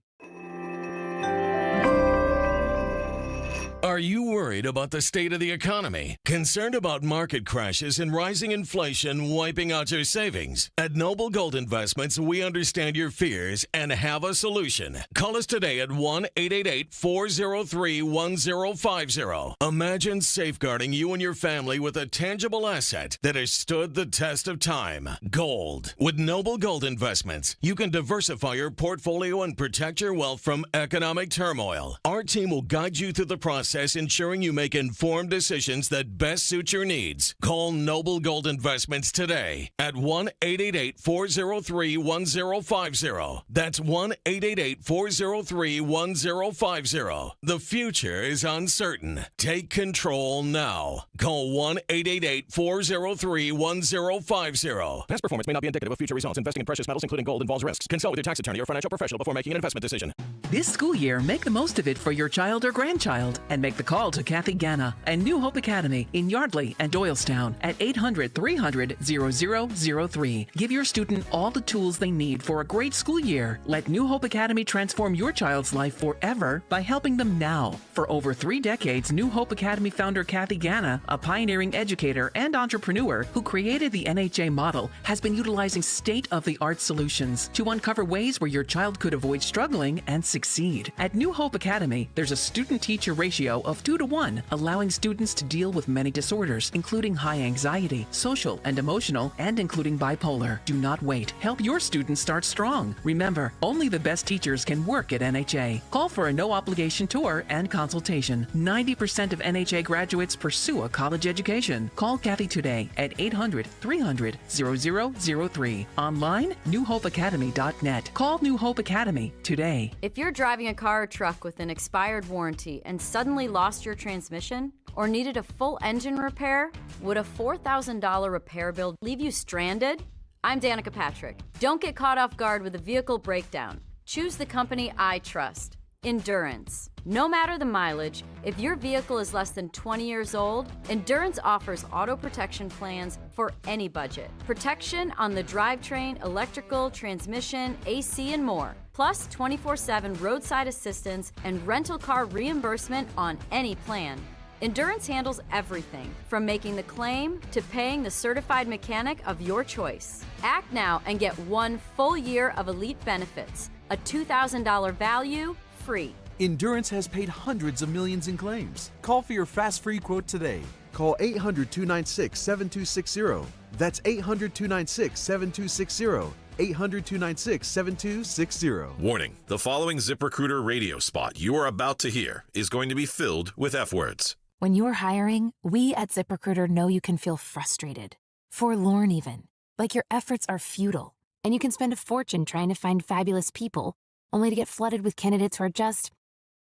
Are you worried about the state of the economy? Concerned about market crashes and rising inflation wiping out your savings? At Noble Gold Investments, we understand your fears and have a solution. Call us today at 1-888-403-1050. Imagine safeguarding you and your family with a tangible asset that has stood the test of time. Gold. With Noble Gold Investments, you can diversify your portfolio and protect your wealth from economic turmoil. Our team will guide you through the process, ensuring you make informed decisions that best suit your needs. Call Noble Gold Investments today at 1-888-403-1050. That's 1-888-403-1050. The future is uncertain. Take control now. Call 1-888-403-1050. Past performance may not be indicative of future results. Investing in precious metals, including gold, involves risks. Consult with your tax attorney or financial professional before making an investment decision. This school year, make the most of it for your child or grandchild and make the call to Kathy Ganna and New Hope Academy in Yardley and Doylestown at 800-300-0003. Give your student all the tools they need for a great school year. Let New Hope Academy transform your child's life forever by helping them now. For over 3 decades, New Hope Academy founder Kathy Ganna, a pioneering educator and entrepreneur who created the NHA model, has been utilizing state-of-the-art solutions to uncover ways where your child could avoid struggling and succeed. At New Hope Academy, there's a student-teacher ratio of 2-to-1, allowing students to deal with many disorders, including high anxiety, social and emotional, and including bipolar. Do not wait. Help your students start strong. Remember, only the best teachers can work at NHA. Call for a no-obligation tour and consultation. 90% of NHA graduates pursue a college education. Call Kathy today at 800-300-0003. Online, newhopeacademy.net. Call New Hope Academy today. If you're driving a car or truck with an expired warranty and suddenly lost your transmission or needed a full engine repair, would a $4,000 repair bill leave you stranded? I'm Danica Patrick. Don't get caught off guard with a vehicle breakdown. Choose the company I trust, Endurance. No matter the mileage, if your vehicle is less than 20 years old, Endurance offers auto protection plans for any budget. Protection on the drivetrain, electrical, transmission, AC, and more. Plus 24/7 roadside assistance and rental car reimbursement on any plan. Endurance handles everything, from making the claim to paying the certified mechanic of your choice. Act now and get 1 full year of elite benefits, a $2,000 value, free. Endurance has paid hundreds of millions in claims. Call for your fast free quote today. Call 800-296-7260. That's 800-296-7260. 800-296-7260. Warning, the following ZipRecruiter radio spot you are about to hear is going to be filled with F words. When you're hiring, we at ZipRecruiter know you can feel frustrated, forlorn even, like your efforts are futile, and you can spend a fortune trying to find fabulous people only to get flooded with candidates who are just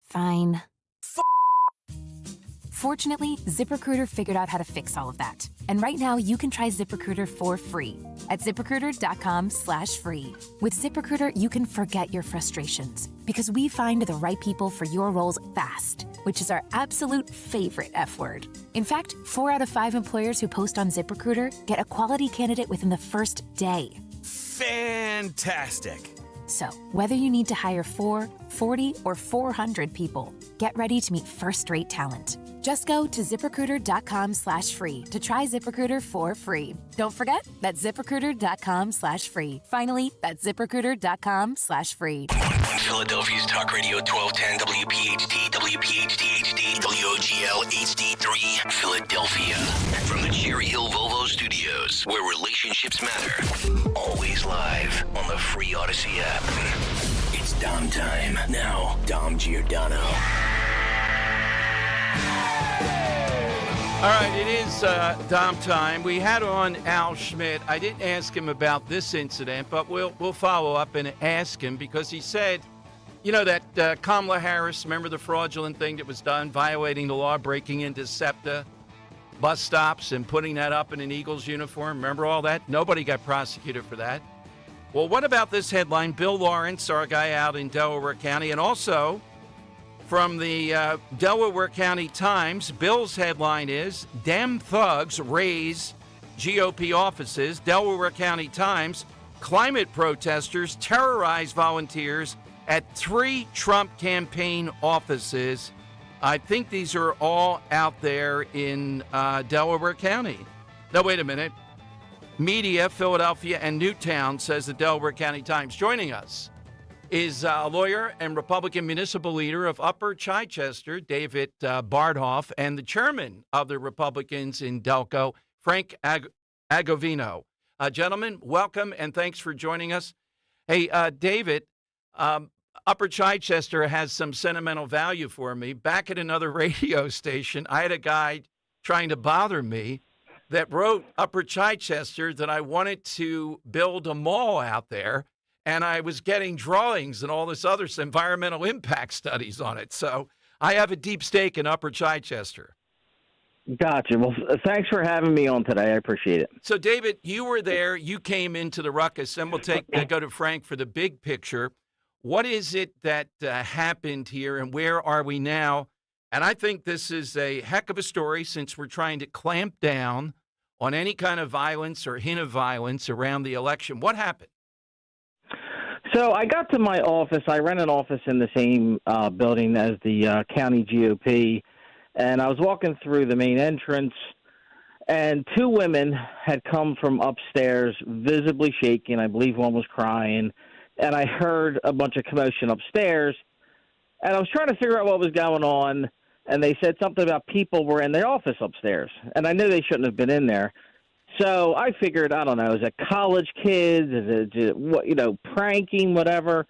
fine. Fortunately, ZipRecruiter figured out how to fix all of that. And right now, you can try ZipRecruiter for free at ZipRecruiter.com/free. With ZipRecruiter, you can forget your frustrations because we find the right people for your roles fast, which is our absolute favorite F word. In fact, 4 out of 5 employers who post on ZipRecruiter get a quality candidate within the first day. Fantastic. So, whether you need to hire 4, 40, or 400 people, get ready to meet first-rate talent. Just go to ZipRecruiter.com/free to try ZipRecruiter for free. Don't forget, that's ZipRecruiter.com/free. Finally, that's ZipRecruiter.com/free. On Philadelphia's Talk Radio 1210 WPHT, WPHT HD, WOGL HD3, Philadelphia. From the Cherry Hill Volvo Studios, where relationships matter. Always live on the free Odyssey app. It's Dom time. Now, Dom Giordano. All right, it is Dom time. We had on Al Schmidt. I didn't ask him about this incident, but we'll follow up and ask him because he said, you know, that Kamala Harris, remember the fraudulent thing that was done, violating the law, breaking into SEPTA bus stops and putting that up in an Eagles uniform. Remember all that? Nobody got prosecuted for that. Well, what about this headline? Bill Lawrence, our guy out in Delaware County, and also from the Delaware County Times, Bill's headline is, Dem Thugs Raise GOP Offices. Delaware County Times, climate protesters terrorize volunteers at 3 Trump campaign offices. I think these are all out there in Delaware County. No, wait a minute. Media, Philadelphia, and Newtown, says the Delaware County Times. Joining us is a lawyer and Republican municipal leader of Upper Chichester, David Bardhoff, and the chairman of the Republicans in Delco, Frank Agovino. Gentlemen, welcome and thanks for joining us. Hey, David, Upper Chichester has some sentimental value for me. Back at another radio station, I had a guy trying to bother me that wrote Upper Chichester that I wanted to build a mall out there. And I was getting drawings and all this other environmental impact studies on it. So I have a deep stake in Upper Chichester. Gotcha. Well, thanks for having me on today. I appreciate it. So, David, you were there. You came into the ruckus, and we'll go to Frank for the big picture. What is it that happened here, and where are we now? And I think this is a heck of a story since we're trying to clamp down on any kind of violence or hint of violence around the election. What happened? So I got to my office. I rent an office in the same building as the county GOP, and I was walking through the main entrance, and 2 women had come from upstairs, visibly shaking. I believe one was crying, and I heard a bunch of commotion upstairs, and I was trying to figure out what was going on, and they said something about people were in the office upstairs, and I knew they shouldn't have been in there. So I figured, I don't know, is it college kids? Is it, pranking, whatever?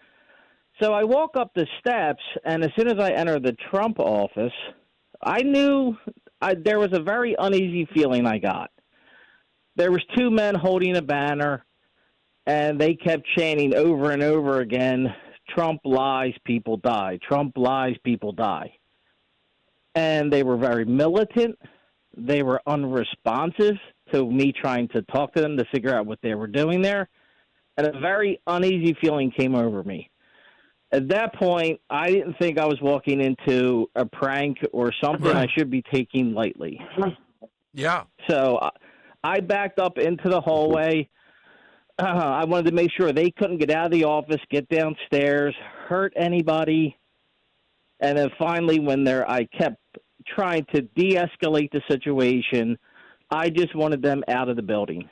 So I walk up the steps, and as soon as I enter the Trump office, I knew there was a very uneasy feeling I got. There was 2 men holding a banner, and they kept chanting over and over again, Trump lies, people die. Trump lies, people die. And they were very militant. They were unresponsive to me trying to talk to them to figure out what they were doing there. And a very uneasy feeling came over me. At that point, I didn't think I was walking into a prank or something I should be taking lightly. Yeah. So I backed up into the hallway. I wanted to make sure they couldn't get out of the office, get downstairs, hurt anybody. And then finally, I kept trying to de-escalate the situation. I just wanted them out of the building.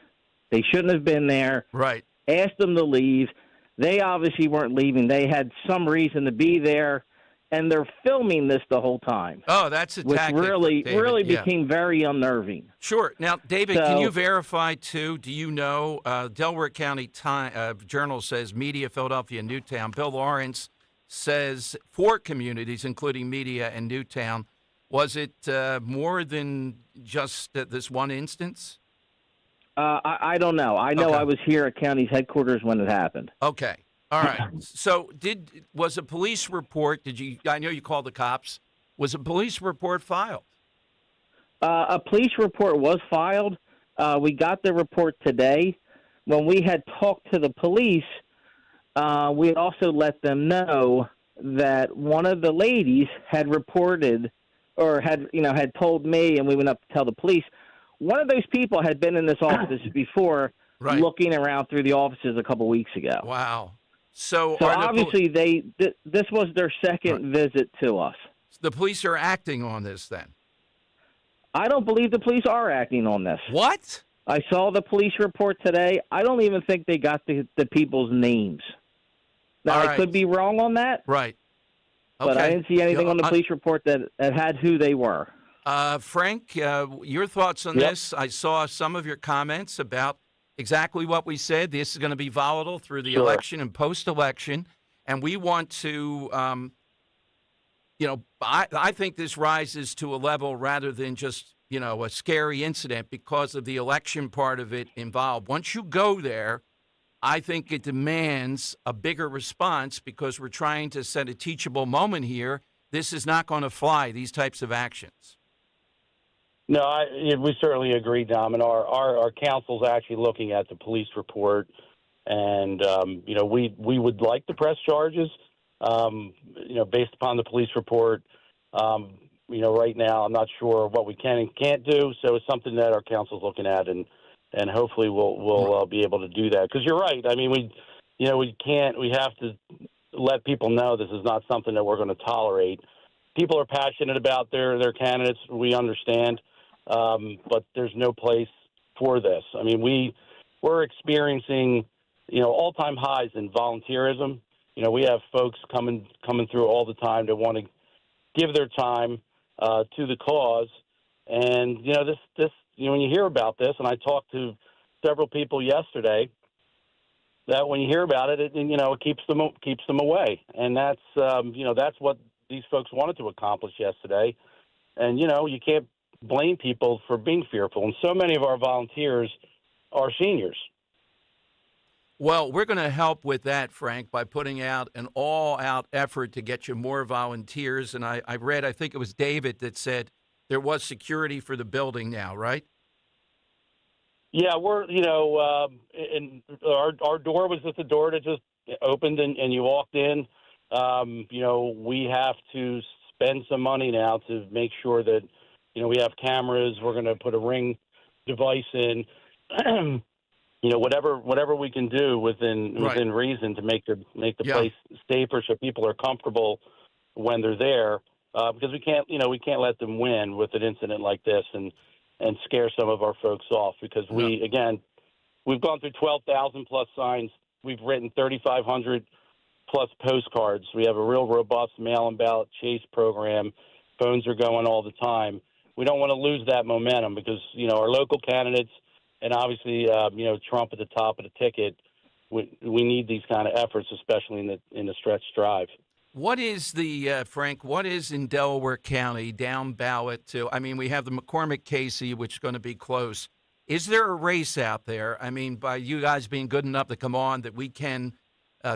They shouldn't have been there. Right. Asked them to leave. They obviously weren't leaving. They had some reason to be there, and they're filming this the whole time. Oh, that's a tactic. Which really became very unnerving. Sure. Now, David, can you verify, too? Do you know, Delaware County Journal says Media, Philadelphia, Newtown. Bill Lawrence says 4 communities, including Media and Newtown. Was it more than just this one instance? I don't know. I know I was here at county's headquarters when it happened. Okay. All right. So was a police report, I know you called the cops. Was a police report filed? A police report was filed. We got the report today. When we had talked to the police, we had also let them know that one of the ladies had reported or had told me, and we went up to tell the police, one of those people had been in this office before looking around through the offices a couple weeks ago. Wow. So obviously this was their second visit to us. The police are acting on this then? I don't believe the police are acting on this. What? I saw the police report today. I don't even think they got the people's names. Now, I could be wrong on that. Right. But I didn't see anything on the police report that had who they were. Frank, your thoughts on this? I saw some of your comments about exactly what we said. This is going to be volatile through the election and post-election, and we want to, I think this rises to a level rather than just, a scary incident because of the election part of it involved. Once you go there, I think it demands a bigger response because we're trying to set a teachable moment here. This is not going to fly, these types of actions. No, we certainly agree, Dom, and our counsel's actually looking at the police report, and we would like to press charges, based upon the police report. Right now I'm not sure what we can and can't do, so it's something that our counsel's looking at, and hopefully we'll be able to do that. Because you're right. I mean, we have to let people know this is not something that we're going to tolerate. People are passionate about their candidates. We understand. But there's no place for this. I mean, we're experiencing, all-time highs in volunteerism. We have folks coming through all the time that want to give their time to the cause. And, this when you hear about this, and I talked to several people yesterday, that when you hear about it, it keeps them away. And that's what these folks wanted to accomplish yesterday. And, you can't blame people for being fearful. And so many of our volunteers are seniors. Well, we're going to help with that, Frank, by putting out an all-out effort to get you more volunteers. And I read, I think it was David that said there was security for the building now, right? Yeah, we're, and our door was just a door that just opened and you walked in. We have to spend some money now to make sure that, we have cameras. We're going to put a Ring device in. Whatever we can do within reason to make the place safer so people are comfortable when they're there. Because we can't let them win with an incident like this and scare some of our folks off. Because we've gone through 12,000 plus signs. We've written 3,500 plus postcards. We have a real robust mail-in ballot chase program. Phones are going all the time. We don't want to lose that momentum because, our local candidates and obviously, Trump at the top of the ticket, we need these kind of efforts, especially in the stretch drive. What is Frank, what is in Delaware County down ballot to, we have the McCormick-Casey, which is going to be close. Is there a race out there? By you guys being good enough to come on that we can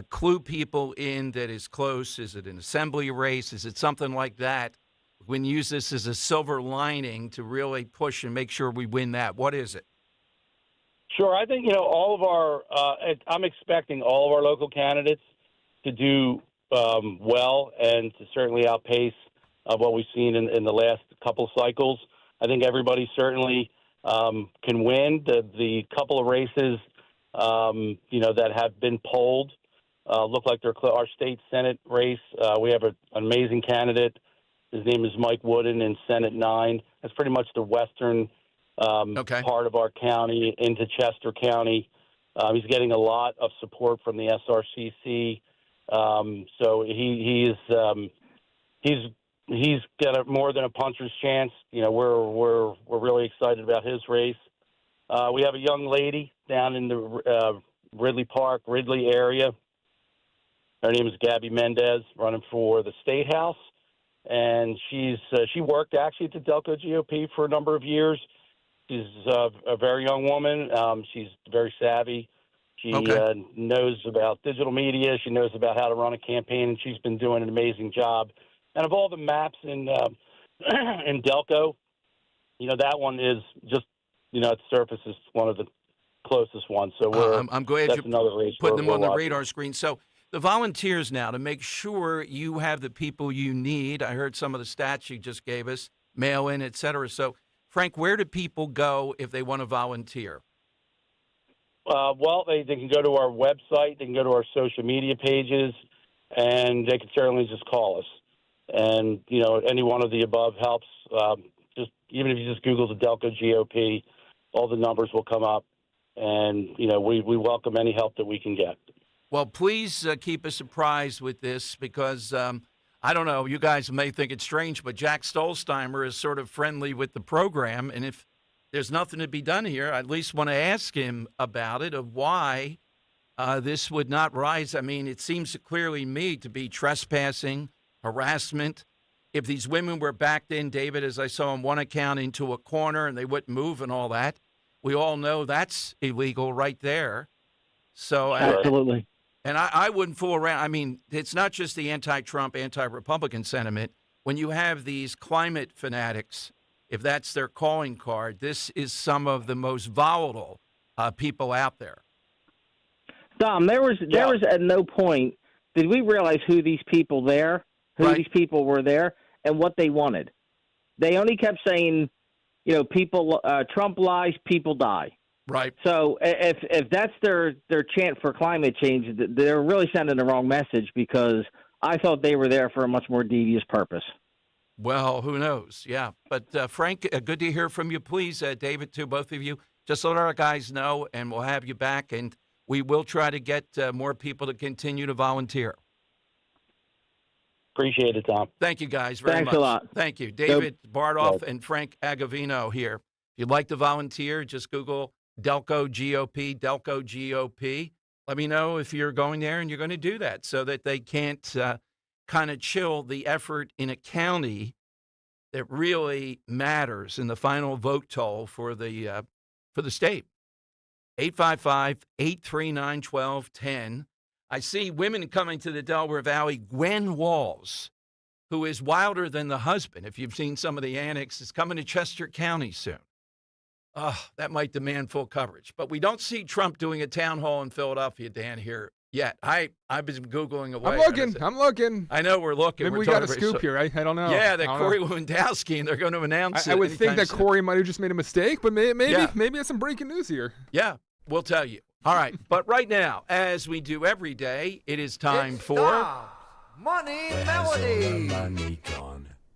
clue people in that is close? Is it an assembly race? Is it something like that? We can use this as a silver lining to really push and make sure we win that. What is it? Sure. I think, all of our I'm expecting all of our local candidates to do well and to certainly outpace what we've seen in the last couple cycles. I think everybody certainly can win. The couple of races, that have been polled look like they're our state Senate race. We have an amazing candidate. His name is Mike Wooden in Senate 9. That's pretty much the western part of our county into Chester County. He's getting a lot of support from the SRCC. So he's got more than a puncher's chance. We're really excited about his race. We have a young lady down in the Ridley area. Her name is Gabby Mendez, running for the State House. And she worked actually at the Delco GOP for a number of years. She's a very young woman. She's very savvy. She knows about digital media. She knows about how to run a campaign, and she's been doing an amazing job. And of all the maps in in Delco, that one is just, at the surface is one of the closest ones. So I'm glad that's you're another race putting we're them on the watching. radar screen. So the volunteers now, to make sure you have the people you need. I heard some of the stats you just gave us, mail in, et cetera. So, Frank, where do people go if they want to volunteer? Well, they can go to our website. They can go to our social media pages, and they can certainly just call us. And, any one of the above helps. Even if you just Google the Delco GOP, all the numbers will come up. And, we welcome any help that we can get. Well, please keep us apprised with this because, I don't know, you guys may think it's strange, but Jack Stolzheimer is sort of friendly with the program. And if there's nothing to be done here, I at least want to ask him about it, of why this would not rise. I mean, it seems clearly to me to be trespassing, harassment. If these women were backed in, David, as I saw on one account, into a corner and they wouldn't move and all that, we all know that's illegal right there. So absolutely. And I wouldn't fool around. I mean, it's not just the anti-Trump, anti-Republican sentiment. When you have these climate fanatics, if that's their calling card, this is some of the most volatile people out there. Dom, there was at no point did we realize who these people these people were there and what they wanted. They only kept saying, people, Trump lies, people die. Right. So if that's their chant for climate change, they're really sending the wrong message because I thought they were there for a much more devious purpose. Well, who knows? Yeah. But, Frank, good to hear from you. Please, David, too, both of you, just let our guys know, and we'll have you back. And we will try to get more people to continue to volunteer. Appreciate it, Tom. Thank you, guys, very much. Thanks a lot. Thank you. David Bardoff and Frank Agavino here. If you'd like to volunteer, just Google Delco GOP, Delco GOP. Let me know if you're going there and you're going to do that so that they can't kind of chill the effort in a county that really matters in the final vote toll for the state. 855-839-1210. I see women coming to the Delaware Valley. Gwen Walls, who is wilder than the husband, if you've seen some of the annex, is coming to Chester County soon. That might demand full coverage. But we don't see Trump doing a town hall in Philadelphia, Dan, here yet. I've been Googling away. I'm looking. I know we're looking. Maybe we got a scoop here. I don't know. Yeah, that Corey Lewandowski, and they're going to announce it. I would think that soon. Corey might have just made a mistake, but maybe there's some breaking news here. Yeah, we'll tell you. All right, but right now, as we do every day, it is time for Money Melody.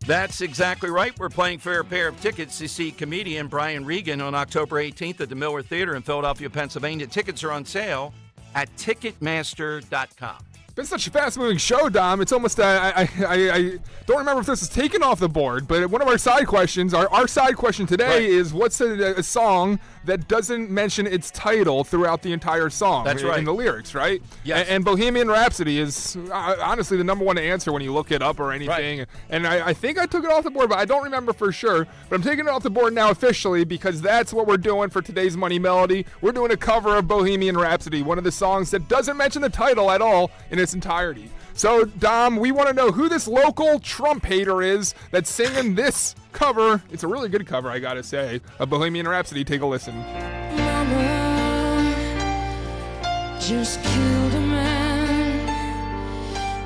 That's exactly right. We're playing for a pair of tickets to see comedian Brian Regan on October 18th at the Miller Theater in Philadelphia, Pennsylvania. Tickets are on sale at Ticketmaster.com. Been such a fast-moving show, Dom. It's almost I don't remember if this is taken off the board, but one of our side questions, our side question today is what's a song that doesn't mention its title throughout the entire song? That's right. In the lyrics, right? Yes. And Bohemian Rhapsody is honestly the number one answer when you look it up or anything. Right. And I think I took it off the board, but I don't remember for sure. But I'm taking it off the board now officially because that's what we're doing for today's Money Melody. We're doing a cover of Bohemian Rhapsody, one of the songs that doesn't mention the title at all in its entirety. So, Dom, we want to know who this local Trump hater is that's singing this cover. It's a really good cover, I gotta say, of Bohemian Rhapsody. Take a listen. Mama just killed a man,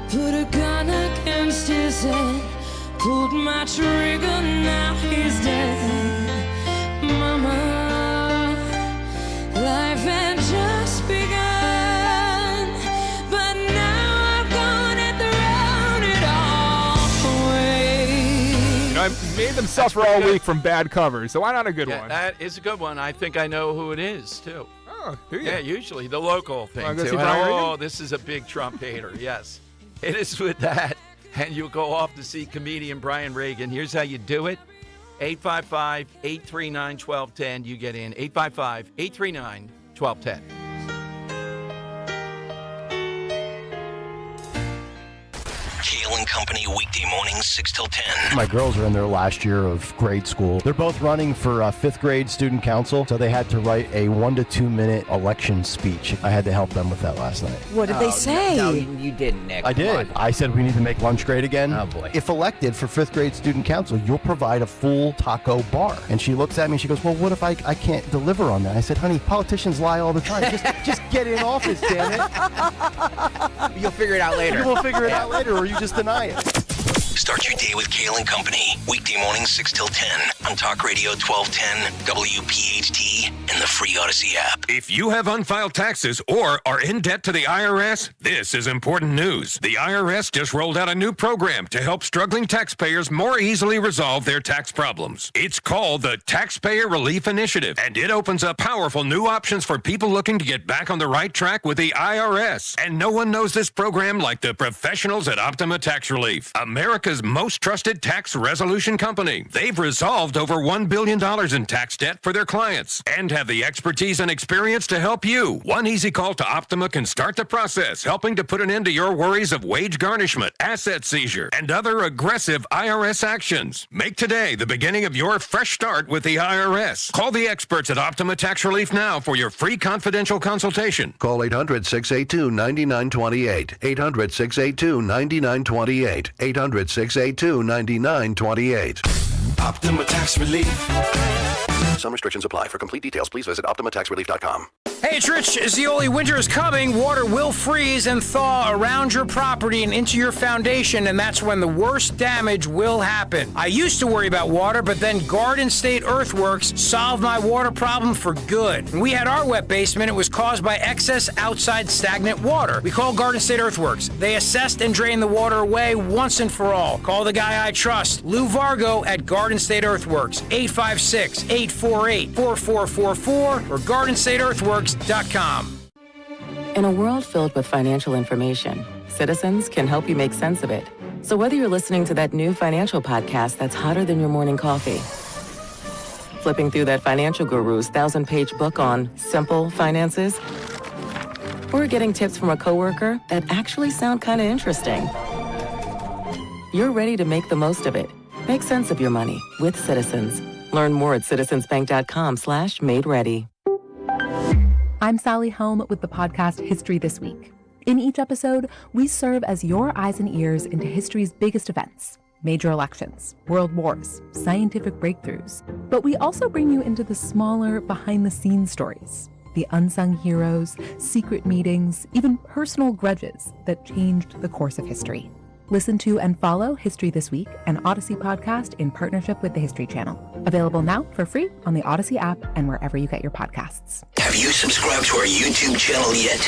put a gun against his head, pulled my trigger, now he's dead. Mama, life had just begun. I made them suffer all week from bad covers, so why not a good one? That is a good one. I think I know who it is, too. Oh, do you? Yeah, usually the local thing, Wanna go too. see Brian Regan? Oh, this is a big Trump hater, yes. It is with that, and you'll go off to see comedian Brian Regan. Here's how you do it. 855-839-1210. You get in. 855-839-1210. Kayla Kale & Company, weekday mornings 6 till 10. My girls are in their last year of grade school. They're both running for fifth grade student council, so they had to write a 1 to 2 minute election speech. I had to help them with that last night. What did they say? No, you didn't, Nick. I did. I said we need to make lunch great again. Oh, boy. If elected for fifth grade student council, you'll provide a full taco bar. And she looks at me and she goes, well, what if I can't deliver on that? I said, honey, politicians lie all the time. Just get in office, damn it. You'll figure it out later. We'll figure it out later, or you just deny it. Start your day with Kale & Company, weekday mornings 6 till 10 on Talk Radio 1210, WPHT, and the free Odyssey app. If you have unfiled taxes or are in debt to the IRS, this is important news. The IRS just rolled out a new program to help struggling taxpayers more easily resolve their tax problems. It's called the Taxpayer Relief Initiative, and it opens up powerful new options for people looking to get back on the right track with the IRS. And no one knows this program like the professionals at Optima Tax Relief, America's most trusted tax resolution company. They've resolved over $1 billion in tax debt for their clients and have the expertise and experience to help you. One easy call to Optima can start the process, helping to put an end to your worries of wage garnishment, asset seizure, and other aggressive IRS actions. Make today the beginning of your fresh start with the IRS. Call the experts at Optima Tax Relief now for your free confidential consultation. Call 800-682-9928. 800-682-9928. 800-682-9928. Optima Tax Relief. Some restrictions apply. For complete details, please visit OptimaTaxRelief.com. Hey, it's Rich. Zioli, winter is coming. Water will freeze and thaw around your property and into your foundation, and that's when the worst damage will happen. I used to worry about water, but then Garden State Earthworks solved my water problem for good. When we had our wet basement, it was caused by excess outside stagnant water. We called Garden State Earthworks. They assessed and drained the water away once and for all. Call the guy I trust, Lou Vargo at Garden State Earthworks, 856-848-4444 or GardenStateEarthworks.com. In a world filled with financial information, Citizens can help you make sense of it. So whether you're listening to that new financial podcast that's hotter than your morning coffee, flipping through that financial guru's 1,000-page book on simple finances, or getting tips from a coworker that actually sound kind of interesting, you're ready to make the most of it. Make sense of your money with Citizens. Learn more at citizensbank.com/made-ready. I'm Sally Helm with the podcast History This Week. In each episode, we serve as your eyes and ears into history's biggest events, major elections, world wars, scientific breakthroughs. But we also bring you into the smaller, behind-the-scenes stories, the unsung heroes, secret meetings, even personal grudges that changed the course of history. Listen to and follow History This Week, an Odyssey podcast in partnership with the History Channel. Available now for free on the Odyssey app and wherever you get your podcasts. Have you subscribed to our YouTube channel yet?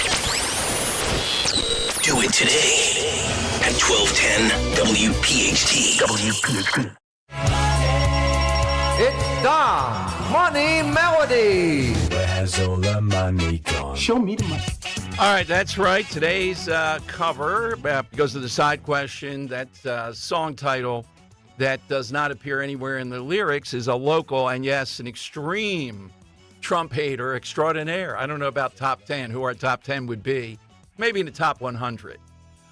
Do it today at 1210 WPHT. WPHT. It's the Money Melody. Where's all the money gone? Show me the money. All right, that's right. Today's cover goes to the side question. That song title that does not appear anywhere in the lyrics is a local and, yes, an extreme Trump hater extraordinaire. I don't know about top 10, who our top 10 would be. Maybe in the top 100.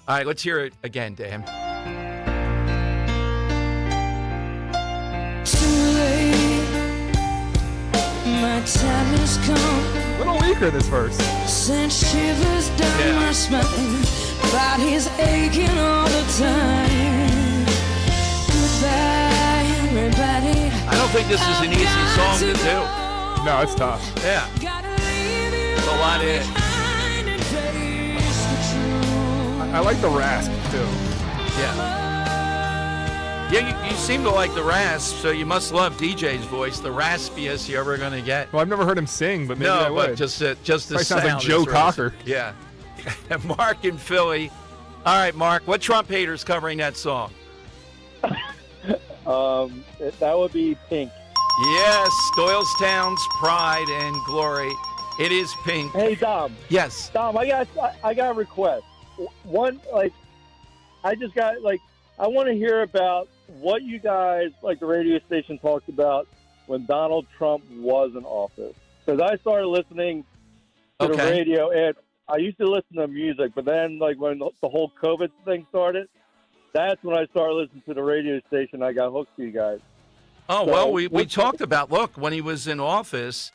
All right, let's hear it again, Dan. My time has come. A little weaker this verse. Sent shivers down my spine. Body's aching all the time. Goodbye, everybody. I don't think this is an easy song to do. No, it's tough. Yeah. There's a lot in it. I like the rasp, too. Yeah. Yeah, you seem to like the rasp, so you must love DJ's voice, the raspiest you're ever going to get. Well, I've never heard him sing, but maybe I would. But just the sound sound. like Joe Cocker. Yeah. Mark in Philly. All right, Mark, what Trump hater's covering that song? That would be Pink. Yes, Doylestown's Pride and Glory. It is Pink. Hey, Dom. Yes. Dom, I got a request. One, I want to hear about what you guys, the radio station, talked about when Donald Trump was in office. Because I started listening to the radio, and I used to listen to music, but then, when the whole COVID thing started, That's when I started listening to the radio station. I got hooked to you guys. Oh, well, we talked about, look, when he was in office,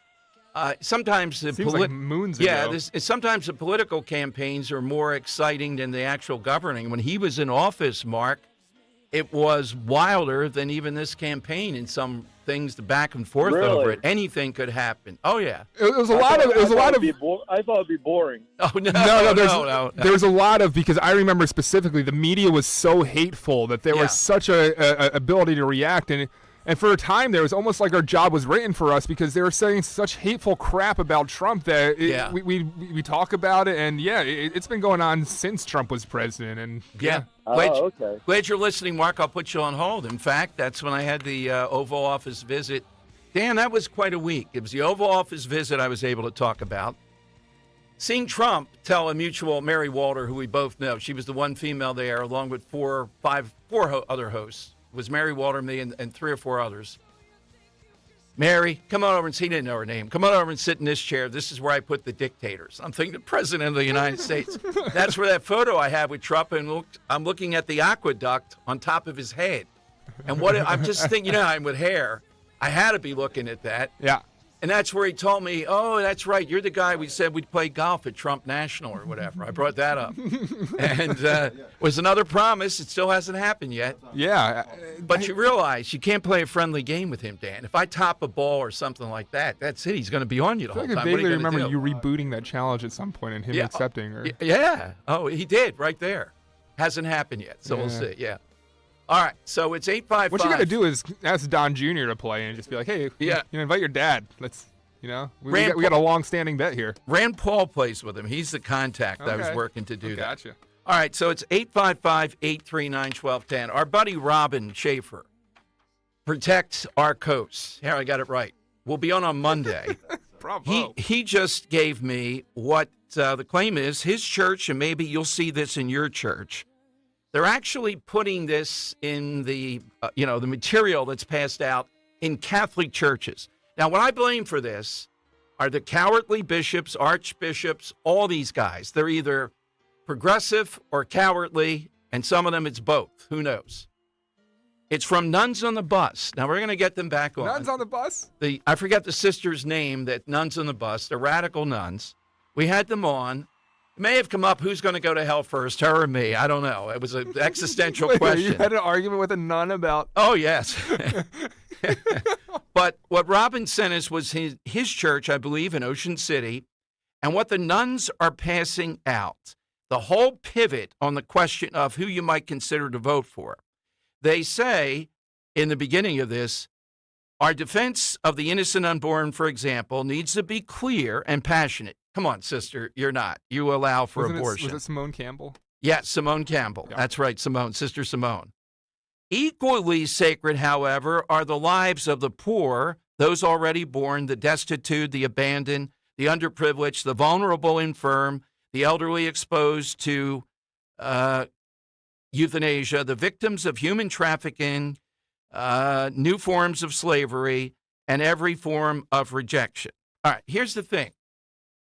sometimes the Seems like moons ago. sometimes the political campaigns are more exciting than the actual governing. When he was in office, Mark, it was wilder than even this campaign in some things, the back and forth over it. Anything could happen. Oh, yeah. It was a lot of. I thought it'd be boring. Oh, no. No. There was a lot of, because I remember specifically the media was so hateful that there was such a ability to react. And for a time, there was almost like our job was written for us because they were saying such hateful crap about Trump that we talk about it. And, it's been going on since Trump was president. And Glad you're listening, Mark. I'll put you on hold. In fact, that's when I had the Oval Office visit. Dan, that was quite a week. It was the Oval Office visit I was able to talk about. Seeing Trump tell a mutual Mary Walter, who we both know, she was the one female there, along with four other hosts. It was Mary Walter, me, and 3 or 4 others. Mary, come on over and see. He didn't know her name. Come on over and sit in this chair. This is where I put the dictators. I'm thinking the President of the United States. That's where that photo I have with Trump, and I'm looking at the aqueduct on top of his head. And I'm just thinking, I'm with hair. I had to be looking at that. Yeah. And that's where he told me, oh, that's right, you're the guy we said we'd play golf at Trump National or whatever. I brought that up. And was another promise. It still hasn't happened yet. Yeah. But you realize you can't play a friendly game with him, Dan. If I top a ball or something like that, that's it. He's going to be on you the whole time. I vaguely remember you rebooting that challenge at some point and him accepting. Yeah. Oh, he did right there. Hasn't happened yet, so we'll see. Yeah. All right, so it's 855. What you got to do is ask Don Jr. to play and just be like, hey, invite your dad. Let's, we got a long-standing bet here. Rand Paul plays with him. He's the contact I was working to do that. Gotcha. All right, so it's 855-839-1210. Our buddy Robin Schaefer protects our coast. Here, I got it right. We'll be on Monday. Bravo. He just gave me what the claim is. His church, and maybe you'll see this in your church, they're actually putting this in the material that's passed out in Catholic churches. Now, what I blame for this are the cowardly bishops, archbishops, all these guys. They're either progressive or cowardly, and some of them it's both. Who knows? It's from Nuns on the Bus. Now, we're going to get them back on. Nuns on the Bus? I forget the sister's name, that Nuns on the Bus. They're radical nuns. We had them on. It may have come up, who's going to go to hell first, her or me? I don't know. It was an existential question. You had an argument with a nun about... Oh, yes. But what Robin sent us was his church, I believe, in Ocean City, and what the nuns are passing out. The whole pivot on the question of who you might consider to vote for. They say, in the beginning of this, our defense of the innocent unborn, for example, needs to be clear and passionate. Come on, sister, you're not. You allow for abortion. Was it Simone Campbell? Yes, Simone Campbell. Yeah. That's right, Sister Simone. Equally sacred, however, are the lives of the poor, those already born, the destitute, the abandoned, the underprivileged, the vulnerable, infirm, the elderly exposed to euthanasia, the victims of human trafficking, new forms of slavery, and every form of rejection. All right, here's the thing.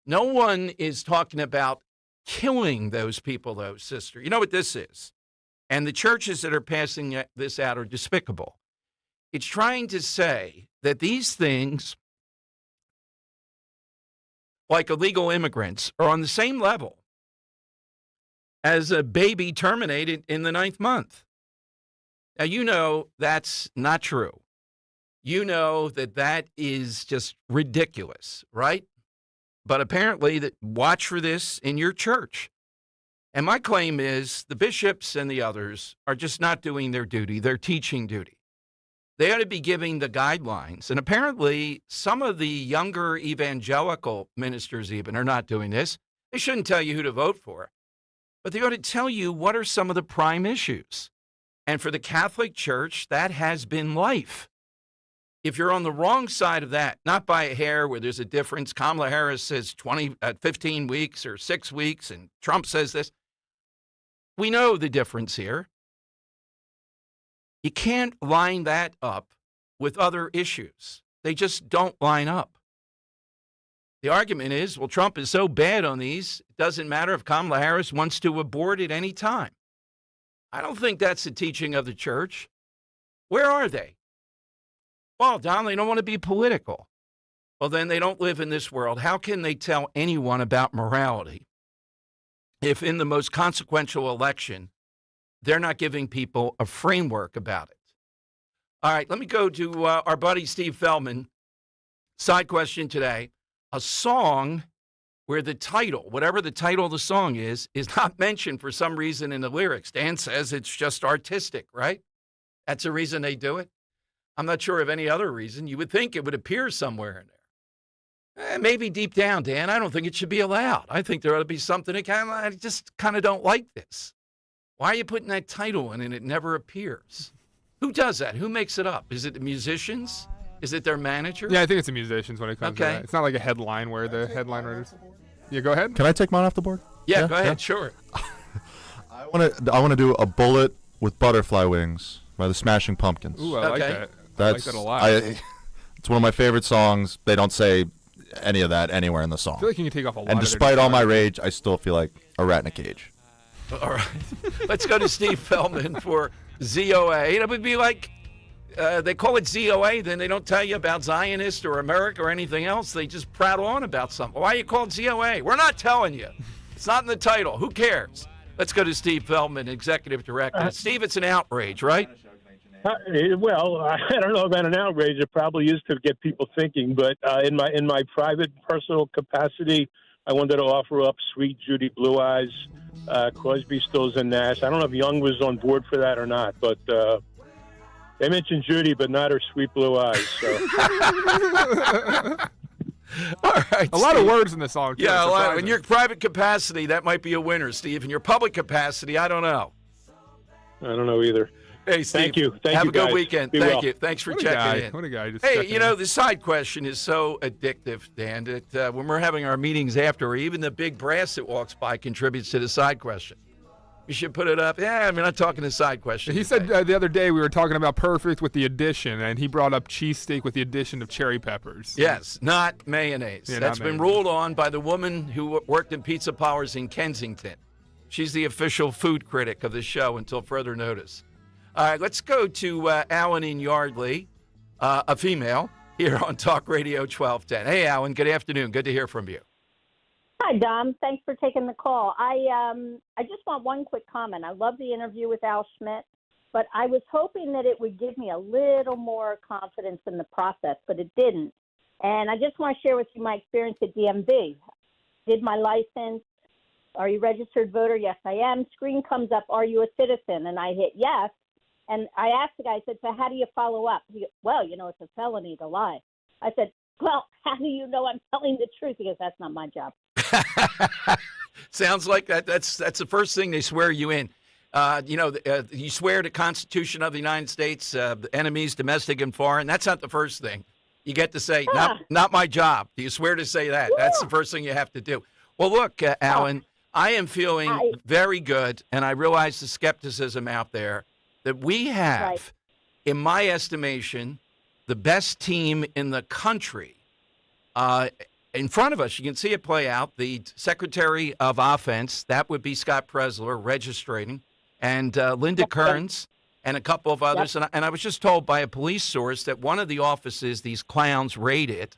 No one is talking about killing those people, though, sister. You know what this is? And the churches that are passing this out are despicable. It's trying to say that these things, like illegal immigrants, are on the same level as a baby terminated in the 9th month. Now, you know that's not true. You know that is just ridiculous, right? But apparently, watch for this in your church. And my claim is the bishops and the others are just not doing their duty, their teaching duty. They ought to be giving the guidelines. And apparently, some of the younger evangelical ministers even are not doing this. They shouldn't tell you who to vote for, but they ought to tell you what are some of the prime issues. And for the Catholic Church, that has been life. If you're on the wrong side of that, not by a hair where there's a difference, Kamala Harris says 15 weeks or 6 weeks, and Trump says this. We know the difference here. You can't line that up with other issues. They just don't line up. The argument is, well, Trump is so bad on these, it doesn't matter if Kamala Harris wants to abort at any time. I don't think that's the teaching of the church. Where are they? Well, Don, they don't want to be political. Well, then they don't live in this world. How can they tell anyone about morality if in the most consequential election, they're not giving people a framework about it? All right, let me go to our buddy Steve Feldman. Side question today. A song where the title, whatever the title of the song is not mentioned for some reason in the lyrics. Dan says it's just artistic, right? That's the reason they do it. I'm not sure of any other reason. You would think it would appear somewhere in there. Maybe deep down, Dan, I don't think it should be allowed. I think there ought to be something that I just kind of don't like this. Why are you putting that title in and it never appears? Who does that? Who makes it up? Is it the musicians? Is it their manager? Yeah, I think it's the musicians when it comes to that. It's not like a headline where the headline writers. Yeah, go ahead. Can I take mine off the board? Yeah, go ahead. Sure. I want to do A Bullet with Butterfly Wings by the Smashing Pumpkins. Ooh, I like that. I like that a lot. It's one of my favorite songs. They don't say any of that anywhere in the song. I feel like you can take off a lot. And despite all my rage, I still feel like a rat in a cage. All right. Let's go to Steve Feldman for ZOA. It would be like they call it ZOA, then they don't tell you about Zionist or America or anything else. They just prattle on about something. Why are you called ZOA? We're not telling you. It's not in the title. Who cares? Let's go to Steve Feldman, Executive Director. Steve, it's an outrage, right? Well, I don't know about an outrage. It probably is to get people thinking. But in my private, personal capacity, I wanted to offer up Sweet Judy Blue Eyes, Crosby, Stills, and Nash. I don't know if Young was on board for that or not, but they mentioned Judy, but not her sweet blue eyes. So. All right, a lot of words in the song. Too, yeah, a lot. In your private capacity, that might be a winner, Steve. In your public capacity, I don't know. I don't know either. Hey, Steve. Thank you. Have you, a good guys. weekend. Be Thank well. you. Thanks for What a checking guy. in. What a guy. Just Hey, you know, the side question is so addictive, Dan, that when we're having our meetings after, even the big brass that walks by contributes to the side question. You should put it up. Yeah, I'm not talking the side question. He said the other day we were talking about perfect with the addition, and he brought up cheesesteak with the addition of cherry peppers. Yes, not mayonnaise. Yeah, That's not been mayonnaise. ruled on by the woman who worked in Pizza Powers in Kensington. She's the official food critic of the show until further notice. All right, let's go to Alan in Yardley, a female, here on Talk Radio 1210. Hey, Alan, good afternoon. Good to hear from you. Hi, Dom. Thanks for taking the call. I just want one quick comment. I love the interview with Al Schmidt, but I was hoping that it would give me a little more confidence in the process, but it didn't. And I just want to share with you my experience at DMV. Did my license. Are you a registered voter? Yes, I am. Screen comes up, are you a citizen? And I hit yes. And I asked the guy, I said, so how do you follow up? He goes, well, you know, it's a felony to lie. I said, well, how do you know I'm telling the truth? He goes, that's not my job. Sounds like that's the first thing they swear you in. You swear to Constitution of the United States, enemies, domestic and foreign. That's not the first thing. You get to say, not my job. Do you swear to say that? That's the first thing you have to do. Well, look, Alan, I am feeling very good, and I realize the skepticism out there that we have, in my estimation, the best team in the country. In front of us, you can see it play out. The Secretary of Offense, that would be Scott Presler, registering, and Linda Kearns, and a couple of others. Yep. And I was just told by a police source that one of the offices these clowns raided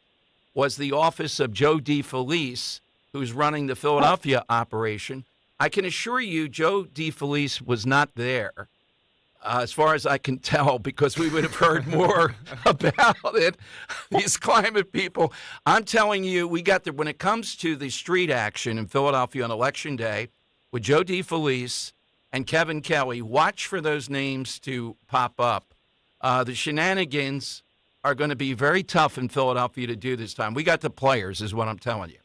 was the office of Joe DeFelice, who's running the Philadelphia operation. I can assure you Joe DeFelice was not there, as far as I can tell, because we would have heard more about it. These climate people. I'm telling you, we got when it comes to the street action in Philadelphia on Election Day with Joe DeFelice and Kevin Kelly, watch for those names to pop up. The shenanigans are going to be very tough in Philadelphia to do this time. We got the players, is what I'm telling you.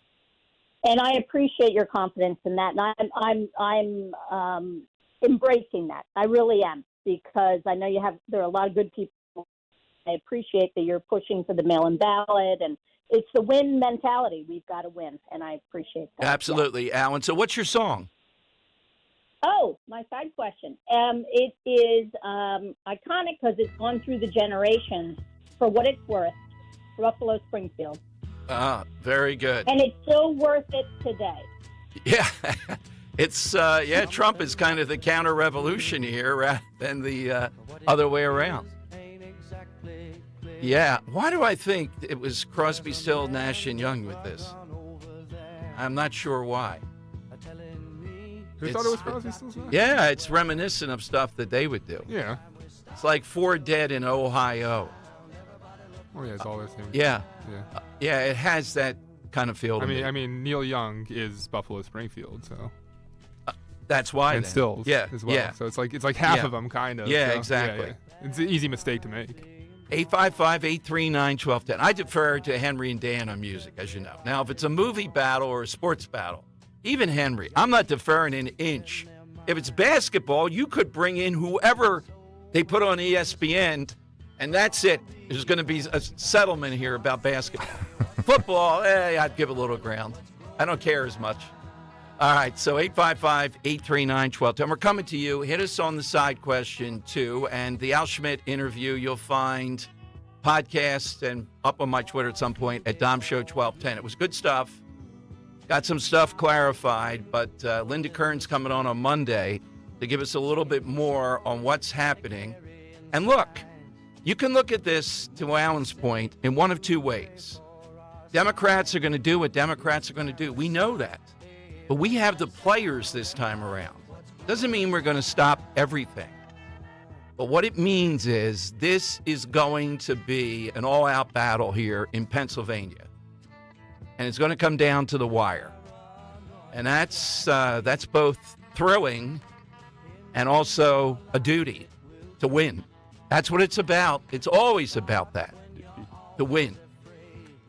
And I appreciate your confidence in that. And I'm embracing that. I really am. Because I know there are a lot of good people. I appreciate that you're pushing for the mail-in ballot, and it's the win mentality. We've got to win, and I appreciate that. Absolutely, Alan. So what's your song? Oh, my side question. It is iconic because it's gone through the generations. For what it's worth, Buffalo Springfield. Very good. And it's still worth it today. Yeah. It's Trump is kind of the counter-revolution here rather than the other way around. Yeah, why do I think it was Crosby, Still, Nash and Young with this? I'm not sure why. Who thought it was Crosby, Still, Nash? Yeah, it's reminiscent of stuff that they would do. Yeah. It's like 4 Dead in Ohio. Oh yeah, it's all those things. Yeah. Yeah. It has that kind of feel to me. I mean, Neil Young is Buffalo Springfield, so. That's why. And then. Stills, as well. Yeah. So it's like half of them, kind of. Yeah, so, exactly. Yeah. It's an easy mistake to make. 855-839-1210. I defer to Henry and Dan on music, as you know. Now, if it's a movie battle or a sports battle, even Henry, I'm not deferring an inch. If it's basketball, you could bring in whoever they put on ESPN, and that's it. There's going to be a settlement here about basketball. Football, I'd give a little ground. I don't care as much. All right, so 855-839-1210. We're coming to you. Hit us on the side question, too. And the Al Schmidt interview, you'll find podcast and up on my Twitter at some point at Dom Show 1210. It was good stuff. Got some stuff clarified, but Linda Kern's coming on Monday to give us a little bit more on what's happening. And look, you can look at this, to Alan's point, in one of two ways. Democrats are going to do what Democrats are going to do. We know that. But we have the players this time around. Doesn't mean we're going to stop everything. But what it means is this is going to be an all-out battle here in Pennsylvania. And it's going to come down to the wire. And that's both thrilling and also a duty to win. That's what it's about. It's always about that, to win.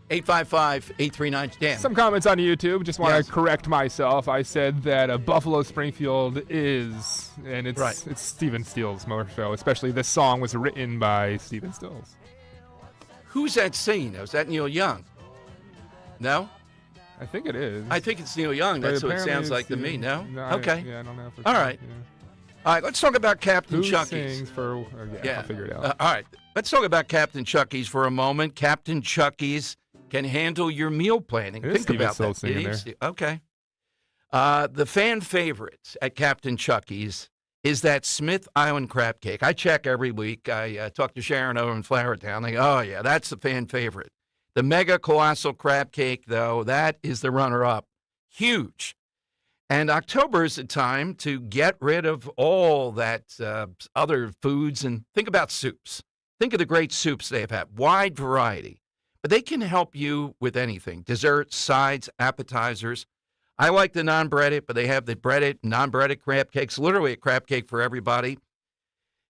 855-839 Dan. Some comments on YouTube. Just want to correct myself. I said that Buffalo Springfield is, and it's Stephen Stills more so. Especially this song was written by Stephen Stills. Who's that singing? Is that Neil Young? No? I think it is. I think it's Neil Young. That's what it sounds like to me. No? Okay. I don't know. All right. Yeah. All right, let's talk about Captain Who Chucky's. Sings for, I'll figure it out. All right, let's talk about Captain Chucky's for a moment. Captain Chucky's can handle your meal planning. Think about that. Singing there. Okay. The fan favorite at Captain Chucky's is that Smith Island crab cake. I check every week. I talk to Sharon over in Flowertown. They go, oh, yeah, that's the fan favorite. The mega colossal crab cake, though, that is the runner-up. Huge. And October is the time to get rid of all that other foods and think about soups. Think of the great soups they've had, wide variety. But they can help you with anything, desserts, sides, appetizers. I like the non-breaded, but they have the breaded, non-breaded crab cakes, literally a crab cake for everybody.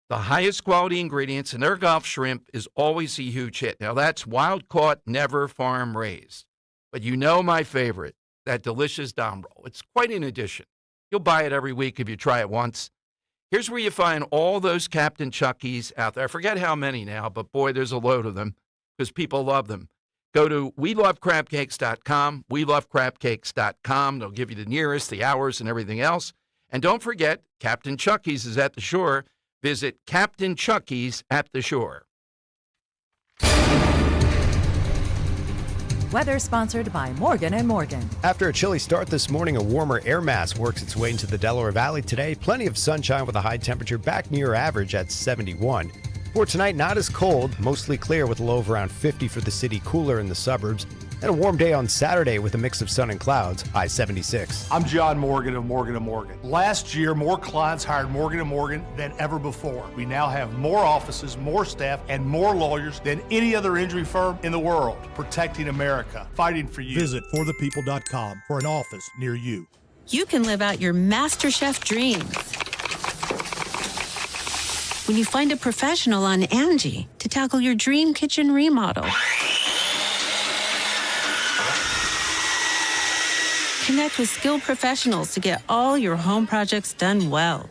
The highest quality ingredients, and their Gulf shrimp is always a huge hit. Now, that's wild-caught, never farm-raised. But you know my favorite, that delicious Dom roll. It's quite an addition. You'll buy it every week if you try it once. Here's where you find all those Captain Chucky's out there. I forget how many now, but boy, there's a load of them because people love them. Go to welovecrabcakes.com, welovecrabcakes.com. They'll give you the nearest, the hours, and everything else. And don't forget, Captain Chucky's is at the shore. Visit Captain Chucky's at the shore. Weather sponsored by Morgan & Morgan. After a chilly start this morning, a warmer air mass works its way into the Delaware Valley today. Plenty of sunshine with a high temperature back near average at 71. For tonight, not as cold, mostly clear with a low of around 50 for the city, cooler in the suburbs. And a warm day on Saturday with a mix of sun and clouds, high 76. I'm John Morgan of Morgan & Morgan. Last year, more clients hired Morgan & Morgan than ever before. We now have more offices, more staff, and more lawyers than any other injury firm in the world, protecting America, fighting for you. Visit forthepeople.com for an office near you. You can live out your MasterChef dreams when you find a professional on Angie to tackle your dream kitchen remodel. Connect with skilled professionals to get all your home projects done well.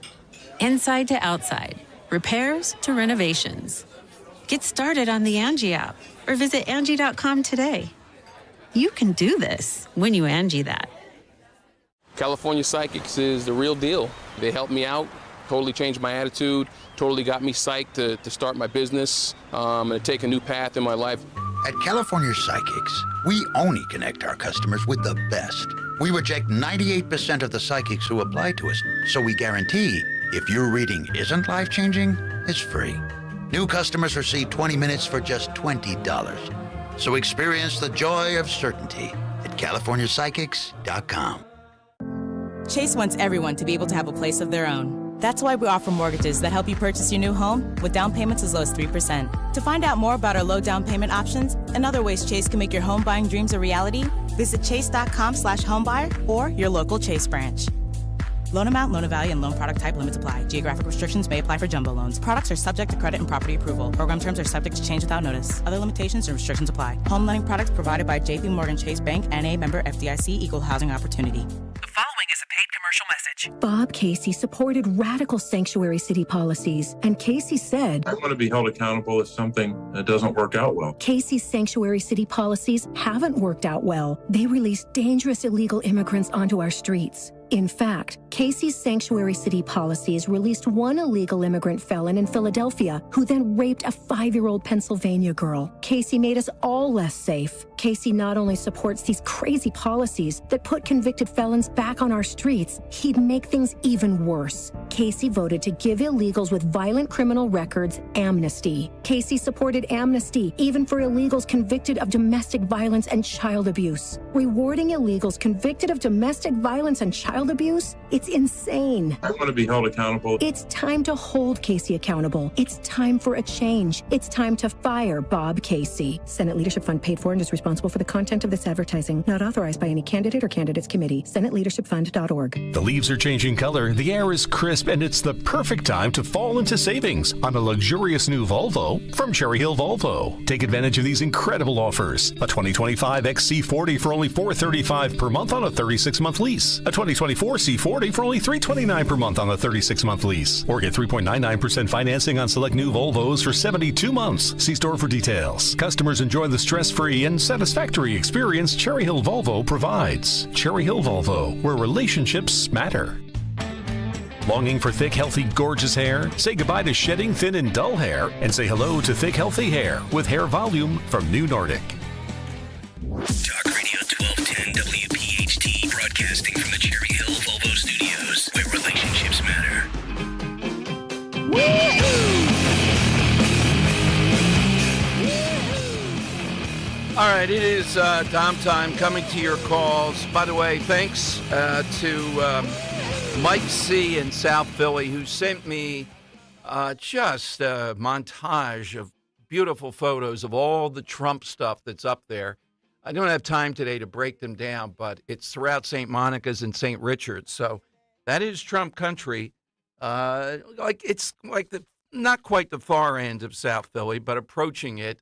Inside to outside, repairs to renovations. Get started on the Angie app or visit Angie.com today. You can do this when you Angie that. California Psychics is the real deal. They helped me out, totally changed my attitude, totally got me psyched to start my business and to take a new path in my life. At California Psychics, we only connect our customers with the best. We reject 98% of the psychics who apply to us, so we guarantee if your reading isn't life-changing, it's free. New customers receive 20 minutes for just $20. So experience the joy of certainty at CaliforniaPsychics.com. Chase wants everyone to be able to have a place of their own. That's why we offer mortgages that help you purchase your new home with down payments as low as 3%. To find out more about our low down payment options and other ways Chase can make your home buying dreams a reality, visit chase.com/homebuyer or your local Chase branch. Loan amount, loan value, and loan product type limits apply. Geographic restrictions may apply for jumbo loans. Products are subject to credit and property approval. Program terms are subject to change without notice. Other limitations and restrictions apply. Home lending products provided by J.P. Morgan Chase Bank, N.A. member FDIC, equal housing opportunity. The following is a paid commercial message. Bob Casey supported radical sanctuary city policies, and Casey said, I want to be held accountable if something doesn't work out well. Casey's sanctuary city policies haven't worked out well. They release dangerous illegal immigrants onto our streets. In fact, Casey's sanctuary city policies released one illegal immigrant felon in Philadelphia who then raped a 5-year-old Pennsylvania girl. Casey made us all less safe. Casey not only supports these crazy policies that put convicted felons back on our streets, he'd make things even worse. Casey voted to give illegals with violent criminal records amnesty. Casey supported amnesty even for illegals convicted of domestic violence and child abuse. Rewarding illegals convicted of domestic violence and child abuse? It's insane. I want to be held accountable. It's time to hold Casey accountable. It's time for a change. It's time to fire Bob Casey. Senate Leadership Fund paid for and is responsible for the content of this advertising. Not authorized by any candidate or candidates committee. SenateLeadershipFund.org. The leaves are changing color, the air is crisp, and it's the perfect time to fall into savings on a luxurious new Volvo from Cherry Hill Volvo. Take advantage of these incredible offers. A 2025 XC40 for only $435 per month on a 36-month lease. A 2024 C40 for only $329 per month on a 36-month lease. Or get 3.99% financing on select new Volvos for 72 months. See store for details. Customers enjoy the stress-free and satisfactory experience Cherry Hill Volvo provides. Cherry Hill Volvo, where relationships matter. Longing for thick, healthy, gorgeous hair? Say goodbye to shedding thin and dull hair and say hello to thick, healthy hair with Hair Volume from New Nordic. Talk Radio 1210 WPHT, broadcasting from the Cherry Hill Volvo Studios, where relationships matter. All right, it is Dom time, coming to your calls. By the way, thanks to Mike C. in South Philly, who sent me just a montage of beautiful photos of all the Trump stuff that's up there. I don't have time today to break them down, but it's throughout St. Monica's and St. Richard's. So that is Trump country. It's like not quite the far end of South Philly, but approaching it,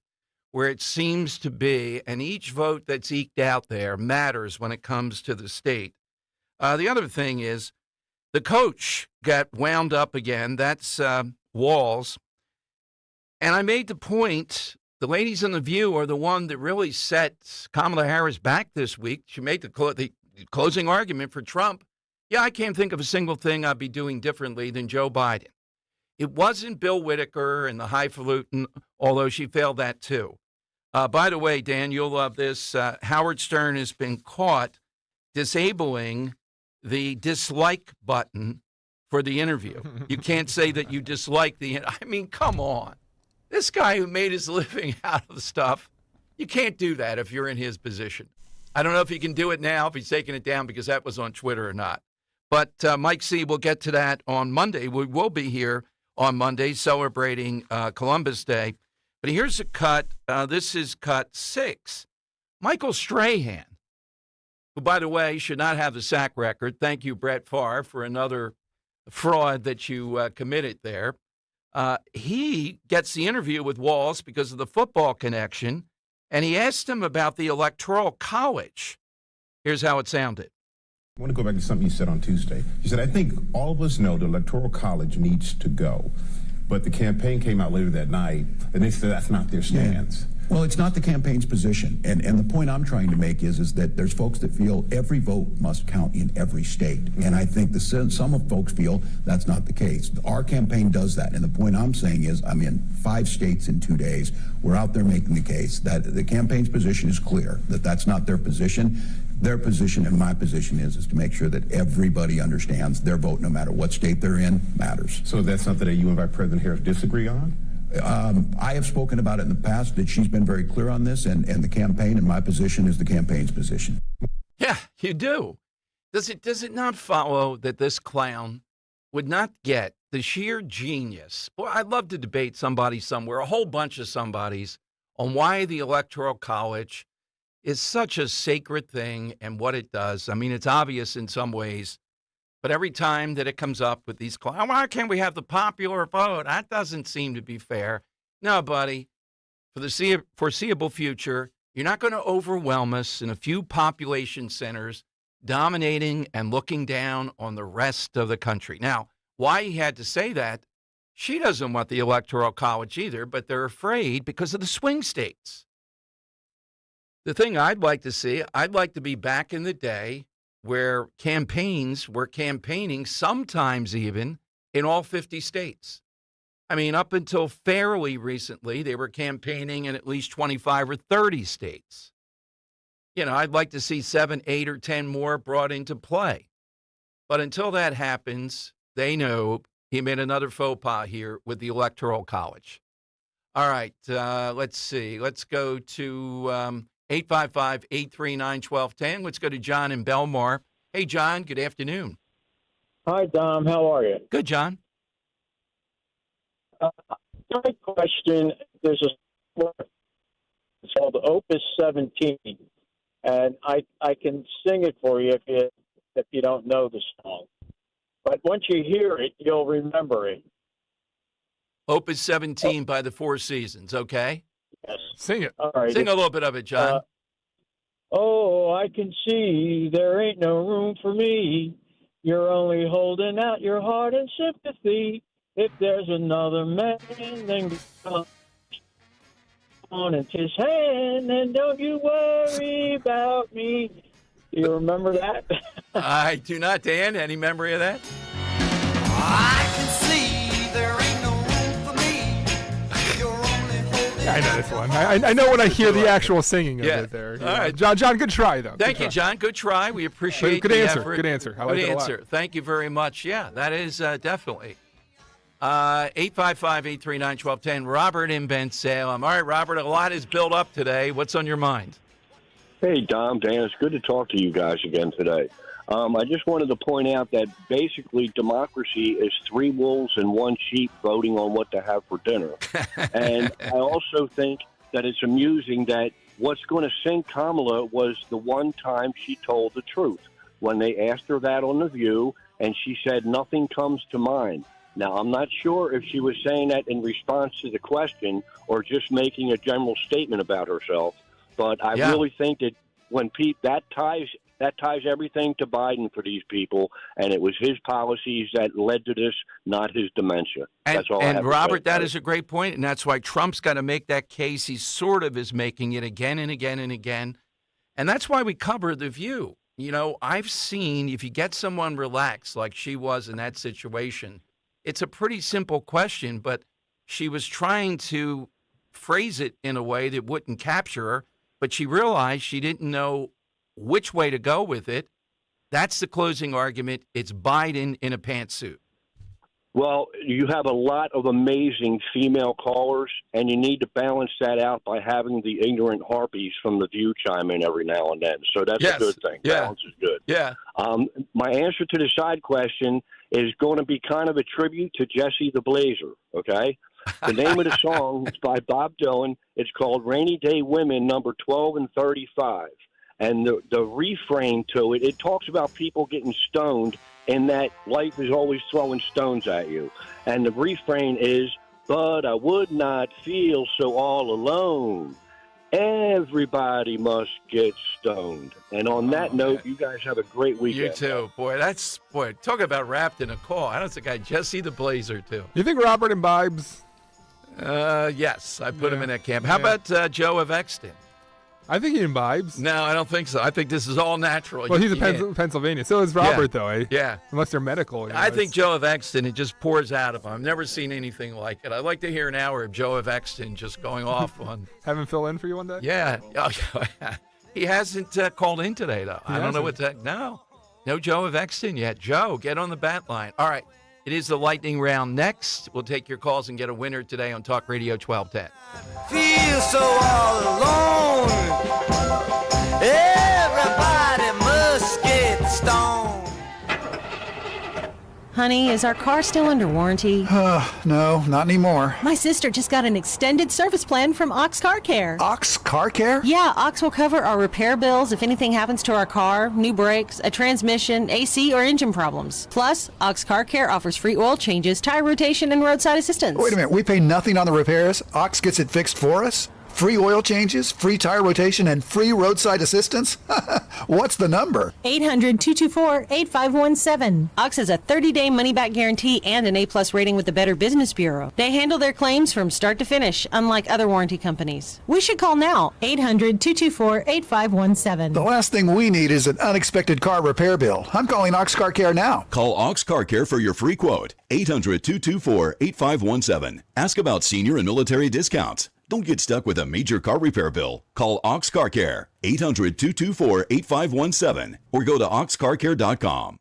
where it seems to be, and each vote that's eked out there matters when it comes to the state. The other thing is the coach got wound up again. That's Walz. And I made the point, the ladies in The View are the one that really set Kamala Harris back this week. She made the closing argument for Trump. Yeah, I can't think of a single thing I'd be doing differently than Joe Biden. It wasn't Bill Whitaker and the highfalutin, although she failed that too. By the way, Dan, you'll love this. Howard Stern has been caught disabling the dislike button for the interview. You can't say that you dislike I mean, come on. This guy who made his living out of the stuff, you can't do that if you're in his position. I don't know if he can do it now, if he's taking it down because that was on Twitter or not. But Mike C., we'll get to that on Monday. We will be here on Monday celebrating Columbus Day. But here's a cut. This is cut 6. Michael Strahan, who, by the way, should not have the sack record. Thank you, Brett Favre, for another fraud that you committed there. He gets the interview with Walz because of the football connection, and he asked him about the Electoral College. Here's how it sounded. I want to go back to something you said on Tuesday. You said, I think all of us know the Electoral College needs to go. But the campaign came out later that night, and they said that's not their stance. Yeah. Well, it's not the campaign's position. And the point I'm trying to make is that there's folks that feel every vote must count in every state. Mm-hmm. And I think some of folks feel that's not the case. Our campaign does that. And the point I'm saying is I'm in 5 states in 2 days. We're out there making the case that the campaign's position is clear, that that's not their position. Their position and my position is to make sure that everybody understands their vote, no matter what state they're in, matters. So that's something that you and Vice President Harris disagree on? I have spoken about it in the past, that she's been very clear on this, and the campaign, and my position is the campaign's position. Yeah, you do. Does it not follow that this clown would not get the sheer genius? Boy, I'd love to debate somebody somewhere, a whole bunch of somebodies, on why the Electoral College is such a sacred thing and what it does. I mean, it's obvious in some ways, but every time that it comes up with these clowns, why can't we have the popular vote? That doesn't seem to be fair. No, buddy, for the foreseeable future, you're not going to overwhelm us in a few population centers dominating and looking down on the rest of the country. Now, why he had to say that, she doesn't want the Electoral College either, but they're afraid because of the swing states. The thing I'd like to see, I'd like to be back in the day where campaigns were campaigning sometimes even in all 50 states. I mean, up until fairly recently, they were campaigning in at least 25 or 30 states. You know, I'd like to see 7, 8, or 10 more brought into play. But until that happens, they know he made another faux pas here with the Electoral College. All right, let's see. Let's go to 855-839-1210. Let's go to John in Belmar. Hey, John, good afternoon. Hi, Dom. How are you? Good, John. My question, there's it's called Opus 17, and I can sing it for you if you don't know the song. But once you hear it, you'll remember it. Opus 17 by the Four Seasons, okay? Yes. Sing it. All right. Sing a little bit of it, John. Oh, I can see there ain't no room for me. You're only holding out your heart and sympathy. If there's another man, then come on and kiss hand, and don't you worry about me. Do you remember that? I do not, Dan. Any memory of that? I can see there ain't no room for me. You're only holding I know this one. I know when I hear the actual singing of Yeah. it there. All right. John, good try, though. Thank you, John. Good try. We appreciate Good the answer. effort. Good answer. I like Good it a lot. answer. Thank you very much. Yeah, that is definitely. 855-839-1210. Robert in Bensalem. All right, Robert, a lot is built up today. What's on your mind? Hey, Dom, Dan, it's good to talk to you guys again today. I just wanted to point out that basically democracy is 3 wolves and 1 sheep voting on what to have for dinner. And I also think that it's amusing that what's going to sink Kamala was the one time she told the truth. When they asked her that on The View, and she said nothing comes to mind. Now, I'm not sure if she was saying that in response to the question or just making a general statement about herself. But I really think that when that ties everything to Biden for these people, and it was his policies that led to this, not his dementia. That's all I have And to Robert, say. that is a great point, and that's why Trump's got to make that case. He sort of is making it again and again and again, and that's why we cover The View. You know, I've seen if you get someone relaxed like she was in that situation, it's a pretty simple question, but she was trying to phrase it in a way that wouldn't capture her, but she realized she didn't know which way to go with it. That's the closing argument. It's Biden in a pantsuit. Well, you have a lot of amazing female callers, and you need to balance that out by having the ignorant harpies from The View chime in every now and then. So that's a good thing. Yeah. Balance is good. Yeah. My answer to the side question is going to be kind of a tribute to Jesse the Blazer, okay? The name of the song is by Bob Dylan. It's called Rainy Day Women, number 12 and 35. And the refrain to it, it talks about people getting stoned and that life is always throwing stones at you. And the refrain is, but I would not feel so all alone. Everybody must get stoned. And on that note, you guys have a great weekend. You too. Boy, talk about wrapped in a call. I don't think I Jesse the Blazer, too. You think Robert imbibes? Yes, I put him in that camp. How about Joe of Exton? I think he imbibes. No, I don't think so. I think this is all natural. Well, he's a Pennsylvania. So is Robert, though. Yeah. Unless they're medical. I think Joe of Exton, it just pours out of him. I've never seen anything like it. I'd like to hear an hour of Joe of Exton just going off on. Have him fill in for you one day? Yeah. He hasn't called in today, though. I don't know what that. No Joe of Exton yet. Joe, get on the bat line. All right. It is the lightning round next. We'll take your calls and get a winner today on Talk Radio 1210. Feel so all alone. Everybody must get stoned. Honey, is our car still under warranty? No, not anymore. My sister just got an extended service plan from Ox Car Care. Ox Car Care? Yeah, Ox will cover our repair bills if anything happens to our car, new brakes, a transmission, AC, or engine problems. Plus, Ox Car Care offers free oil changes, tire rotation, and roadside assistance. Wait a minute, we pay nothing on the repairs? Ox gets it fixed for us? Free oil changes, free tire rotation, and free roadside assistance? What's the number? 800-224-8517. Ox has a 30-day money-back guarantee and an A-plus rating with the Better Business Bureau. They handle their claims from start to finish, unlike other warranty companies. We should call now. 800-224-8517. The last thing we need is an unexpected car repair bill. I'm calling Ox Car Care now. Call Ox Car Care for your free quote. 800-224-8517. Ask about senior and military discounts. Don't get stuck with a major car repair bill. Call Ox Car Care, 800-224-8517, or go to oxcarcare.com.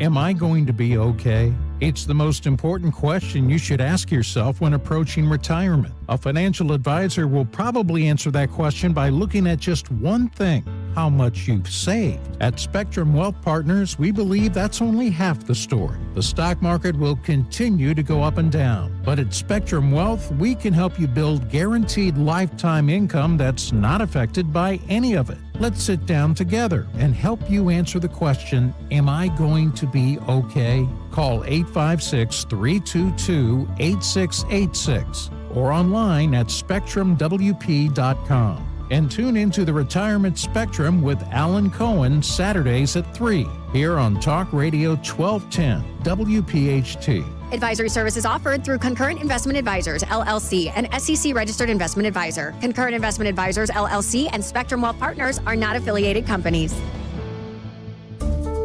Am I going to be okay? It's the most important question you should ask yourself when approaching retirement. A financial advisor will probably answer that question by looking at just one thing: how much you've saved. At Spectrum Wealth Partners, we believe that's only half the story. The stock market will continue to go up and down, but at Spectrum Wealth, we can help you build guaranteed lifetime income that's not affected by any of it. Let's sit down together and help you answer the question, am I going to be okay? Call 856-322-8686 or online at spectrumwp.com. And tune into the Retirement Spectrum with Alan Cohen Saturdays at 3 here on Talk Radio 1210 WPHT. Advisory services offered through Concurrent Investment Advisors, LLC, an SEC-registered investment advisor. Concurrent Investment Advisors, LLC, and Spectrum Wealth Partners are not affiliated companies.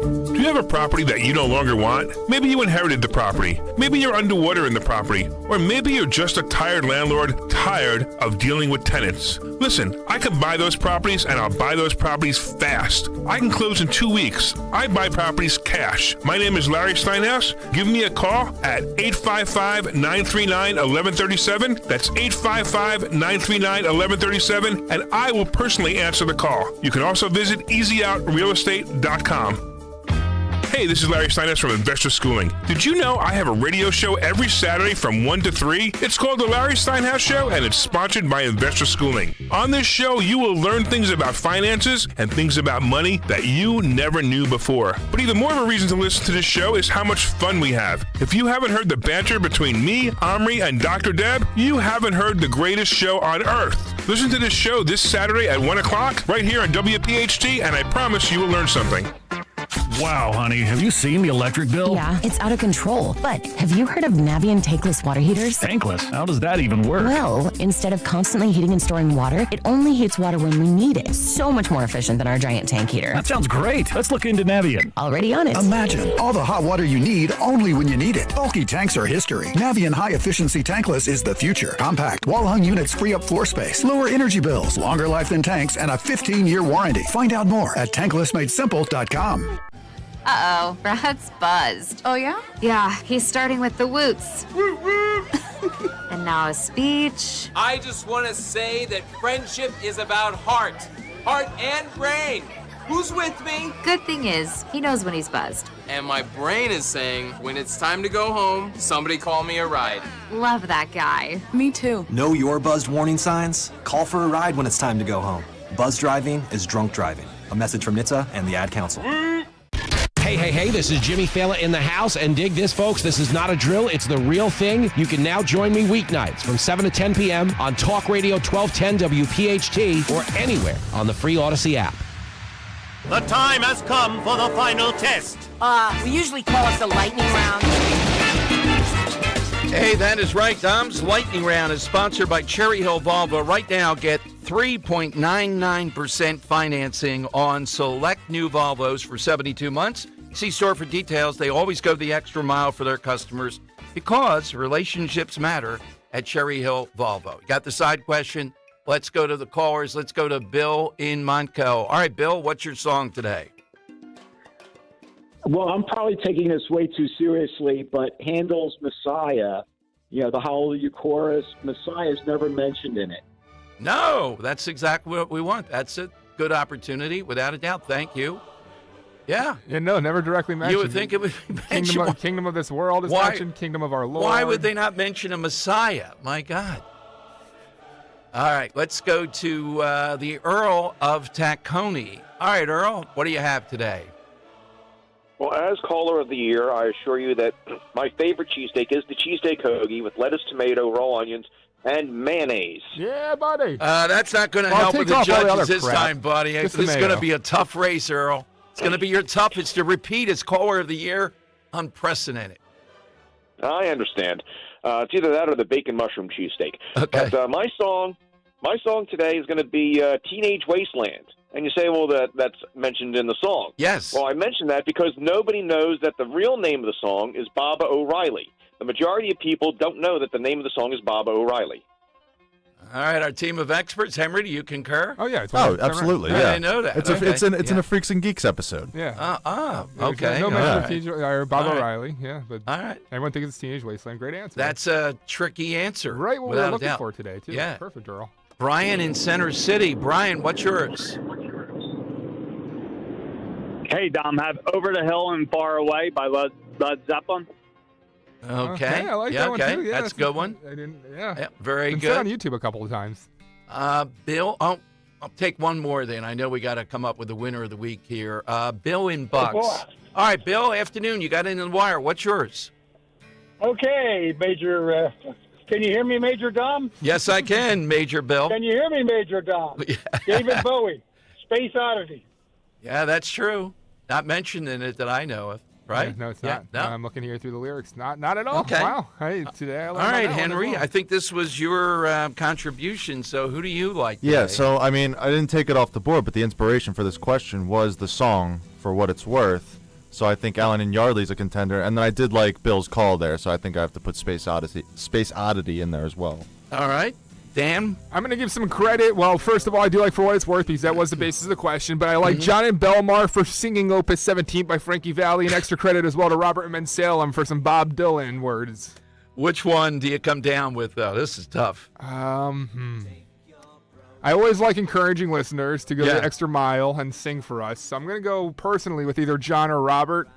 Do you have a property that you no longer want? Maybe you inherited the property. Maybe you're underwater in the property. Or maybe you're just a tired landlord, tired of dealing with tenants. Listen, I can buy those properties, and I'll buy those properties fast. I can close in 2 weeks. I buy properties cash. My name is Larry Steinhaus. Give me a call at 855-939-1137. That's 855-939-1137, and I will personally answer the call. You can also visit easyOutRealEstate.com. Hey, this is Larry Steinhaus from Investor Schooling. Did you know I have a radio show every Saturday from 1 to 3? It's called The Larry Steinhaus Show, and it's sponsored by Investor Schooling. On this show, you will learn things about finances and things about money that you never knew before. But even more of a reason to listen to this show is how much fun we have. If you haven't heard the banter between me, Omri, and Dr. Deb, you haven't heard the greatest show on earth. Listen to this show this Saturday at 1 o'clock right here on WPHT, and I promise you will learn something. Wow, honey, have you seen the electric bill? Yeah, it's out of control. But have you heard of Navien tankless water heaters? Tankless? How does that even work? Well, instead of constantly heating and storing water, it only heats water when we need it. So much more efficient than our giant tank heater. That sounds great. Let's look into Navien. Already on it. Imagine all the hot water you need only when you need it. Bulky tanks are history. Navien high-efficiency tankless is the future. Compact, wall-hung units free up floor space, lower energy bills, longer life than tanks, and a 15-year warranty. Find out more at tanklessmadesimple.com. Uh-oh, Brad's buzzed. Oh, yeah? Yeah, he's starting with the woots. And now a speech. I just want to say that friendship is about heart and brain. Who's with me? Good thing is, he knows when he's buzzed. And my brain is saying, when it's time to go home, somebody call me a ride. Love that guy. Me too. Know your buzzed warning signs? Call for a ride when it's time to go home. Buzz driving is drunk driving. A message from NHTSA and the Ad Council. Hey, this is Jimmy Fallon in the house, and dig this, folks, this is not a drill, it's the real thing. You can now join me weeknights from 7 to 10 p.m. on Talk Radio 1210 WPHT or anywhere on the free Odyssey app. The time has come for the final test. We usually call it the lightning round. Hey, that is right. Dom's Lightning Round is sponsored by Cherry Hill Volvo. Right now, get 3.99% financing on select new Volvos for 72 months. See store for details. They always go the extra mile for their customers because relationships matter at Cherry Hill Volvo. Got the side question? Let's go to the callers. Let's go to Bill in Montco. All right, Bill, what's your song today? Well, I'm probably taking this way too seriously, but Handel's Messiah, the Hallelujah chorus, Messiah is never mentioned in it. No, that's exactly what we want. That's a good opportunity, without a doubt. Thank you. Yeah. Yeah, no, never directly mentioned. You would think it would be mentioned. Kingdom of this world is mentioned, Kingdom of our Lord. Why would they not mention a Messiah? My God. All right, let's go to the Earl of Tacony. All right, Earl, what do you have today? Well, as caller of the year, I assure you that my favorite cheesesteak is the cheesesteak hoagie with lettuce, tomato, raw onions, and mayonnaise. Yeah, buddy. That's not going to help with the judges this time, buddy. This is going to be a tough race, Earl. It's going to be your toughest to repeat as caller of the year. Unprecedented. I understand. It's either that or the bacon mushroom cheesesteak. Okay. But my song today is going to be Teenage Wasteland. And you say, well, that's mentioned in the song. Yes. Well, I mentioned that because nobody knows that the real name of the song is Baba O'Reilly. The majority of people don't know that the name of the song is Baba O'Reilly. All right, our team of experts. Henry, do you concur? Oh, yeah. Absolutely. Yeah. I know that. It's in a Freaks and Geeks episode. Yeah. Okay. No mention of Bob O'Reilly. Yeah, but all right. Everyone thinks it's Teenage Wasteland. Great answer. That's a tricky answer. Right, what we're looking for today, too. Yeah. Perfect, Earl. Brian in Center City. Brian, what's yours? Hey, Dom, have Over the Hill and Far Away by Led Zeppelin. Okay. I like that one, too. Yeah, that's a good one. Yeah, very been good. Said on YouTube a couple of times. Bill, I'll take one more then. I know we got to come up with the winner of the week here. Bill in Bucks. All right, Bill, afternoon. You got in the wire. What's yours? Okay, Major. Can you hear me, Major Dom? Yes, I can, Major Bill. Can you hear me, Major Dom? Yeah. David Bowie, Space Oddity. Yeah, that's true. Not mentioned in it that I know of, right? Yeah, no, it's not. No. I'm looking here through the lyrics. Not at all. Okay. Wow. Hey, today I all learned right, about that Henry. one as well. I think this was your contribution. So who do you like today? Yeah, so, I mean, I didn't take it off the board, but the inspiration for this question was the song For What It's Worth. So I think Alan and Yardley's a contender. And then I did like Bill's call there, so I think I have to put Space Oddity in there as well. All right. Dan? I'm going to give some credit. Well, first of all, I do like For What It's Worth because that was the basis of the question. But I like John and Belmar for singing Opus 17 by Frankie Valli. And extra credit as well to Robert Mensalem for some Bob Dylan words. Which one do you come down with, though? This is tough. I always like encouraging listeners to go the extra mile and sing for us. So I'm going to go personally with either John or Robert.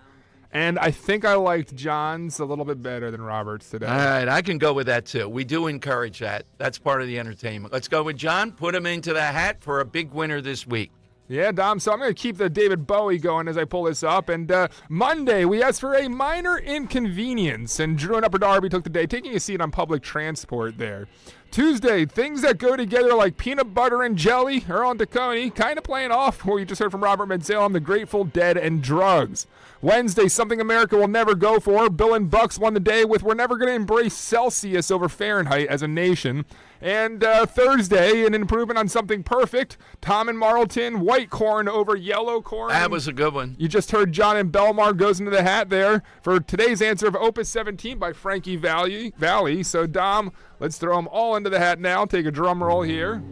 And I think I liked John's a little bit better than Robert's today. All right, I can go with that, too. We do encourage that. That's part of the entertainment. Let's go with John. Put him into the hat for a big winner this week. Yeah, Dom, so I'm going to keep the David Bowie going as I pull this up. And Monday, we asked for a minor inconvenience, and Drew and Upper Darby took the day taking a seat on public transport there. Tuesday, things that go together like peanut butter and jelly, Earl and Tacony, kind of playing off what we just heard from Robert Mensalem, the Grateful Dead, and drugs. Wednesday, something America will never go for. Bill and Bucks won the day with we're never going to embrace Celsius over Fahrenheit as a nation. And Thursday, an improvement on something perfect. Tom and Marlton, white corn over yellow corn. That was a good one. You just heard John and Belmar goes into the hat there for today's answer of Opus 17 by Frankie Valli. So, Dom, let's throw them all into the hat now. Take a drum roll here.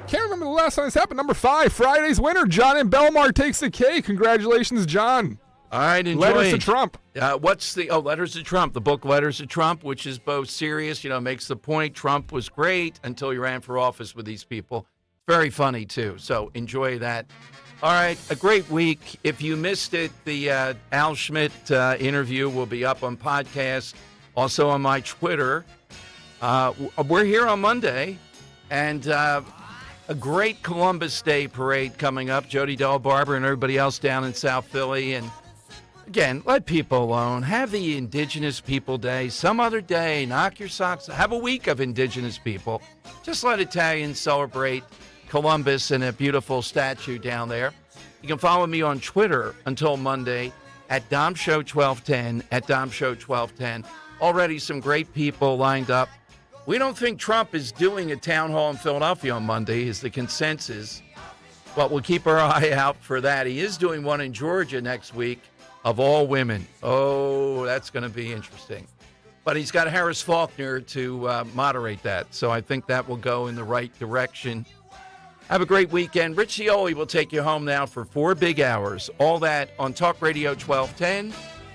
Can't remember the last time this happened. Number 5, Friday's winner, John and Belmar takes the cake. Congratulations, John. All right, enjoy. Letters to Trump. What's the Letters to Trump? The book Letters to Trump, which is both serious, makes the point Trump was great until he ran for office with these people. Very funny too. So enjoy that. All right, a great week. If you missed it, the Al Schmidt interview will be up on podcast, also on my Twitter. We're here on Monday, and a great Columbus Day parade coming up. Jody Delbarber and everybody else down in South Philly. And again, let people alone. Have the Indigenous People Day. Some other day, knock your socks. Have a week of Indigenous people. Just let Italians celebrate Columbus and a beautiful statue down there. You can follow me on Twitter until Monday at DomShow1210, at DomShow1210. Already some great people lined up. We don't think Trump is doing a town hall in Philadelphia on Monday, is the consensus. But we'll keep our eye out for that. He is doing one in Georgia next week of all women. Oh, that's going to be interesting. But he's got Harris Faulkner to moderate that. So I think that will go in the right direction. Have a great weekend. Rich Cioli will take you home now for 4 big hours. All that on Talk Radio 1210